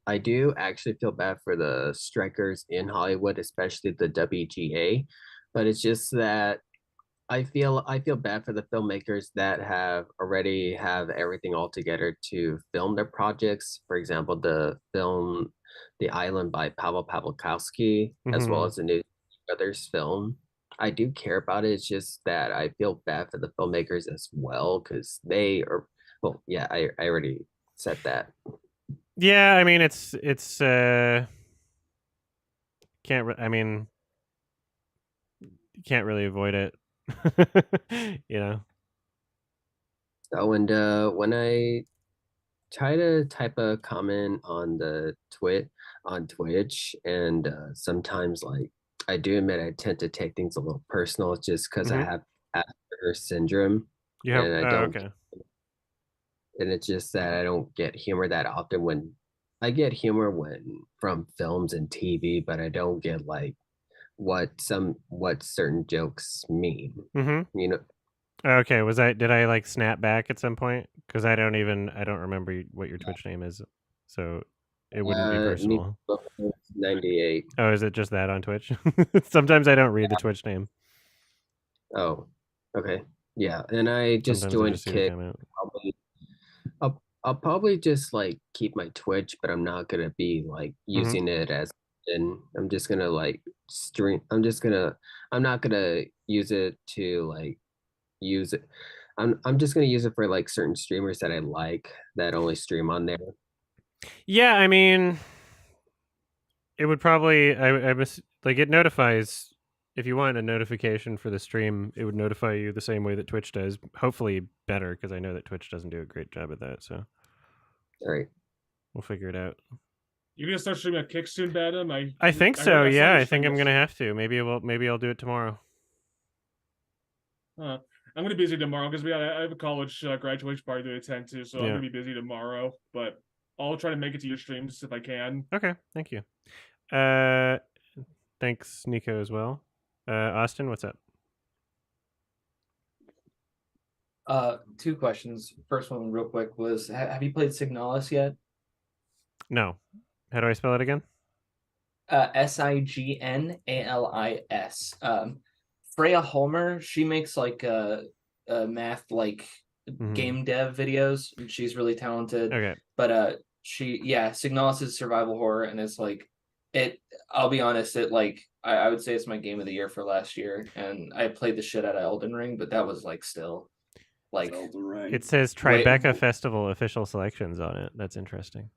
I do actually feel bad for the strikers in Hollywood, especially the WGA, but it's just that I feel bad for the filmmakers that already have everything all together to film their projects. For example, the film The Island by Pavel Pawlikowski, as well as the new Brothers film. I do care about it. It's just that I feel bad for the filmmakers as well because they are. Well, yeah, I already said that. Yeah, I mean it's you can't really avoid it. You know. Oh, and when I try to type a comment on the Twitch, and sometimes like I do admit I tend to take things a little personal just because I have Asperger's syndrome. Yeah. And I don't. Okay. And it's just that I don't get humor that often. When I get humor from films and TV, but I don't get like what certain jokes mean. You know. Okay, did I like snap back at some point? Because I don't remember what your Twitch name is, so it wouldn't be personal. 98. Oh, is it just that on Twitch? Sometimes I don't read the Twitch name. Oh, okay, yeah, and I just joined Kick. I'll probably just like keep my Twitch, but I'm not gonna be like using it as. And I'm just gonna like stream. I'm not gonna use it to like use it. I'm just gonna use it for like certain streamers that I like that only stream on there. Yeah, I mean, it would probably I like it notifies if you want a notification for the stream, it would notify you the same way that Twitch does. Hopefully better, because I know that Twitch doesn't do a great job at that. So, all right, we'll figure it out. You're gonna start streaming at Kick soon, Badam? I think so. Yeah, I think I'm gonna have to. Maybe I'll do it tomorrow. I'm gonna be busy tomorrow because I have a college graduation party to attend to, so I'm Yeah. gonna be busy tomorrow. But I'll try to make it to your streams if I can. Okay, thank you. Thanks, Nico, as well. Austin, what's up? 2 questions. First one, real quick, was have you played Signalis yet? No. How do I spell it again? Signalis. Freya Holmer, she makes like math like game dev videos, and she's really talented. Okay. But Signalis is survival horror, and it's like I'll be honest, I would say it's my game of the year for last year, and I played the shit out of Elden Ring, but that was like still like Elden Ring. It says Tribeca Festival official selections on it. That's interesting.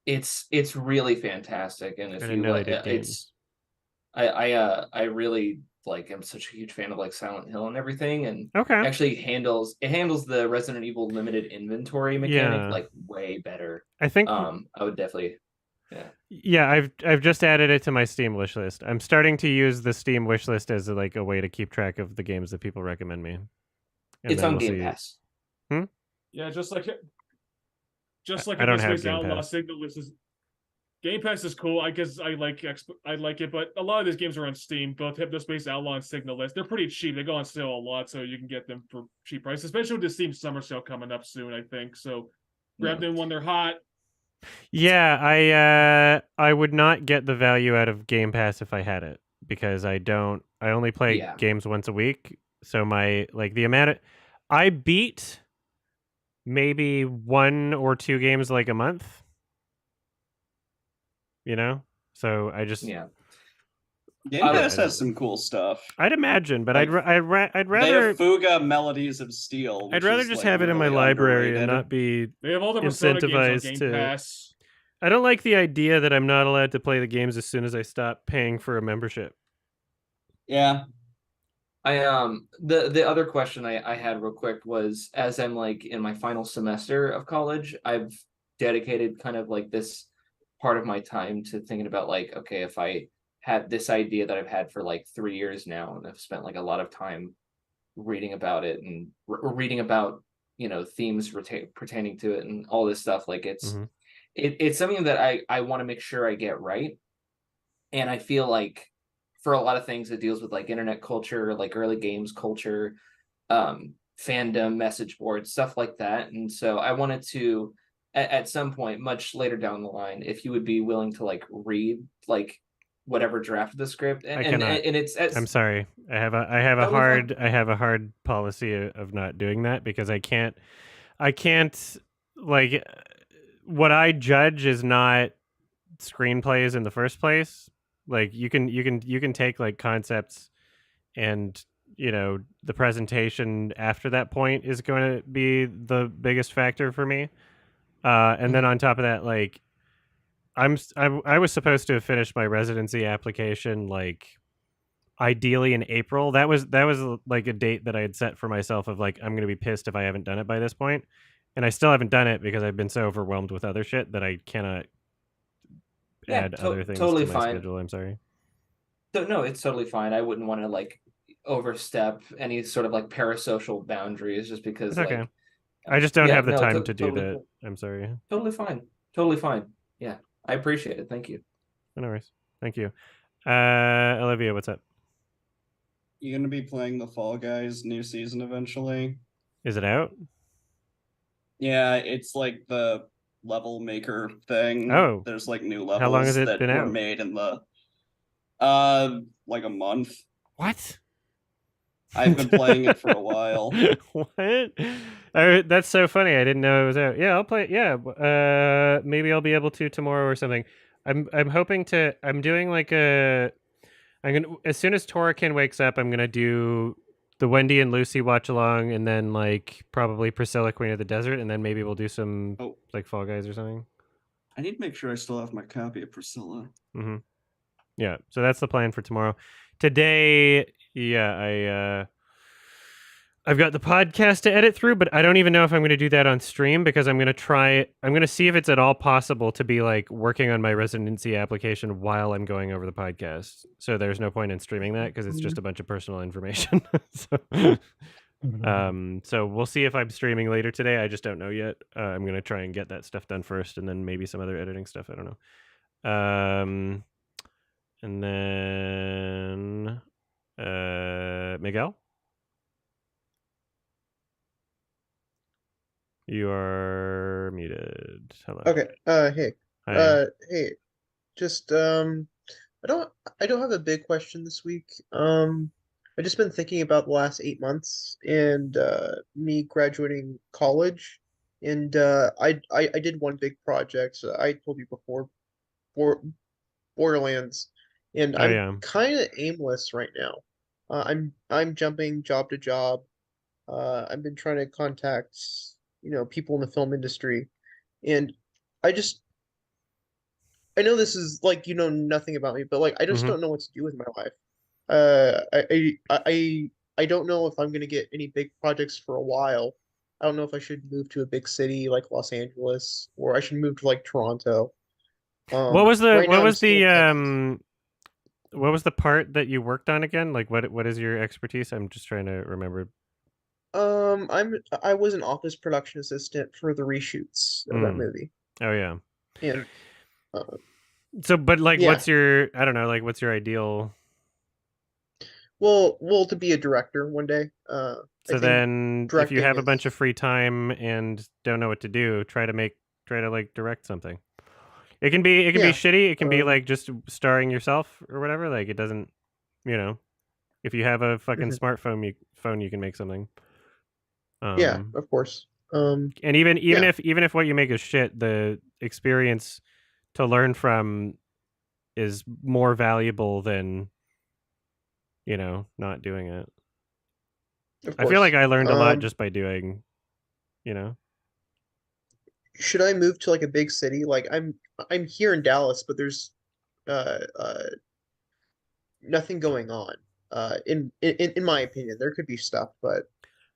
It's really fantastic, and if I didn't know they did games. I really like I'm such a huge fan of like Silent Hill and everything, and actually handles the Resident Evil limited inventory mechanic like way better. I think I would definitely I've just added it to my Steam wish list. I'm starting to use the Steam wish list as like a way to keep track of the games that people recommend me. It's on Game Pass. Yeah, just like I don't have Game Outlaw Pass. Signal List is Game Pass is cool. I guess I like it, but a lot of these games are on Steam. Both Hypnospace Outlaw and Signal List. They're pretty cheap. They go on sale a lot, so you can get them for cheap price. Especially with the Steam Summer Sale coming up soon, I think. So grab them when they're hot. Yeah, I would not get the value out of Game Pass if I had it, because I only play games once a week. So I beat maybe 1 or 2 games like a month. You know? So I just Game Pass has some cool stuff. I'd imagine, but Like, I'd They rather have Fuga Melodies of Steel. I'd which rather is, just like, have it in my really library and underrated. not be They have all the Persona games on incentivized Game to. Pass. I don't like the idea that I'm not allowed to play the games as soon as I stop paying for a membership. Yeah. The other question I had real quick was, as I'm like in my final semester of college, I've dedicated kind of like this part of my time to thinking about like, okay, if I had this idea that I've had for like 3 years now, and I've spent like a lot of time reading about it and reading about, themes pertaining to it and all this stuff. Like it's something that I want to make sure I get right. And I feel like for a lot of things, it deals with like internet culture, like early games culture, fandom, message boards, stuff like that. And so I wanted to, at some point, much later down the line, if you would be willing to like read like whatever draft of the script. I cannot. And I'm sorry. I have a hard policy of not doing that, because I can't like, what I judge is not screenplays in the first place. Like you can take like concepts, and the presentation after that point is going to be the biggest factor for me. And then on top of that, like I was supposed to have finished my residency application like ideally in April. That was like a date that I had set for myself of like, I'm going to be pissed if I haven't done it by this point. And I still haven't done it because I've been so overwhelmed with other shit that I cannot add other things totally to my fine. schedule. I'm sorry. No, it's totally fine. I wouldn't want to like overstep any sort of like parasocial boundaries just because It's okay. like I just don't have the time to do totally that. cool. I'm sorry. Totally fine. Yeah, I appreciate it. Thank you. No worries. Thank you. Olivia, what's up? You gonna be playing the Fall Guys new season eventually? Is it out? Yeah, it's like the level maker thing. Oh. There's like new levels How long has it that been were out? made in the like a month. What? I've been playing it for a while. What? That's so funny. I didn't know it was out. Yeah, I'll play it. Yeah. Maybe I'll be able to tomorrow or something. I'm hoping to. I'm doing like I'm gonna, as soon as Torakin wakes up, I'm gonna do the Wendy and Lucy watch along, and then like probably Priscilla, Queen of the Desert, and then maybe we'll do some like Fall Guys or something. I need to make sure I still have my copy of Priscilla. Mm-hmm. Yeah, so that's the plan for tomorrow. Today, yeah, I've got the podcast to edit through, but I don't even know if I'm going to do that on stream because I'm going to see if it's at all possible to be like working on my residency application while I'm going over the podcast. So there's no point in streaming that because it's just a bunch of personal information. So we'll see if I'm streaming later today. I just don't know yet. I'm going to try and get that stuff done first and then maybe some other editing stuff. I don't know. And then Miguel? You are muted. Hello. Okay. Hey. Hi. Hey. Just I don't have a big question this week. I've just been thinking about the last 8 months and me graduating college, and I did one big project. I told you before, Bor Borderlands, and Oh I'm yeah. kind of aimless right now. I'm jumping job to job. I've been trying to contact, people in the film industry, and I just I know this is like you know nothing about me, but like I just Mhm. don't know what to do with my life. I don't know if I'm gonna get any big projects for a while. I don't know if I should move to a big city like Los Angeles or I should move to like Toronto. What was Right now I'm still in Texas. what was the part that you worked on again? Like what is your expertise? I'm just trying to remember. I was an office production assistant for the reshoots of that movie. Oh yeah. And So but like yeah. what's your I don't know, like what's your ideal Well, to be a director one day. I So think then if you directing have a bunch is of free time and don't know what to do, try to like direct something. It can be yeah. shitty. It can be like just starring yourself or whatever. Like it doesn't, if you have a fucking smartphone, you can make something. Yeah, of course. And even Yeah. if what you make is shit, the experience to learn from is more valuable than not doing it. Of I feel like course. I learned a lot just by doing, Should I move to like a big city? Like I'm here in Dallas, but there's uh uh nothing going on. In my opinion, there could be stuff, but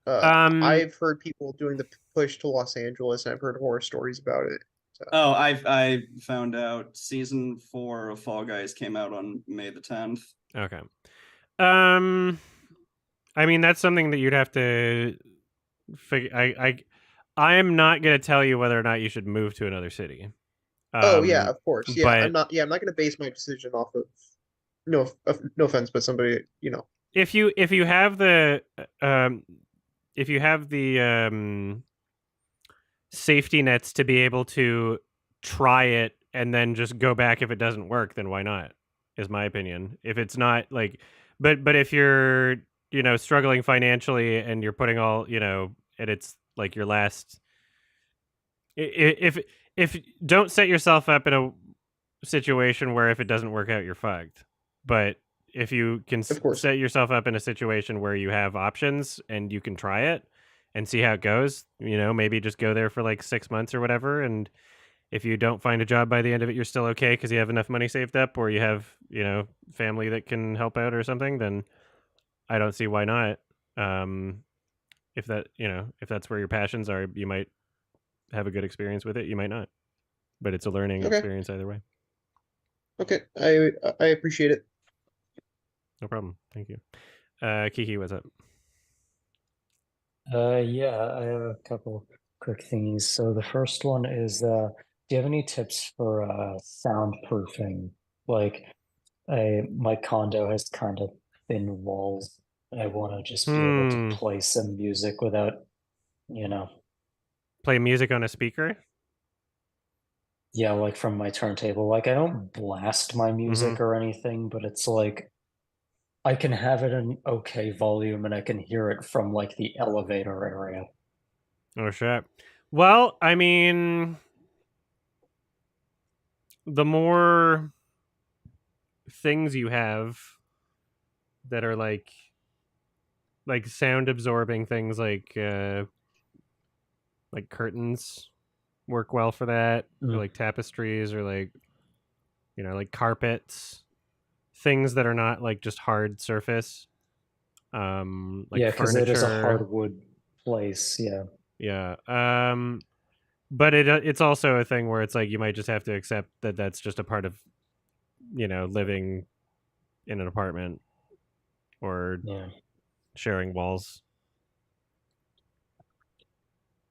I've heard people doing the push to Los Angeles, and I've heard horror stories about it. So. Oh, I found out season 4 of Fall Guys came out on May the 10th. Okay. I mean that's something that you'd have to figure. I am not going to tell you whether or not you should move to another city. Oh yeah, of course. Yeah, but I'm not. Yeah, I'm not going to base my decision off of no offense, but somebody if you have the if you have the safety nets to be able to try it and then just go back if it doesn't work, then why not? Is my opinion. If it's not like, but if you're struggling financially and you're putting all and it's like your last. If don't set yourself up in a situation where if it doesn't work out, you're fucked. But if you can set yourself up in a situation where you have options and you can try it and see how it goes, maybe just go there for like 6 months or whatever. And if you don't find a job by the end of it, you're still okay because you have enough money saved up or you have, family that can help out or something, then I don't see why not. If that's where your passions are, you might have a good experience with it. You might not, but it's a learning experience either way. Okay, I appreciate it. No problem. Thank you. Kiki, what's up? Yeah, I have a couple quick things. So the first one is, do you have any tips for soundproofing? Like, my condo has kind of thin walls. I want to just be able to play some music without, Play music on a speaker? Yeah, like from my turntable. Like I don't blast my music or anything, but it's like I can have it in okay volume and I can hear it from like the elevator area. Oh shit. Well, I mean, the more things you have that are like sound absorbing things like curtains work well for that, or like tapestries or like like carpets. things that are not like just hard surface, like yeah, because it is a furniture. hardwood place. Yeah. Yeah. But it's also a thing where it's like you might just have to accept that that's just a part of, living in an apartment or sharing walls.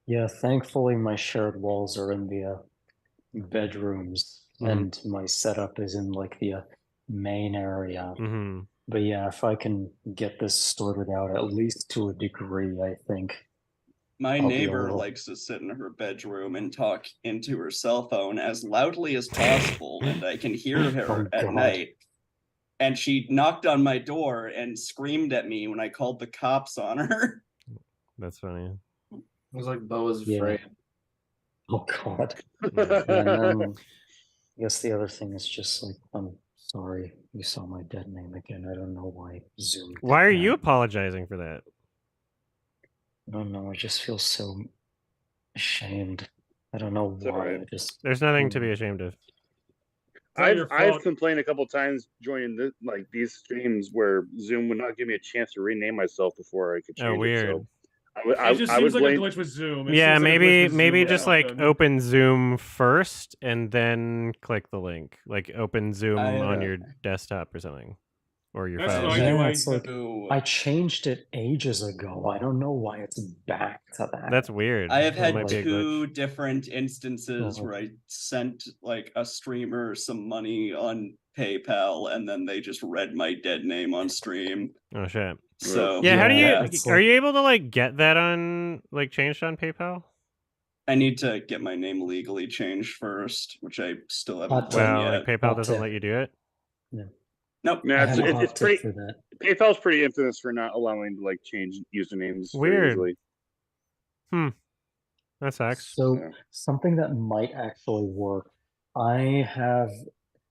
Yeah, thankfully my shared walls are in the bedrooms, and my setup is in like the main area. But yeah, if I can get this sorted out at least to a degree, I think My I'll be neighbor able- likes to sit in her bedroom and talk into her cell phone as loudly as possible, and I can hear her at God. night. And she knocked on my door and screamed at me when I called the cops on her. That's funny. It was like Bo was Yeah. afraid. Oh God. And then I guess the other thing is just like, I'm sorry you saw my dead name again. I don't know why Zoom did Why are that. you apologizing for that? I don't know. I just feel so ashamed. I don't know why. alright. I just There's nothing to be ashamed of. I've complained a couple times joining these streams where Zoom would not give me a chance to rename myself before I could change it. Weird. So It just seems like a glitch with Zoom. It Yeah, seems like a glitch with maybe Zoom or just like something. open Zoom first and then click the link. Like open Zoom on your desktop or something, or your That's phone. what I do. Yeah, it's like I changed it ages ago. I don't know why it's back to that. That's weird. I have That had might be a glitch. 2 different instances where I sent like a streamer some money on PayPal and then they just read my dead name on stream. Oh shit. So yeah, how do you it's are you able to like get that on like changed on PayPal? I need to get my name legally changed first, which I still haven't done Wow, yet. like PayPal doesn't let you do it? Nope. Yeah, it's pretty. for that. PayPal's pretty infamous for not allowing to like change usernames very Weird. easily. That sucks. So something that might actually work. I have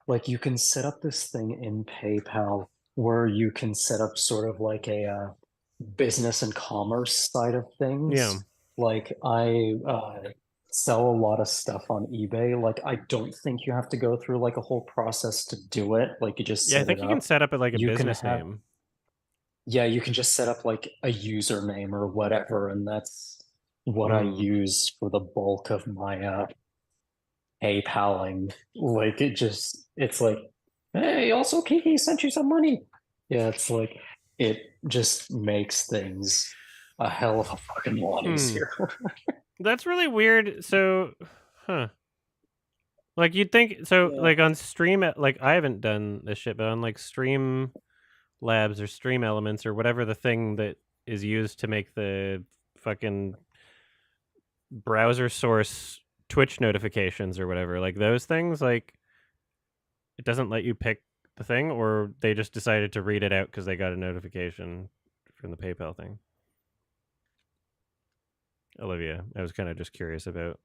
like you can set up this thing in PayPal where you can set up sort of like a business and commerce side of things. Yeah. Like I sell a lot of stuff on eBay. Like I don't think you have to go through like a whole process to do it. Like you just Yeah, I set think it you up. can set up it like a You can business have- name. Yeah, you can just set up like a username or whatever, and that's what I use for the bulk of my PayPaling. Like it's like, hey, also Kiki sent you some money. Yeah, it's like it just makes things a hell of a fucking lot easier. That's really weird. So, like you'd think so. Like on Stream, like I haven't done this shit, but on like Stream Labs or Stream Elements or whatever the thing that is used to make the fucking browser source Twitch notifications or whatever, like those things, like it doesn't let you pick the thing, or they just decided to read it out because they got a notification from the PayPal thing. Olivia, I was kind of just curious about.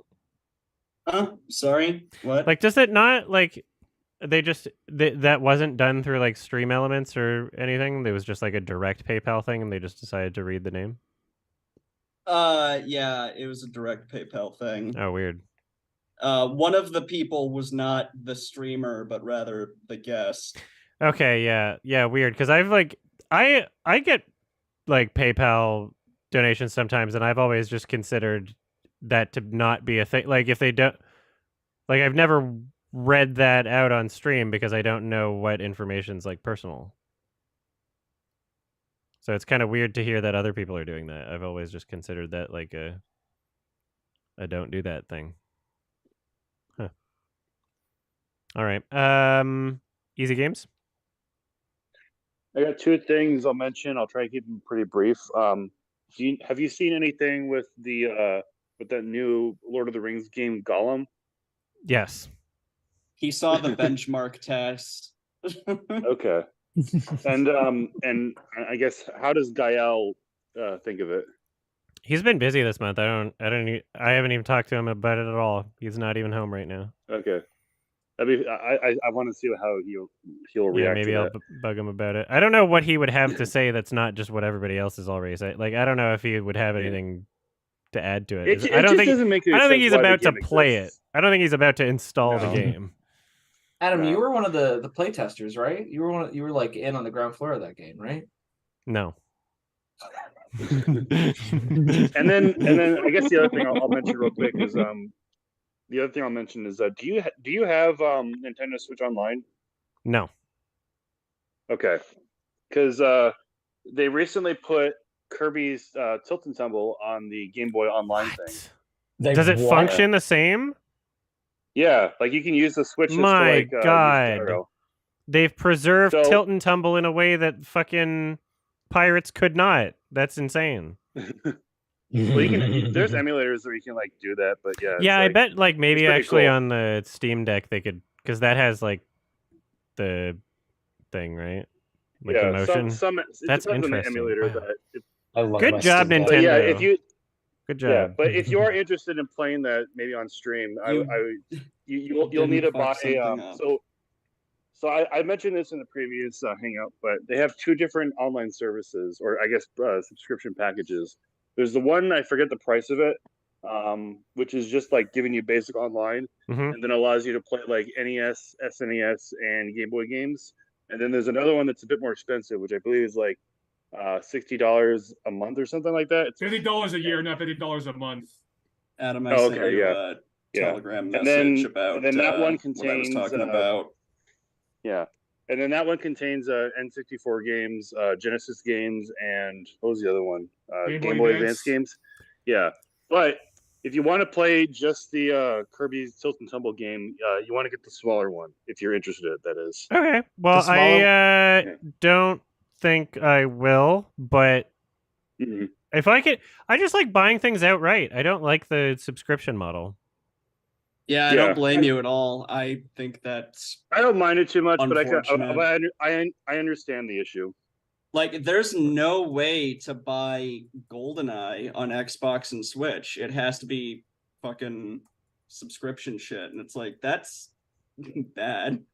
Sorry, what? Like, does it not like that wasn't done through like Stream Elements or anything? It was just like a direct PayPal thing, and they just decided to read the name. Yeah, it was a direct PayPal thing. Oh, weird. One of the people was not the streamer, but rather the guest. Okay, yeah, weird. Because I've like I get like PayPal donations sometimes, and I've always just considered that to not be a thing. Like if they don't, like I've never read that out on stream because I don't know what information's like personal. So it's kind of weird to hear that other people are doing that. I've always just considered that like a don't do that thing. Huh. All right. Easy games. I got 2 things I'll mention. I'll try to keep them pretty brief. Have you seen anything with that new Lord of the Rings game, Gollum? Yes. He saw the benchmark test. Okay. And I guess how does Gael think of it? He's been busy this month. I haven't even talked to him about it at all. He's not even home right now. Okay. I want to see how he'll react. Maybe to I'll that. bug him about it. I don't know what he would have to say that's not just what everybody else is already saying. Like I don't know if he would have anything to add to it. I don't think he's about to play it. I don't think he's about to install the game. Adam, you were one of the playtesters, right? You were like in on the ground floor of that game, right? No. and then I guess the other thing I'll mention real quick is do you have Nintendo Switch Online? No. Okay, because they recently put Kirby's Tilt and Tumble on the Game Boy Online thing. Does it function the same? Yeah, like you can use the switches My to God. use gyro. They've preserved Tilt and Tumble in a way that fucking pirates could not. That's insane. Well, there's emulators where you can like do that, but yeah. Yeah, I like, bet like maybe actually cool. on the Steam Deck they could, because that has like the thing, right? Like the motion. That's interesting. On the emulator, wow. I love Good job, Nintendo. But yeah, if you good job. Yeah, but if you are interested in playing that maybe on stream, you'll need to buy a So I mentioned this in the previous Hangout, but they have two different online services, or I guess subscription packages. There's the one, I forget the price of it, which is just like giving you basic online, and then allows you to play like NES, SNES, and Game Boy games. And then there's another one that's a bit more expensive, which I believe is like $60 a month or something like that. It's $50 a year, not $50 a month. Adam, I sent you a Telegram message about and then that one contains what I was talking about. Yeah, and then that one contains N64 games, Genesis games, and what was the other one? Game Boy Advance games. Yeah, but if you want to play just the Kirby's Tilt and Tumble game, you want to get the smaller one if you're interested. That is. Okay. Well, I don't think I will, but if I could, I just like buying things outright. I don't like the subscription model. Yeah, I don't blame you at all. I think that's I don't mind it too much, but I understand the issue. Like, there's no way to buy GoldenEye on Xbox and Switch. It has to be fucking subscription shit, and it's like that's bad.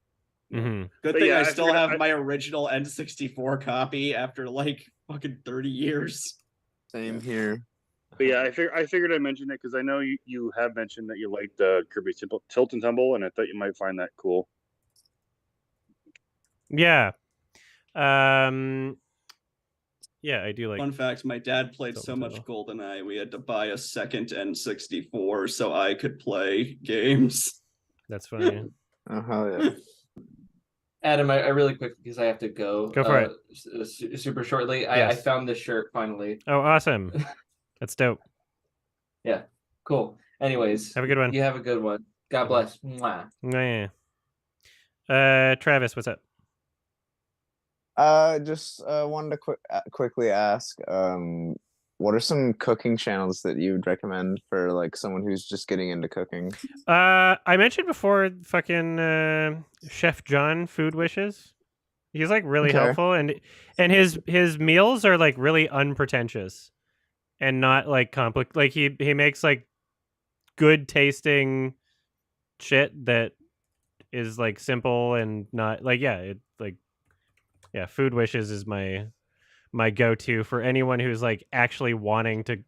Good thing I still have my original N64 copy after like fucking 30 years. Same here. But yeah, I figured I'd mention it because I know you have mentioned that you liked Kirby Tilt and Tumble, and I thought you might find that cool. Yeah. Yeah, I do like. Fun fact, my dad played so much GoldenEye, we had to buy a second N64 so I could play games. That's funny. Oh, hell yeah. Adam, I really quick, because I have to go. Go for it. Super shortly. Yes. I found this shirt finally. Oh, awesome. That's dope. Yeah, cool. Anyways, have a good one. You have a good one. God bless. Mwah. Yeah. Travis, what's up? Just wanted to quickly ask, what are some cooking channels that you would recommend for like someone who's just getting into cooking? I mentioned before, fucking Chef John Food Wishes. He's like really helpful, and his meals are like really unpretentious and not like complicated. Like he makes like good tasting shit that is like simple and not like Food Wishes is my go-to for anyone who's like actually wanting to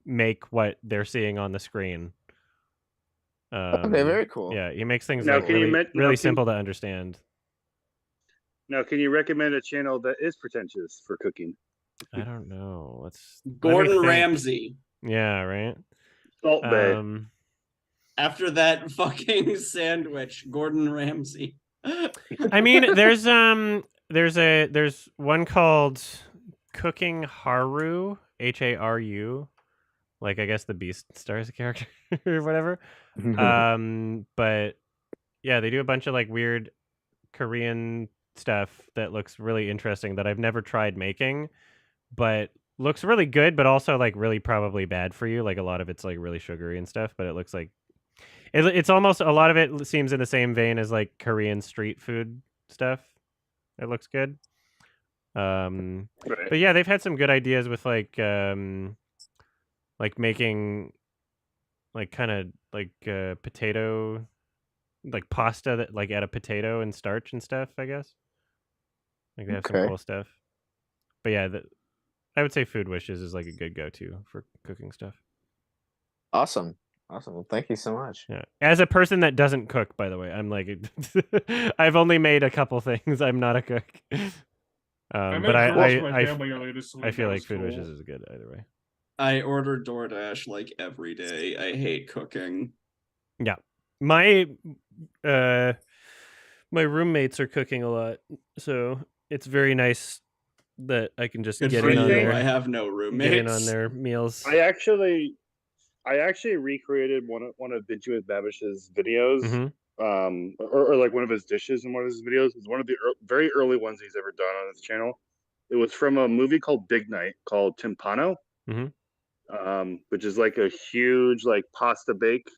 make what they're seeing on the screen. Okay, very cool. Yeah, he makes things Now, like really simple to understand. Now, can you recommend a channel that is pretentious for cooking? I don't know. Gordon Ramsay. Yeah, right. Salt Bay. After that fucking sandwich, Gordon Ramsay. I mean, there's one called Cooking Haru, Haru, like I guess the Beast Stars character or whatever. But yeah, they do a bunch of like weird Korean stuff that looks really interesting that I've never tried making, but looks really good, but also like really probably bad for you. Like a lot of it's like really sugary and stuff, but it looks like it's almost a lot of it seems in the same vein as like Korean street food stuff. It looks good. But yeah, they've had some good ideas with like making like kind of like potato, like pasta that like add a potato and starch and stuff, I guess. Like they have some cool stuff. But yeah, I would say Food Wishes is like a good go-to for cooking stuff. Awesome. Awesome. Well, thank you so much. Yeah. As a person that doesn't cook, by the way, I'm like, I've only made a couple things. I'm not a cook. But I feel like Food Wishes is good either way. I order DoorDash like every day. I hate cooking. Yeah. My roommates are cooking a lot, so it's very nice that I can just get in on their. I have no roommates. Get in on their meals. I actually recreated one of Benjamin Babish's videos, or like one of his dishes in one of his videos. It's one of the very early ones he's ever done on his channel. It was from a movie called Big Night called Timpano, which is like a huge like pasta bake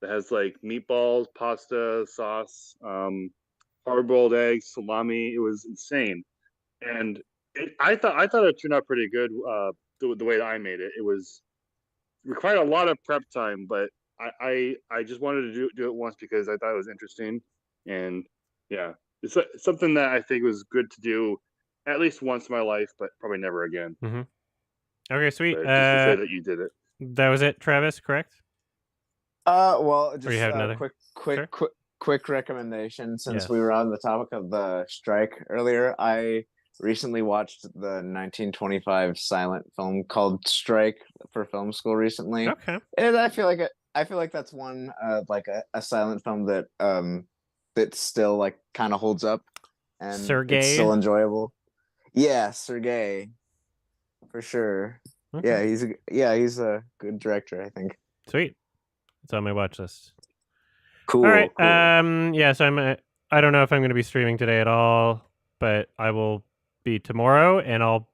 that has like meatballs, pasta, sauce, hard-boiled eggs, salami. It was insane, and I thought it turned out pretty good. The way that I made it, it was required a lot of prep time, but I just wanted to do it once because I thought it was interesting, and yeah, it's something that I think was good to do at least once in my life, but probably never again. Okay, sweet. But just to say that you did it. That was it, Travis. Correct? Well, just or you have another quick recommendation. Since we were on the topic of the strike earlier, I recently watched the 1925 silent film called Strike for film school recently. Okay. And I feel like that's one like a silent film that that still like kind of holds up and it's still enjoyable. Yeah, Sergei. For sure. Okay. He's a good director, I think. Sweet. It's on my watch list. Cool. All right. Cool. Yeah, so I don't know if I'm going to be streaming today at all, but I will be tomorrow, and I'll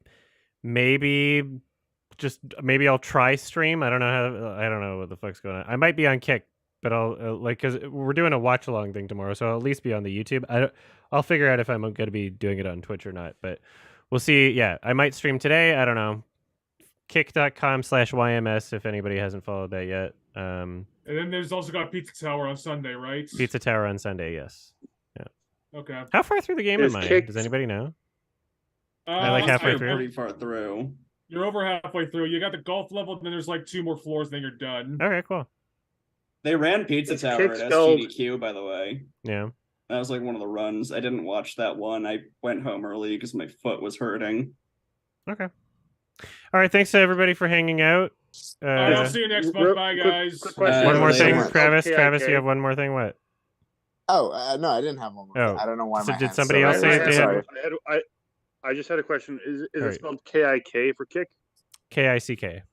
maybe I'll try stream. I don't know what the fuck's going on. I might be on Kick, but I'll because we're doing a watch along thing tomorrow, so I'll at least be on the YouTube. I'll figure out if I'm going to be doing it on Twitch or not, but we'll see. Yeah, I might stream today. I don't know. Kick.com/YMS if anybody hasn't followed that yet. And then there's also got Pizza Tower on Sunday, right? Pizza Tower on Sunday, yes. Yeah. Okay. How far through the game am I? Does anybody know? I like halfway through. Pretty far through. You're over halfway through. You got the golf level, and then there's like 2 more floors, then you're done. Okay, cool. They ran Pizza Tower at SGDQ, by the way. Yeah. That was like one of the runs. I didn't watch that one. I went home early because my foot was hurting. Okay. All right, thanks to everybody for hanging out. I'll see you next month. Bye, guys. Quick question. One more thing, Travis. KIK. Travis, you have one more thing. What? Oh no, I didn't have one more. Oh, I don't know why. So my did hand's somebody so else say red. they had? I just had a question. Is it right. spelled KIK for kick? KICK.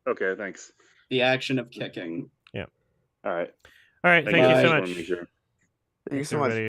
Okay, thanks. The action of kicking. Yeah. All right. All right. Thank you so much. Thank you so much.